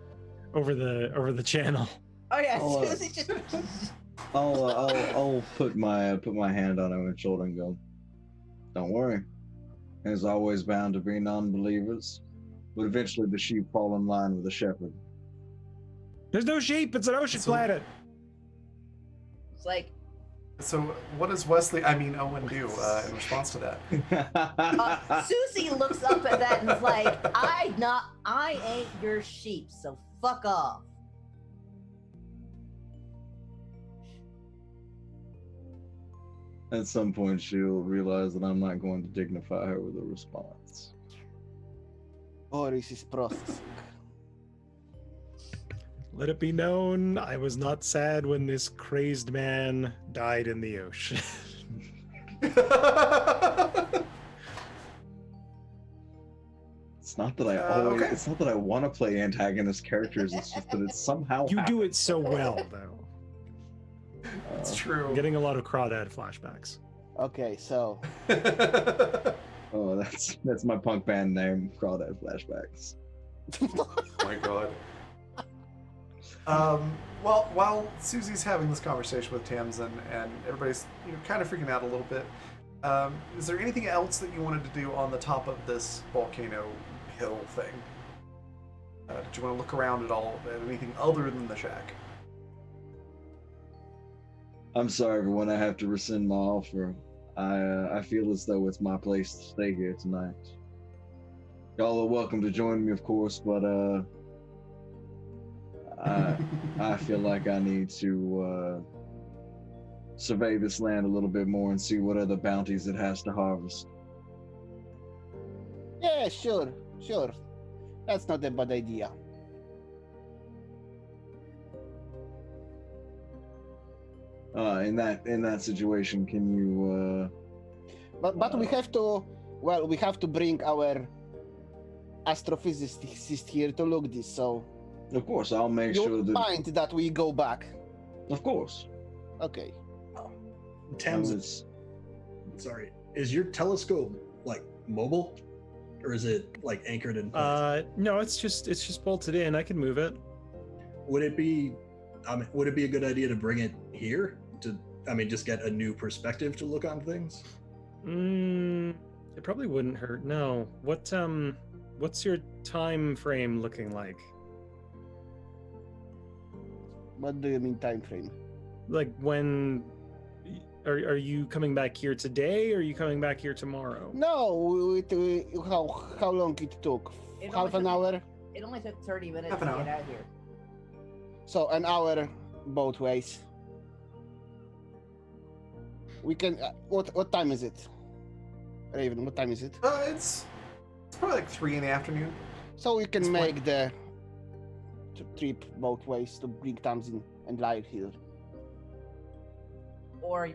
over the channel. Oh yeah, Oh, Susie just I'll put my hand on his shoulder and go, "Don't worry. There's always bound to be non-believers, but eventually the sheep fall in line with the shepherd." There's no sheep. It's an ocean So- planet. it's like, So what does Owen do in response to that? Susie looks up at that and is like, I ain't your sheep, so fuck off. At some point, she'll realize that I'm not going to dignify her with a response. Boris is processing. Let it be known, I was not sad when this crazed man died in the ocean. It's not that I always. Okay. It's not that I want to play antagonist characters. It's just that it's somehow. You do it happens. so well, though. It's Uh, true. I'm getting a lot of crawdad flashbacks. Okay, so Oh, that's my punk band name. Crawdad Flashbacks. Oh my god. Well, while Susie's having this conversation with Tamsin and everybody's kind of freaking out a little bit, is there anything else that you wanted to do on the top of this volcano hill thing? Did you want to look around at all at anything other than the shack? I'm sorry, everyone. I have to rescind my offer. I feel as though it's my place to stay here tonight. Y'all are welcome to join me, of course, but I feel like I need to survey this land a little bit more and see what other bounties it has to harvest. yeah, sure. That's not a bad idea. In that situation, can you? But we have to. Well, we have to bring our astrophysicist here to look this. So Of course, I'll make you sure that. mind that we go back? Of course. Okay. Tamsin, sorry, is your telescope like mobile, or is it like anchored in place? No, it's just bolted in. I can move it. Would it be a good idea to bring it here to, just get a new perspective to look on things? It probably wouldn't hurt. No. What's your time frame looking like? What do you mean time frame? Like when are you coming back here today or are you coming back here tomorrow? No, how long it took? It Half an only hour. It only took 30 minutes Half to an get hour. out here. So an hour both ways. We can. What time is it? Raven, what time is it? It's probably like 3 in the afternoon. So we can It's fine. make the trip both ways to bring Tamsin and Lyre here. Or,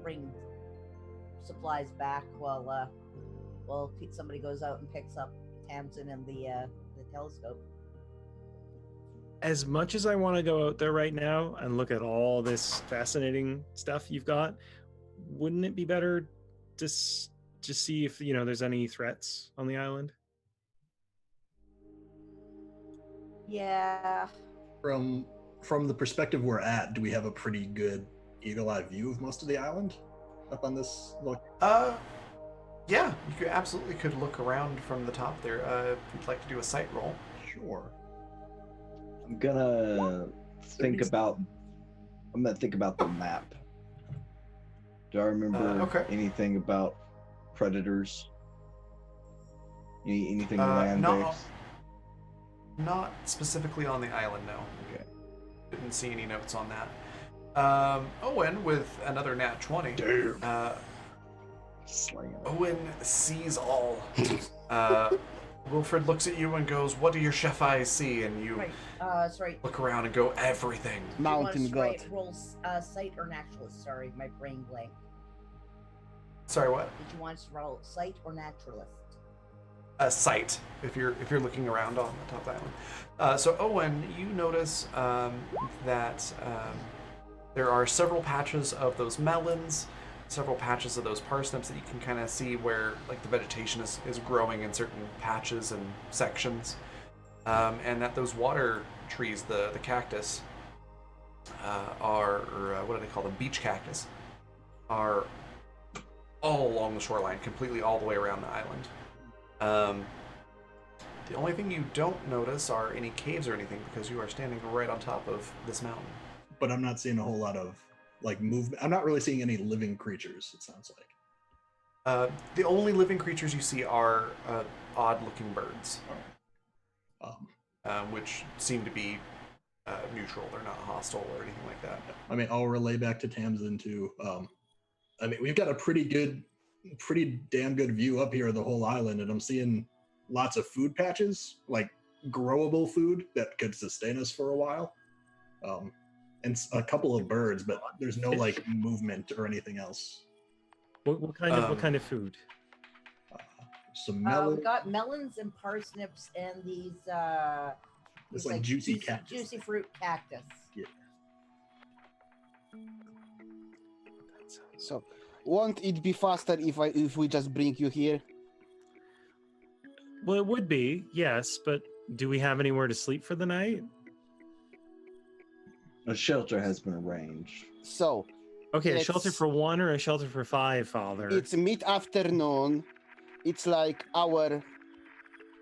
bring supplies back while somebody goes out and picks up Tamsin and the telescope. As much as I want to go out there right now and look at all this fascinating stuff you've got, wouldn't it be better to just see if there's any threats on the island? Yeah. From the perspective we're at, do we have a pretty good eagle-eye view of most of the island up on this look? Yeah, you absolutely could look around from the top there. If you'd like to do a sight roll. Sure. I'm gonna think about the map. Do I remember Okay. anything about predators? Anything No. land-based? Not specifically on the island, no. Okay. Didn't see any notes on that. Owen with another nat 20. Damn. Slaying it. Owen sees all. Wilfred looks at you and goes, "What do your chef eyes see?" And you Right. That's right. look around and go, "Everything." Mountain god. Roll sight or naturalist. Sorry, my brain blank. Sorry, what? Did you want us to roll sight or naturalist? Sight. If you're looking around on the top of the island. So Owen, you notice that there are several patches of those melons, several patches of those parsnips that you can kind of see where like the vegetation is growing in certain patches and sections, and that those water trees, the cactus, what do they call them? Beach cactus, are all along the shoreline, completely all the way around the island. The only thing you don't notice are any caves or anything because you are standing right on top of this mountain. But I'm not seeing a whole lot of like movement. I'm not really seeing any living creatures, it sounds like. The only living creatures you see are odd-looking birds, which seem to be neutral. They're not hostile or anything like that. I'll relay back to Tamsin too. We've got a pretty damn good view up here of the whole island, and I'm seeing lots of food patches, like growable food that could sustain us for a while, and a couple of birds, but there's no like movement or anything else. What kind of food? Some melon, We got melons and parsnips and these it's these, like juicy cactus. juicy fruit cactus. Yeah. So, won't it be faster if we just bring you here? Well, it would be, yes, but do we have anywhere to sleep for the night? A shelter has been arranged. So, Okay, a shelter It's- for one or a shelter for five, Father? it's mid-afternoon. It's like hour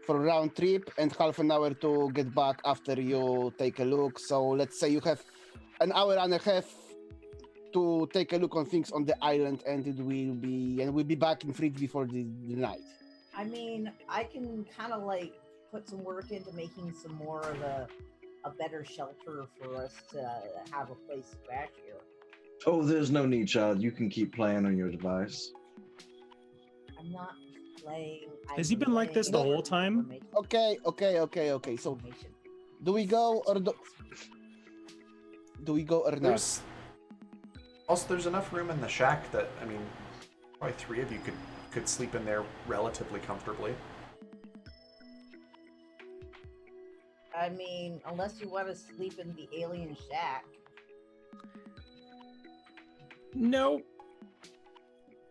for round trip and half an hour to get back after you take a look. So let's say you have an hour and a half to take a look on things on the island, and we'll be back in Fridge before the night. I mean, I can kind of like put some work into making some more of a better shelter for us to have a place back here. Oh, there's no need, child. You can keep playing on your device. I'm not playing. Has he been like this the whole time? Okay. So do we go or not? There's also there's enough room in the shack that I mean, probably 3 of you could sleep in there relatively comfortably. I mean, unless you want to sleep in the alien shack. No.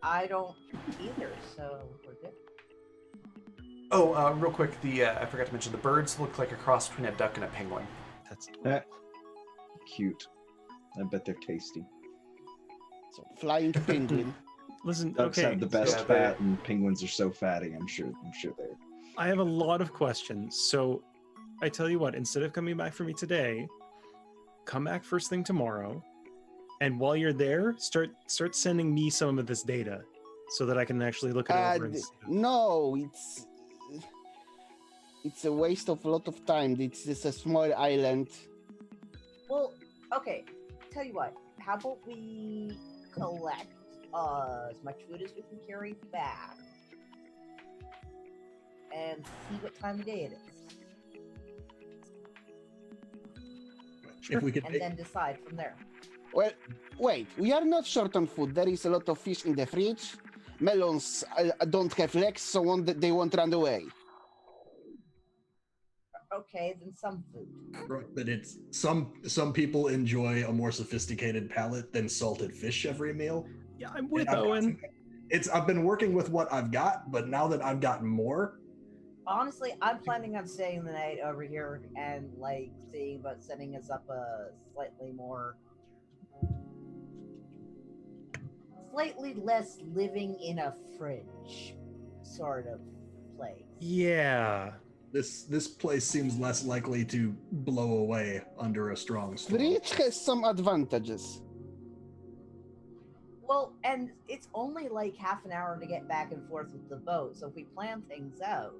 I don't either, so we're good. Oh, real quick, I forgot to mention the birds look like a cross between a duck and a penguin. That's Cute. I bet they're tasty. So flying penguin. listen. Ducks Okay, have the best Yeah, fat, and penguins are so fatty. I'm sure they're. I have a lot of questions. So, I tell you what. Instead of coming back for me today, come back first thing tomorrow, and while you're there, start sending me some of this data, so that I can actually look it over. And No, it's a waste of a lot of time. It's just a small island. Well, okay. Tell you what. How about we collect as much food as we can carry back, and see what time of day it is, If we could, and then decide from there. Well, wait. We are not short on food. There is a lot of fish in the fridge. Melons don't have legs, so they won't run away. Okay, then some food. but it's some people enjoy a more sophisticated palate than salted fish every meal. yeah, I'm with And I've got Owen. some- I've been working with what I've got, but now that I've gotten more, Honestly, I'm planning on staying the night over here and like seeing about setting us up a slightly less living in a fridge sort of place. Yeah. this place seems less likely to blow away under a strong storm. Fridge has some advantages. Well, and it's only like half an hour to get back and forth with the boat, so if we plan things out,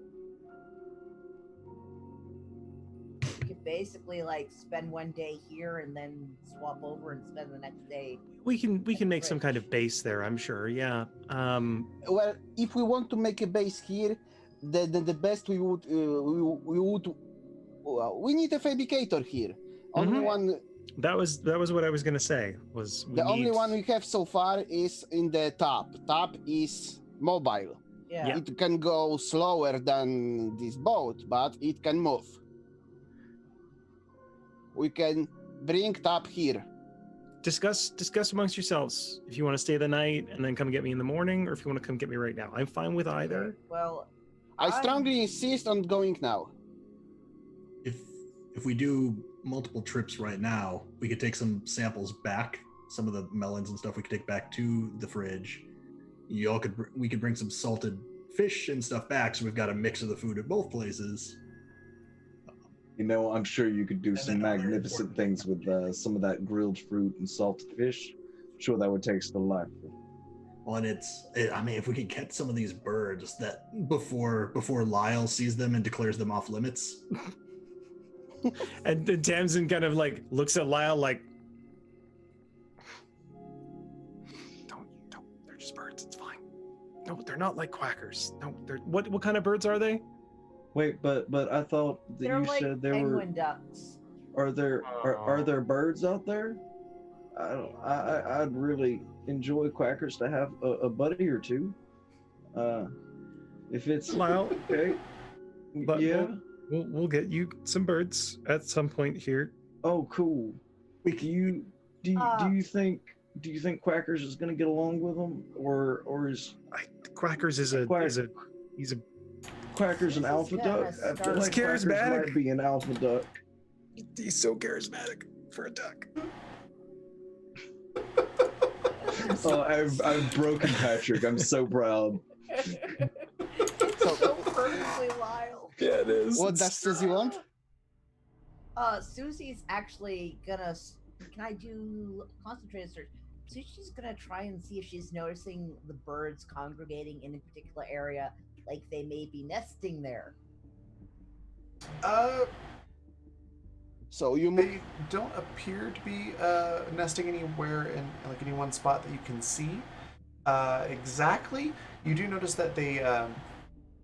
we could basically like spend one day here and then swap over and spend the next day. We can make some kind of base there, I'm sure. Yeah. Well, if we want to make a base here, the best we need a fabricator here. Only Mhm. one. That was what I was gonna say. Was we The only need- one we have so far is in the top. Top is mobile. Yeah. Yeah. It can go slower than this boat, but it can move. We can bring top here. discuss amongst yourselves if you want to stay the night and then come get me in the morning, or if you want to come get me right now. I'm fine with either. Well, I strongly insist on going now. If we do multiple trips right now, we could take some samples back, some of the melons and stuff we could take back to the fridge. We could bring some salted fish and stuff back, so we've got a mix of the food at both places. You know, I'm sure you could do And some then other magnificent important- things with some of that grilled fruit and salted fish. I'm sure that would taste delightful. Well, and I mean, if we could get some of these birds that before Lyle sees them and declares them off limits. And then Tamsin kind of like looks at Lyle like, don't, they're just birds. It's fine. No, they're not like quackers. No, they're what kind of birds are they? Wait, but I thought that They're you like said there penguin ducks. are there birds out there? I'd really enjoy Quackers to have a buddy or two. If it's Well, okay. but Yeah. we'll get you some birds at some point here. Oh, cool. We Do you do you think Quackers is gonna get along with them, or is Quackers is he's a Quackers an This is alpha gonna duck? I start feel like Quackers charismatic. might be an alpha duck. he's so charismatic for a duck. Oh, I've broken Patrick. I'm so proud. So perfectly wild. Yeah, it is. What does Susie want? Susie's actually gonna. Can I do concentrated search? Susie's gonna try and see if she's noticing the birds congregating in a particular area, like they may be nesting there. So you They don't appear to be nesting anywhere in like any one spot that you can see exactly. You do notice that they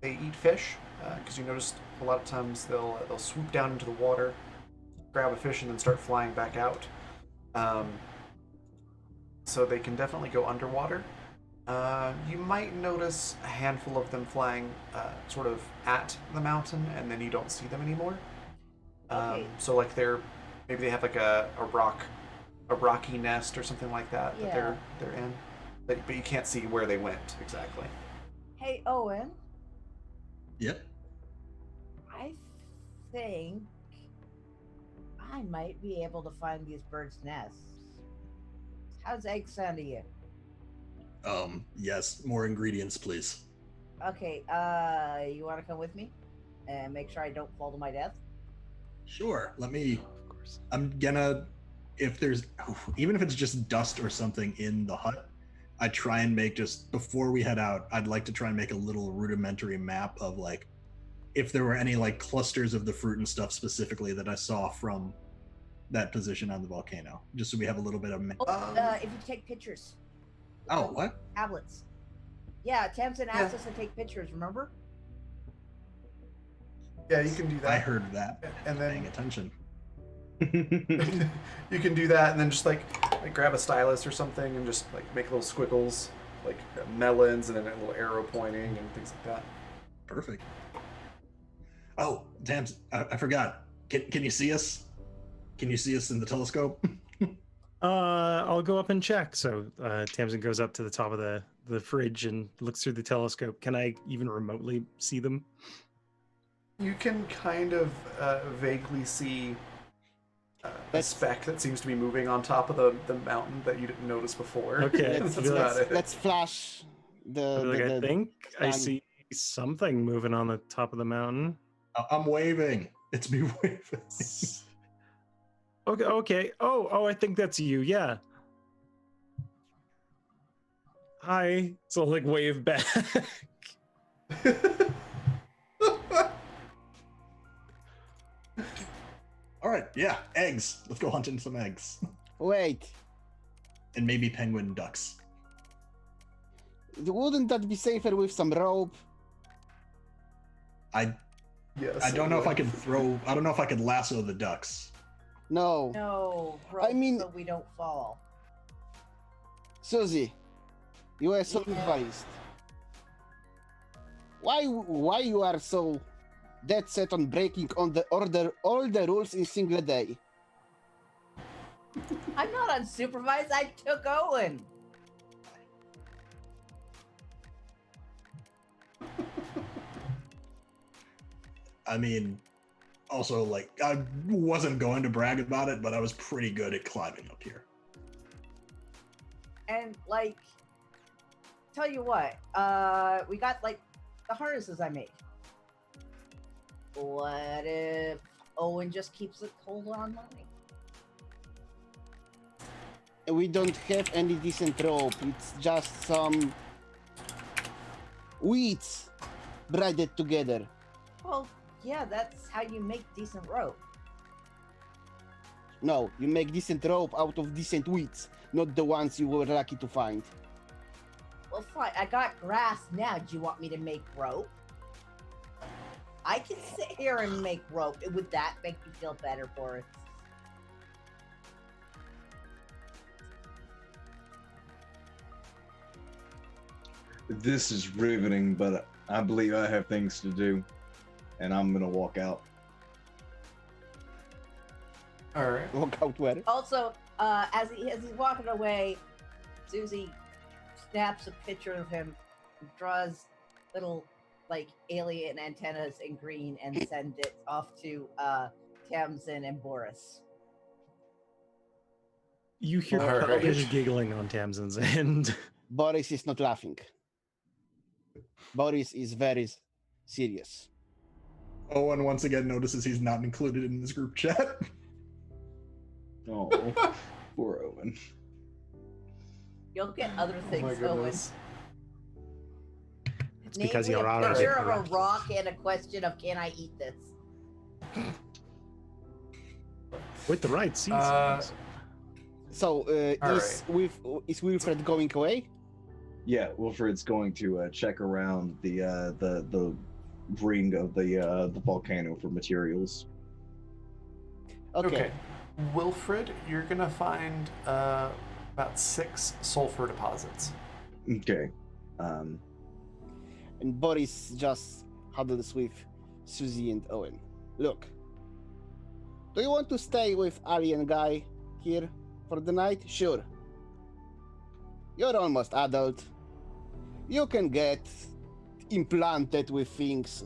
eat fish because you noticed a lot of times they'll swoop down into the water, grab a fish, and then start flying back out. So they can definitely go underwater. You might notice a handful of them flying sort of at the mountain, and then you don't see them anymore. Okay. So like maybe they have like a rocky nest or something like that that Yeah. they're in, but you can't see where they went exactly. Hey, Owen, Yep. I think I might be able to find these birds' nests. How's egg sound to you? Yes. More ingredients, please. Okay, you want to come with me and make sure I don't fall to my death? Sure. Let me. Of course. I'm gonna. If there's, even if it's just dust or something in the hut, I try and make just before we head out. I'd like to try and make a little rudimentary map of like, if there were any like clusters of the fruit and stuff specifically that I saw from that position on the volcano, just so we have a little bit of. Oh, if you take pictures. Oh, what? Tablets. Yeah, Tamsin asked us to take pictures, remember? Yeah, you can do that. I heard that. And Paying then attention. you can do that, and then just like grab a stylus or something, and just like make little squiggles, like melons, and then a little arrow pointing and things like that. Perfect. Oh, Tams, I forgot. Can you see us? Can you see us in the telescope? I'll go up and check. So Tamsin goes up to the top of the fridge and looks through the telescope. Can I even remotely see them? You can kind of vaguely see a Let's- speck that seems to be moving on top of the mountain that you didn't notice before. Okay, That's I'll be like- about it. let's flash the. Like, I think I sun. see something moving on the top of the mountain. I'm waving. It's me waving. Okay. Oh, I think that's you. Yeah. Hi. So like wave back. All right, yeah, eggs. Let's go hunting some eggs. Wait, And maybe penguin ducks. wouldn't that be safer with some rope? I Yes. I don't know if I would. could throw. I don't know if I could lasso the ducks. No. No, I mean- so we don't fall. Susie, you are so Yeah. advised. Why you are so dead set on breaking on the order all the rules in single day? I'm not unsupervised. I took Owen. I mean, also like I wasn't going to brag about it, but I was pretty good at climbing up here. And like, tell you what, we got like the harnesses I made. What if Owen just keeps a hold on money? We don't have any decent rope. It's just some weeds braided together. Well, yeah, that's how you make decent rope. No, you make decent rope out of decent weeds, not the ones you were lucky to find. Well, fine. I got grass now. Do you want me to make rope? I can sit here and make rope. Would that make you feel better, Boris? This is riveting, but I believe I have things to do, and I'm gonna walk out. All right. Walk out where? Also, as he's walking away, Susie snaps a picture of him, and draws little like alien antennas in green, and sends it off to Tamsin and Boris. You hear All right. childish giggling on Tamsin's end. Boris is not laughing. Boris is very serious. Owen once again notices he's not included in this group chat. Oh, poor Owen. You'll get other Oh things, my Owen. goodness. It's because Namely, you're a already picture of a correct. rock and a question of can I eat this? With the right season. So, All is Wilfred going away? Yeah, Wilfred's going to check around the ring of the volcano for materials. Okay. Wilfred, you're gonna find about 6 sulfur deposits. Okay. And Boris just huddles with Susie and Owen. Look, do you want to stay with Alien Guy here for the night? Sure. You're almost adult. You can get implanted with things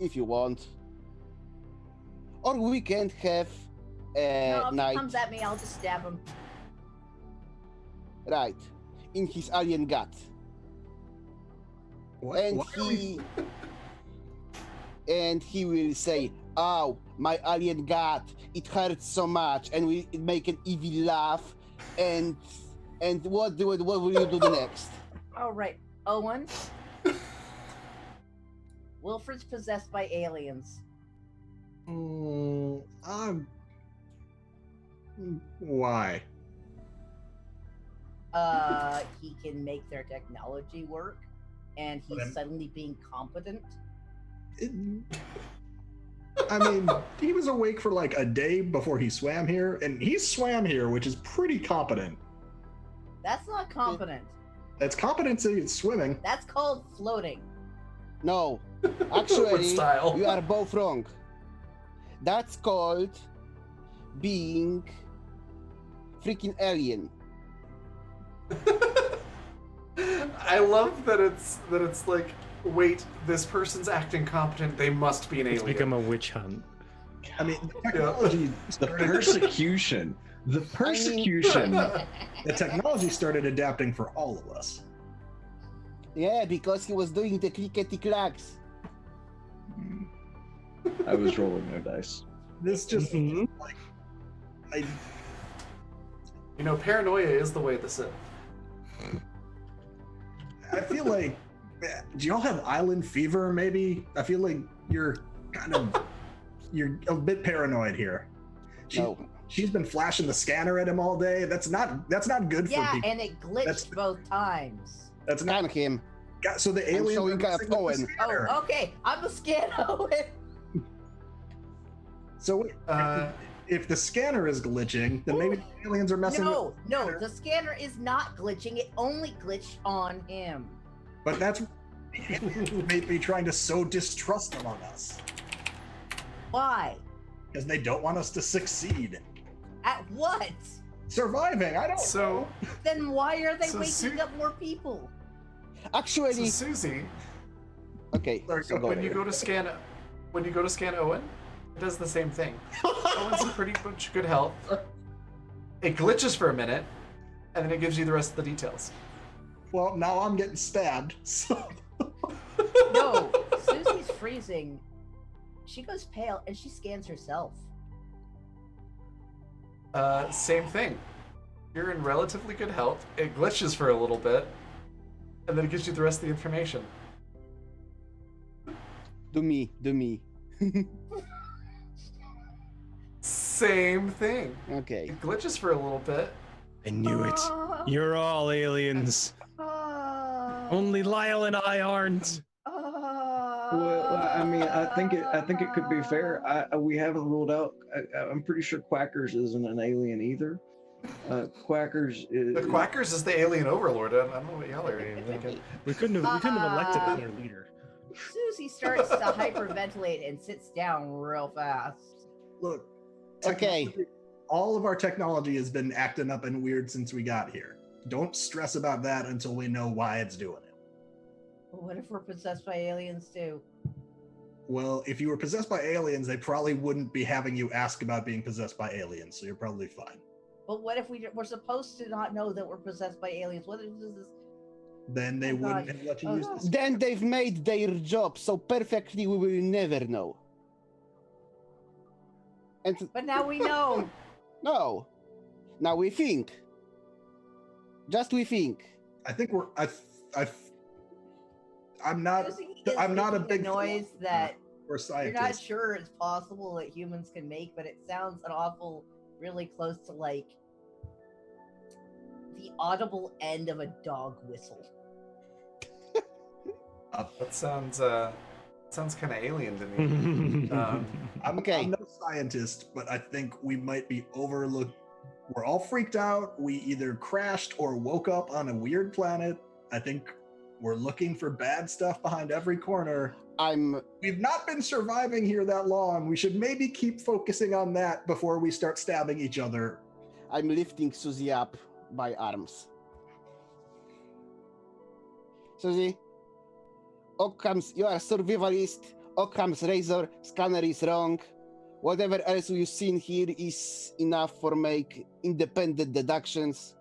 if you want. Or we can have a No, if he night comes at me, I'll just stab him. right in his alien gut. What? And Why are we- he will say, "Ow, my alien gut! It hurts so much," and we make an evil laugh. And what will you do the next? All right, Owen. Wilfred's possessed by aliens. Why? He can make their technology work, and he's Then- suddenly being competent. I mean, he was awake for like a day before he swam here, and he swam here, which is pretty competent. That's not competent. That's competency in swimming. That's called floating. No, With actually, style. you are both wrong. That's called being freaking alien. I love that it's like, wait, this person's acting competent. They must be an It's alien. become a witch hunt. I mean, the technology The started, persecution. The persecution. the technology started adapting for all of us. Yeah, because he was doing the clickety clacks. I was rolling no dice. This just Mhm. like I You know, paranoia is the way of the Sith. feel like, do y'all have island fever? Maybe I feel like you're a bit paranoid here. No, She's been flashing the scanner at him all day. That's not good Yeah, for people. and it glitched That's- both times. That's not scan him. so the aliens showing are kind of messing with the Owen. scanner. Oh, okay. I'm a scan Owen. So if the scanner is glitching, then maybe the aliens are messing with No, the no, scanner. the scanner is not glitching. It only glitched on him. But that's maybe trying to sow distrust among us Why? because they don't want us to succeed. At what? Surviving, I don't So, know. Then why are they So waking up more people? Actually, so Susie, okay. Sorry, So go when ahead. you go to scan Owen, it does the same thing. Owen's in pretty much good health. It glitches for a minute, and then it gives you the rest of the details. Well, now I'm getting stabbed. So No, Susie's freezing. She goes pale and she scans herself. Same thing. You're in relatively good health. It glitches for a little bit, and then it gives you the rest of the information. Do me. Same thing. Okay. It glitches for a little bit. I knew it. You're all aliens. Only Lyle and I aren't. Well, I mean, I think it could be fair. We haven't ruled out. I'm pretty sure Quackers isn't an alien either. Quackers is. The Quackers is the alien overlord. I don't know what y'all are thinking. We couldn't have elected another leader. Susie starts to hyperventilate and sits down real fast. Look, Okay. technology- all of our technology has been acting up and weird since we got here. Don't stress about that until we know why it's doing it. But what if we're possessed by aliens too? Well, if you were possessed by aliens, they probably wouldn't be having you ask about being possessed by aliens, so you're probably fine. But what if we're supposed to not know that we're possessed by aliens? What if this is? Then they Oh, wouldn't God. have let you Oh, use God. this. Then they've made their job so perfectly we will never know. And But now we know. no, now we think. Just we think. I think we're. I'm not Susie is I'm not a making big noise that or you're scientist. not sure it's possible that humans can make, but it sounds an awful, really close to like the audible end of a dog whistle. That sounds kind of alien to me. I'm Okay. no scientist, but I think we might be overlooked. We're all freaked out. We either crashed or woke up on a weird planet. I think we're looking for bad stuff behind every corner. We've not been surviving here that long. We should maybe keep focusing on that before we start stabbing each other. I'm lifting Susie up by arms. Susie, Occam's, you are a survivalist. Occam's razor scanner is wrong. Whatever else you've seen here is enough for make independent deductions.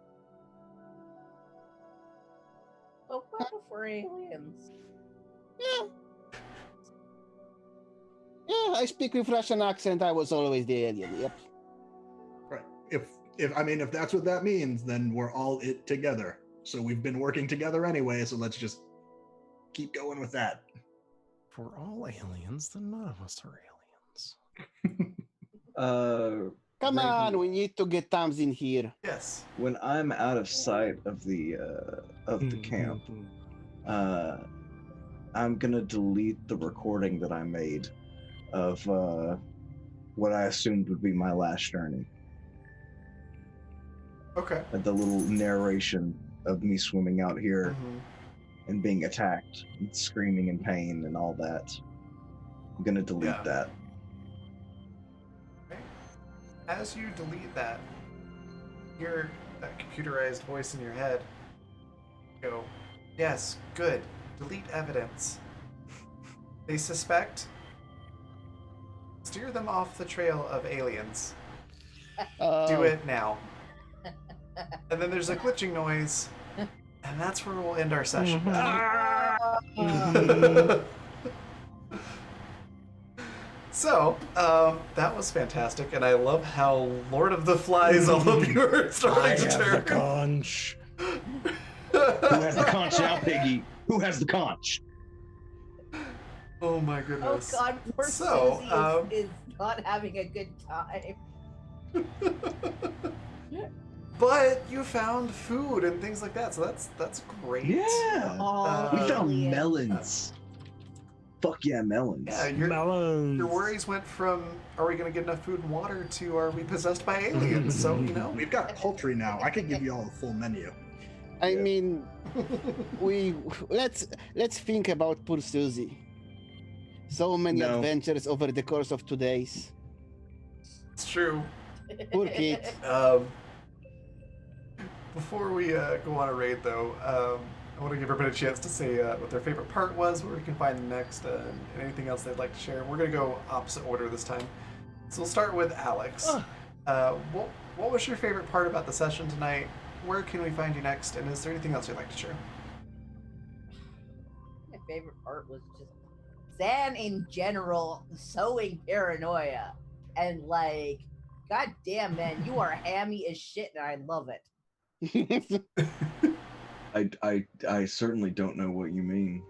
But what if we're aliens? Yeah. Yeah, I speak with Russian accent. I was always the alien. Yep. Right. If that's what that means, then we're all it together. So we've been working together anyway, so let's just keep going with that. If we're all aliens, then none of us are aliens. Come Right. on, we need to get Tams in here. Yes. When I'm out of sight of the camp, I'm gonna delete the recording that I made of what I assumed would be my last journey. Okay. The little narration of me swimming out here Mhm. and being attacked and screaming in pain and all that. I'm gonna delete Yeah. that. Okay. As you delete that, hear that computerized voice in your head go, yes, good, delete evidence. They suspect. Steer them off the trail of aliens. Do it now. And then there's a glitching noise, and that's where we'll end our session. So, that was fantastic, and I love how Lord of the Flies all of you are starting to turn. Conch. Who has the conch now, Piggy? Who has the conch? Oh my Oh goodness. God, poor So, Susie is not having a good time. But you found food and things like that, so that's great. Yeah. Oh, We found alien. melons. Fuck yeah, melons. Yeah, your Melons. worries went from are we gonna get enough food and water to are we possessed by aliens? So, you know. We've got poultry now. I could give you all a full menu. I mean, let's think about poor Susie. So many No. adventures over the course of 2 days. It's true. Poor kid. Before we go on a raid, though, I want to give everybody a chance to say what their favorite part was, where we can find them next, and anything else they'd like to share. We're going to go opposite order this time. So we'll start with Alex. What was your favorite part about the session tonight? Where can we find you next? And is there anything else you'd like to share? My favorite part was just Zan in general sowing paranoia and like, God damn man, you are hammy as shit and I love it. I certainly don't know what you mean.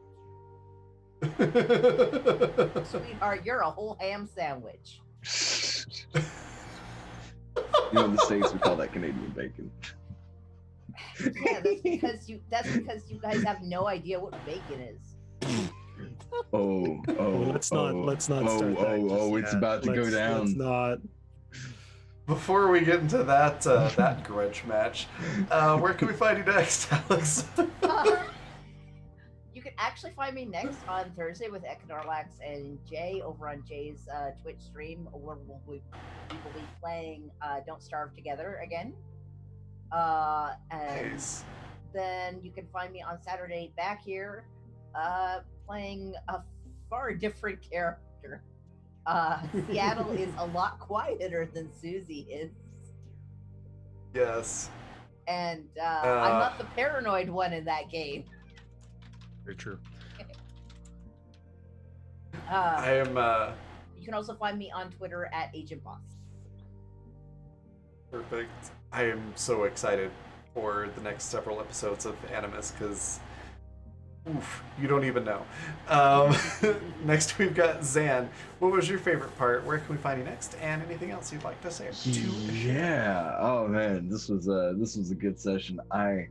Sweetheart, you're a whole ham sandwich. You know, in the States we call that Canadian bacon. Yeah, that's because you guys have no idea what bacon is. Let's not start that. It's about to go down. Let's not. Before we get into that that grudge match, where can we find you next, Alex? You can actually find me next on Thursday with Econorlax and Jay over on Jay's Twitch stream, where we will be playing Don't Starve Together again. And Nice. then you can find me on Saturday back here playing a far different character. Seattle is a lot quieter than Susie is. Yes. And I'm not the paranoid one in that game. Very true. I am You can also find me on Twitter at Agent Boss. perfect. I am so excited for the next several episodes of Animus because, oof, you don't even know. Next, we've got Zan. What was your favorite part? Where can we find you next? And anything else you'd like to say? Yeah. Oh man, this was a good session. I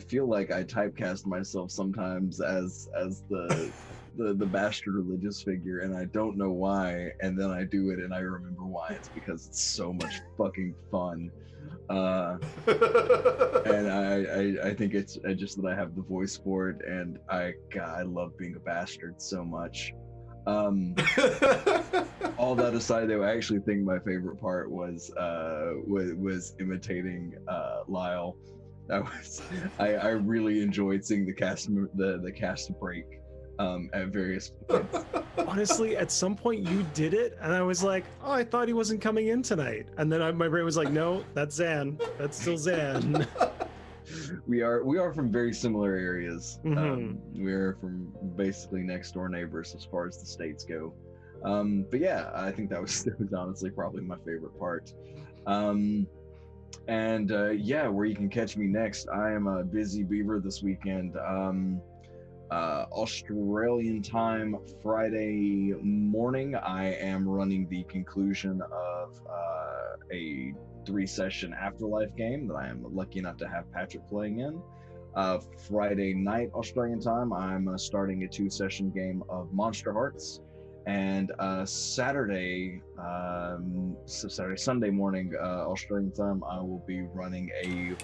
feel like I typecast myself sometimes as the bastard religious figure, and I don't know why. And then I do it, and I remember why. It's because it's so much fucking fun. And I think it's just that I have the voice for it, and I love being a bastard so much. All that aside, though, I actually think my favorite part was imitating Lyle. I really enjoyed seeing the cast break at various points. Honestly, at some point you did it, and I was like, "Oh, I thought he wasn't coming in tonight." And then my brain was like, "No, that's Zan. That's still Zan." We are from very similar areas. Mhm. We are from basically next door neighbors as far as the states go. But yeah, I think that was honestly probably my favorite part. Yeah, where you can catch me next, I am a busy beaver this weekend. Australian time, Friday morning, I am running the conclusion of a 3-session Afterlife game that I am lucky enough to have Patrick playing in. Friday night, Australian time, I'm starting a 2-session game of Monster Hearts. And Sunday morning, Australian time, I will be running a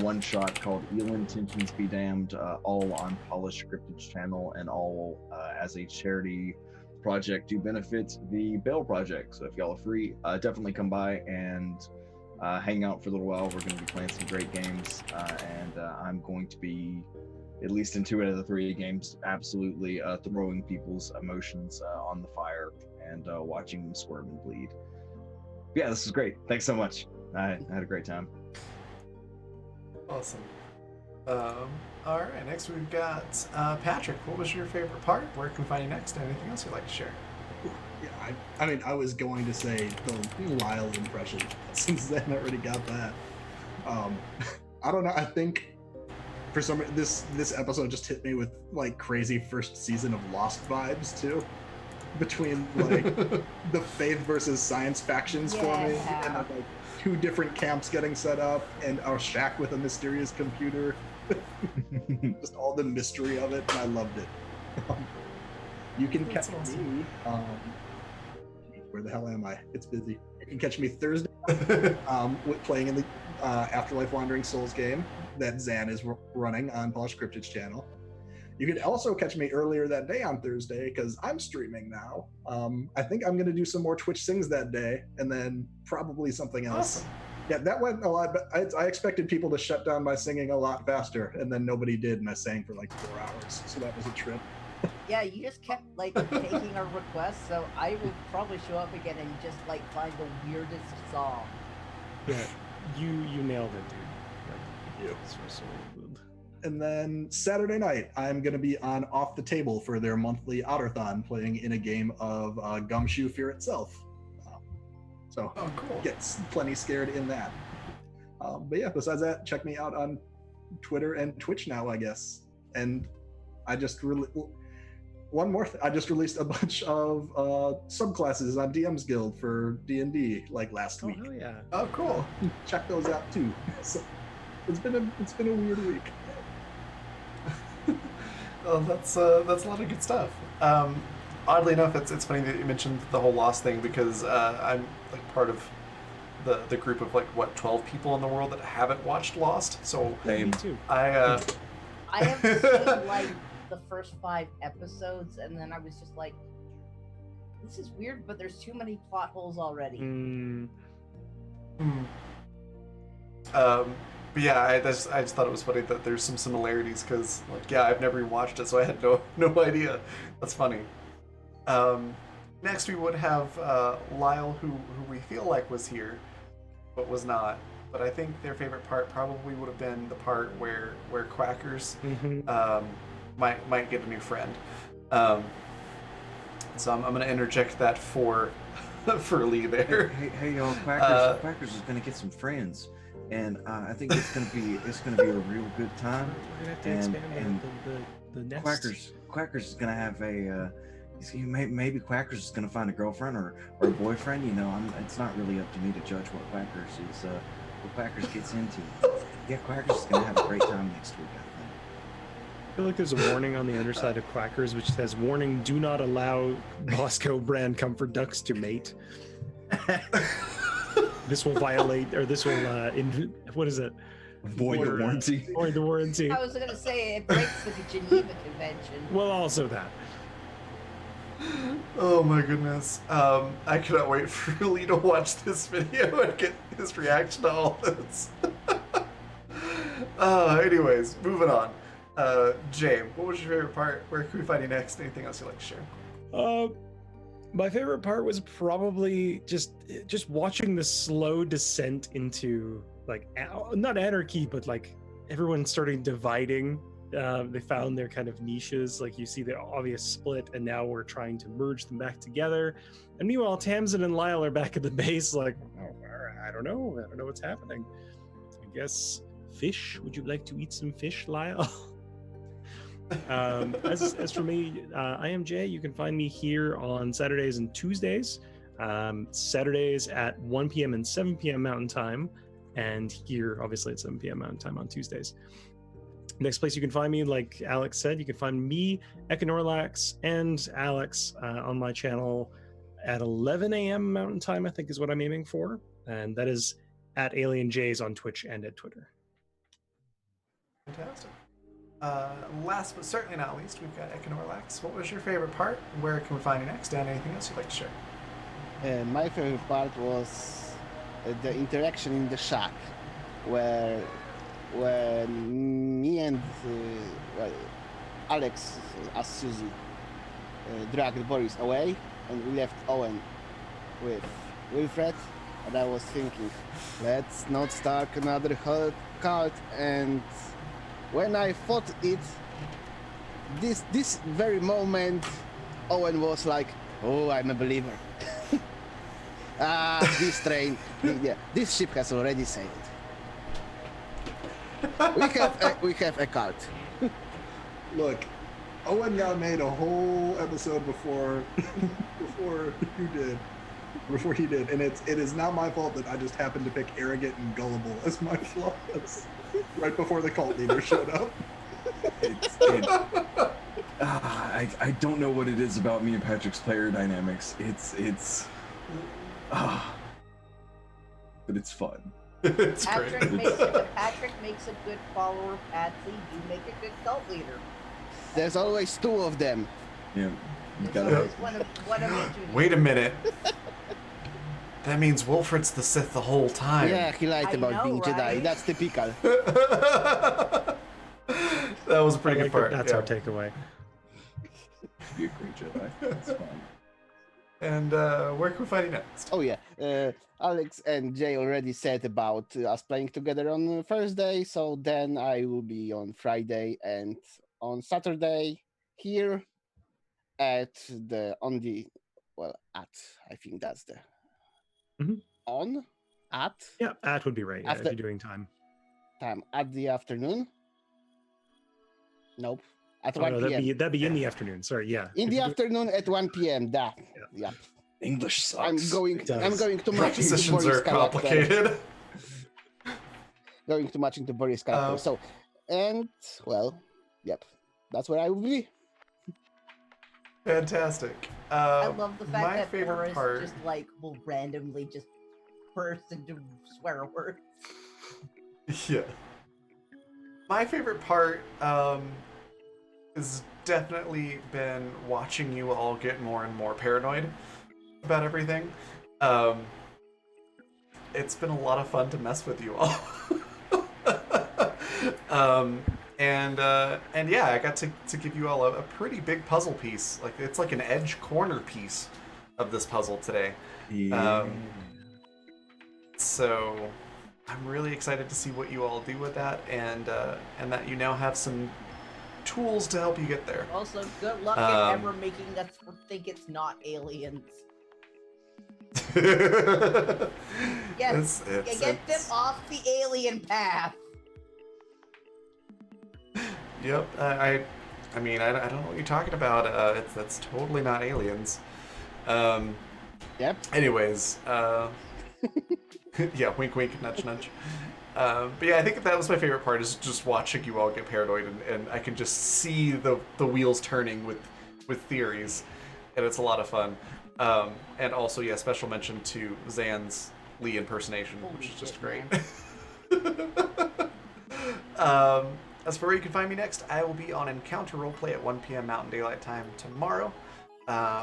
one-shot called Eel Intentions Be Damned, all on Polished Cryptid's channel, and all as a charity project to benefit the Bale Project. So if y'all are free, definitely come by and hang out for a little while. We're going to be playing some great games, and I'm going to be, at least in 2 out of the 3 games, absolutely throwing people's emotions on the fire and watching them squirm and bleed. Yeah, this is great. Thanks so much. I had a great time. Awesome. All right, next we've got Patrick. What was your favorite part? Where can we find you next? Anything else you'd like to share? Yeah, I mean, I was going to say the Lyle impression, since then I already got that. I don't know. I think for some this episode just hit me with like crazy first season of Lost vibes too, between like the faith versus science factions forming, and like 2 different camps getting set up, and our shack with a mysterious computer. Just all the mystery of it, and I loved it. You can That's catch awesome. me. Where the hell am I? It's busy. You can catch me Thursday playing in the Afterlife Wandering Souls game that Zan is running on Polished Cryptid's channel. You can also catch me earlier that day on Thursday because I'm streaming now. I think I'm going to do some more Twitch Sings that day, and then probably something else. Awesome. Yeah, that went a lot, but I expected people to shut down my singing a lot faster, and then nobody did, and I sang for like 4 hours, so that was a trip. Yeah, you just kept like taking our requests, so I will probably show up again and just like find the weirdest song. Yeah, you nailed it, dude. Thank you. This was so good. And then Saturday night, I'm going to be on Off the Table for their monthly Otterthon, playing in a game of Gumshoe Fear Itself. So Oh, cool. get plenty scared in that. But yeah, besides that, check me out on Twitter and Twitch now, I guess. And I just one more thing. I just released a bunch of subclasses on DM's Guild for D&D like last Oh, week. hell yeah. Oh, cool. Check those out too. So it's been a weird week. Oh, that's a lot of good stuff. Oddly enough, it's funny that you mentioned the whole Lost thing because I'm like part of the group of like what 12 people in the world that haven't watched Lost. So Me too. I I have seen like the first 5 episodes, and then I was just like, "This is weird," but there's too many plot holes already. Mm, but yeah, I just thought it was funny that there's some similarities because like yeah, I've never even watched it, so I had no idea. That's funny. Next we would have Lyle, who we feel like was here, but was not. But I think their favorite part probably would have been the part where Quackers mhm. might get a new friend. So I'm gonna interject that for Lee there. Hey, y'all! Quackers is gonna get some friends, and I think it's gonna be a real good time. We're gonna have to And- expand and the nest. Quackers is gonna have maybe Quackers is gonna find a girlfriend or a boyfriend. You know, it's not really up to me to judge what Quackers gets into. Yeah, Quackers is gonna have a great time next week, I think. I feel like there's a warning on the underside of Quackers which says, "Warning: Do not allow Bosco brand comfort ducks to mate. This will violate, or this will what is it? Void the warranty. Void the warranty." I was gonna say it breaks the Geneva Convention. Well, also that. Oh my goodness. I cannot wait for Lee to watch this video and get his reaction to all this. Anyways, moving on. Jay, what was your favorite part? Where can we find you next? Anything else you'd like to share? My favorite part was probably just watching the slow descent into like not anarchy, but like everyone starting dividing. They found their kind of niches, like you see the obvious split, and now we're trying to merge them back together. And meanwhile, Tamsin and Lyle are back at the base, like, oh, I don't know what's happening. I guess fish. Would you like to eat some fish, Lyle? As for me, I am Jay. You can find me here on Saturdays and Tuesdays. Saturdays at 1 p.m. and 7 p.m. Mountain Time, and here obviously at 7 p.m. Mountain Time on Tuesdays. Next place you can find me, like Alex said, you can find me, Econorlax, and Alex on my channel at 11 a.m. Mountain Time, I think is what I'm aiming for. And that is at Alien Jays on Twitch and at Twitter. Fantastic. Last but certainly not least, we've got Econorlax. What was your favorite part? Where can we find you next? And anything else you'd like to share? My favorite part was the interaction in the shack, where me and Alex as Susie dragged Boris away, and we left Owen with Wilfred. And I was thinking, let's not start another cult. And when I thought it, this very moment, Owen was like, "Oh, I'm a believer." This train, this ship has already sailed. We have a cult. Look, Owen got made a whole episode before he did, and it is not my fault that I just happened to pick arrogant and gullible as my flaws right before the cult leader showed up. I don't know what it is about me and Patrick's player dynamics. But it's fun. It's Patrick great. makes a good follower, Patsy. You make a good cult leader. There's always 2 of them. Yeah. You There's gotta, always one of each. Wait a minute. That means Wilfred's the Sith the whole time. Yeah, he lied I about know, being Jedi. right? That's typical. That was a pretty I good like part. That's yeah. our takeaway. be a great Jedi. It's fun. And where can we find you next? Oh yeah, Alex and Jay already said about us playing together on Thursday, so then I will be on Friday and on Saturday here I think that's the Mhm. Yeah, that would be right. Yeah, if After- you're doing time. time at the afternoon. Nope, at Oh, 1 no, p.m. that'd be in the afternoon. Sorry, yeah. In If the you do- afternoon at 1 p.m. Yeah. English sucks. I'm going It does. to match into Prepositions Boris' are character. complicated. Going to match into Boris' character. Oh. So, and well, yep. that's where I will be. Fantastic. I love the fact my that favorite Boris part. just like will randomly just burst into swear words. Yeah. My favorite part has definitely been watching you all get more and more paranoid about everything. It's been a lot of fun to mess with you all. And yeah, I got to give you all a pretty big puzzle piece. Like it's like an edge corner piece of this puzzle today. Yeah. So I'm really excited to see what you all do with that, and that you now have some tools to help you get there. Also, good luck in Um, ever making us think it's not aliens. Yes, get them off the alien path. Yep. I mean, I don't know what you're talking about. That's totally not aliens. Yep. Anyways, yeah, wink, wink, nudge, nudge. But yeah, I think that was my favorite part, is just watching you all get paranoid, and I can just see the wheels turning with theories, and it's a lot of fun. And also, yeah, special mention to Zan's Lee impersonation, which is just great. As for where you can find me next, I will be on Encounter Roleplay at 1 p.m. Mountain Daylight Time tomorrow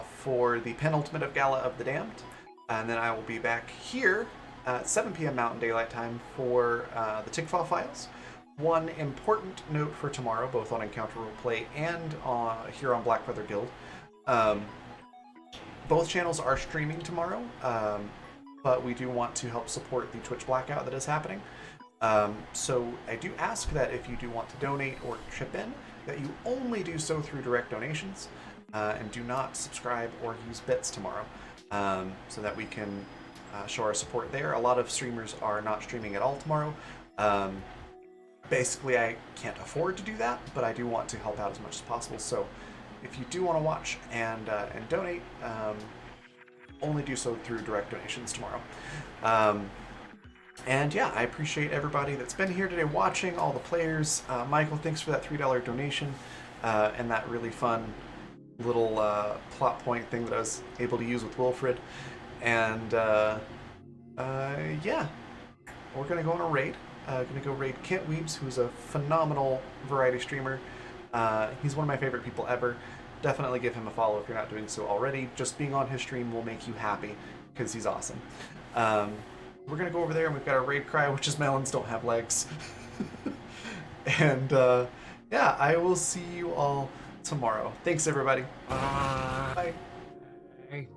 for the penultimate of Gala of the Damned. And then I will be back here at 7 p.m. Mountain Daylight Time for the Tickfall Files. One important note for tomorrow, both on Encounter Roleplay and here on Blackfeather Guild. Both channels are streaming tomorrow, but we do want to help support the Twitch blackout that is happening. So I do ask that if you do want to donate or chip in, that you only do so through direct donations, and do not subscribe or use bits tomorrow, so that we can show our support there. A lot of streamers are not streaming at all tomorrow. Basically, I can't afford to do that, but I do want to help out as much as possible. So if you do want to watch and donate, only do so through direct donations tomorrow. And yeah, I appreciate everybody that's been here today watching, all the players. Michael, thanks for that $3 donation and that really fun little plot point thing that I was able to use with Wilfred. And yeah, we're going to go on a raid. Going to go raid Kent Weebs, who's a phenomenal variety streamer. He's one of my favorite people ever. Definitely give him a follow if you're not doing so already. Just being on his stream will make you happy, because he's awesome. We're going to go over there, and we've got our raid cry, which is melons don't have legs. And yeah, I will see you all tomorrow. Thanks, everybody. Bye. Hey.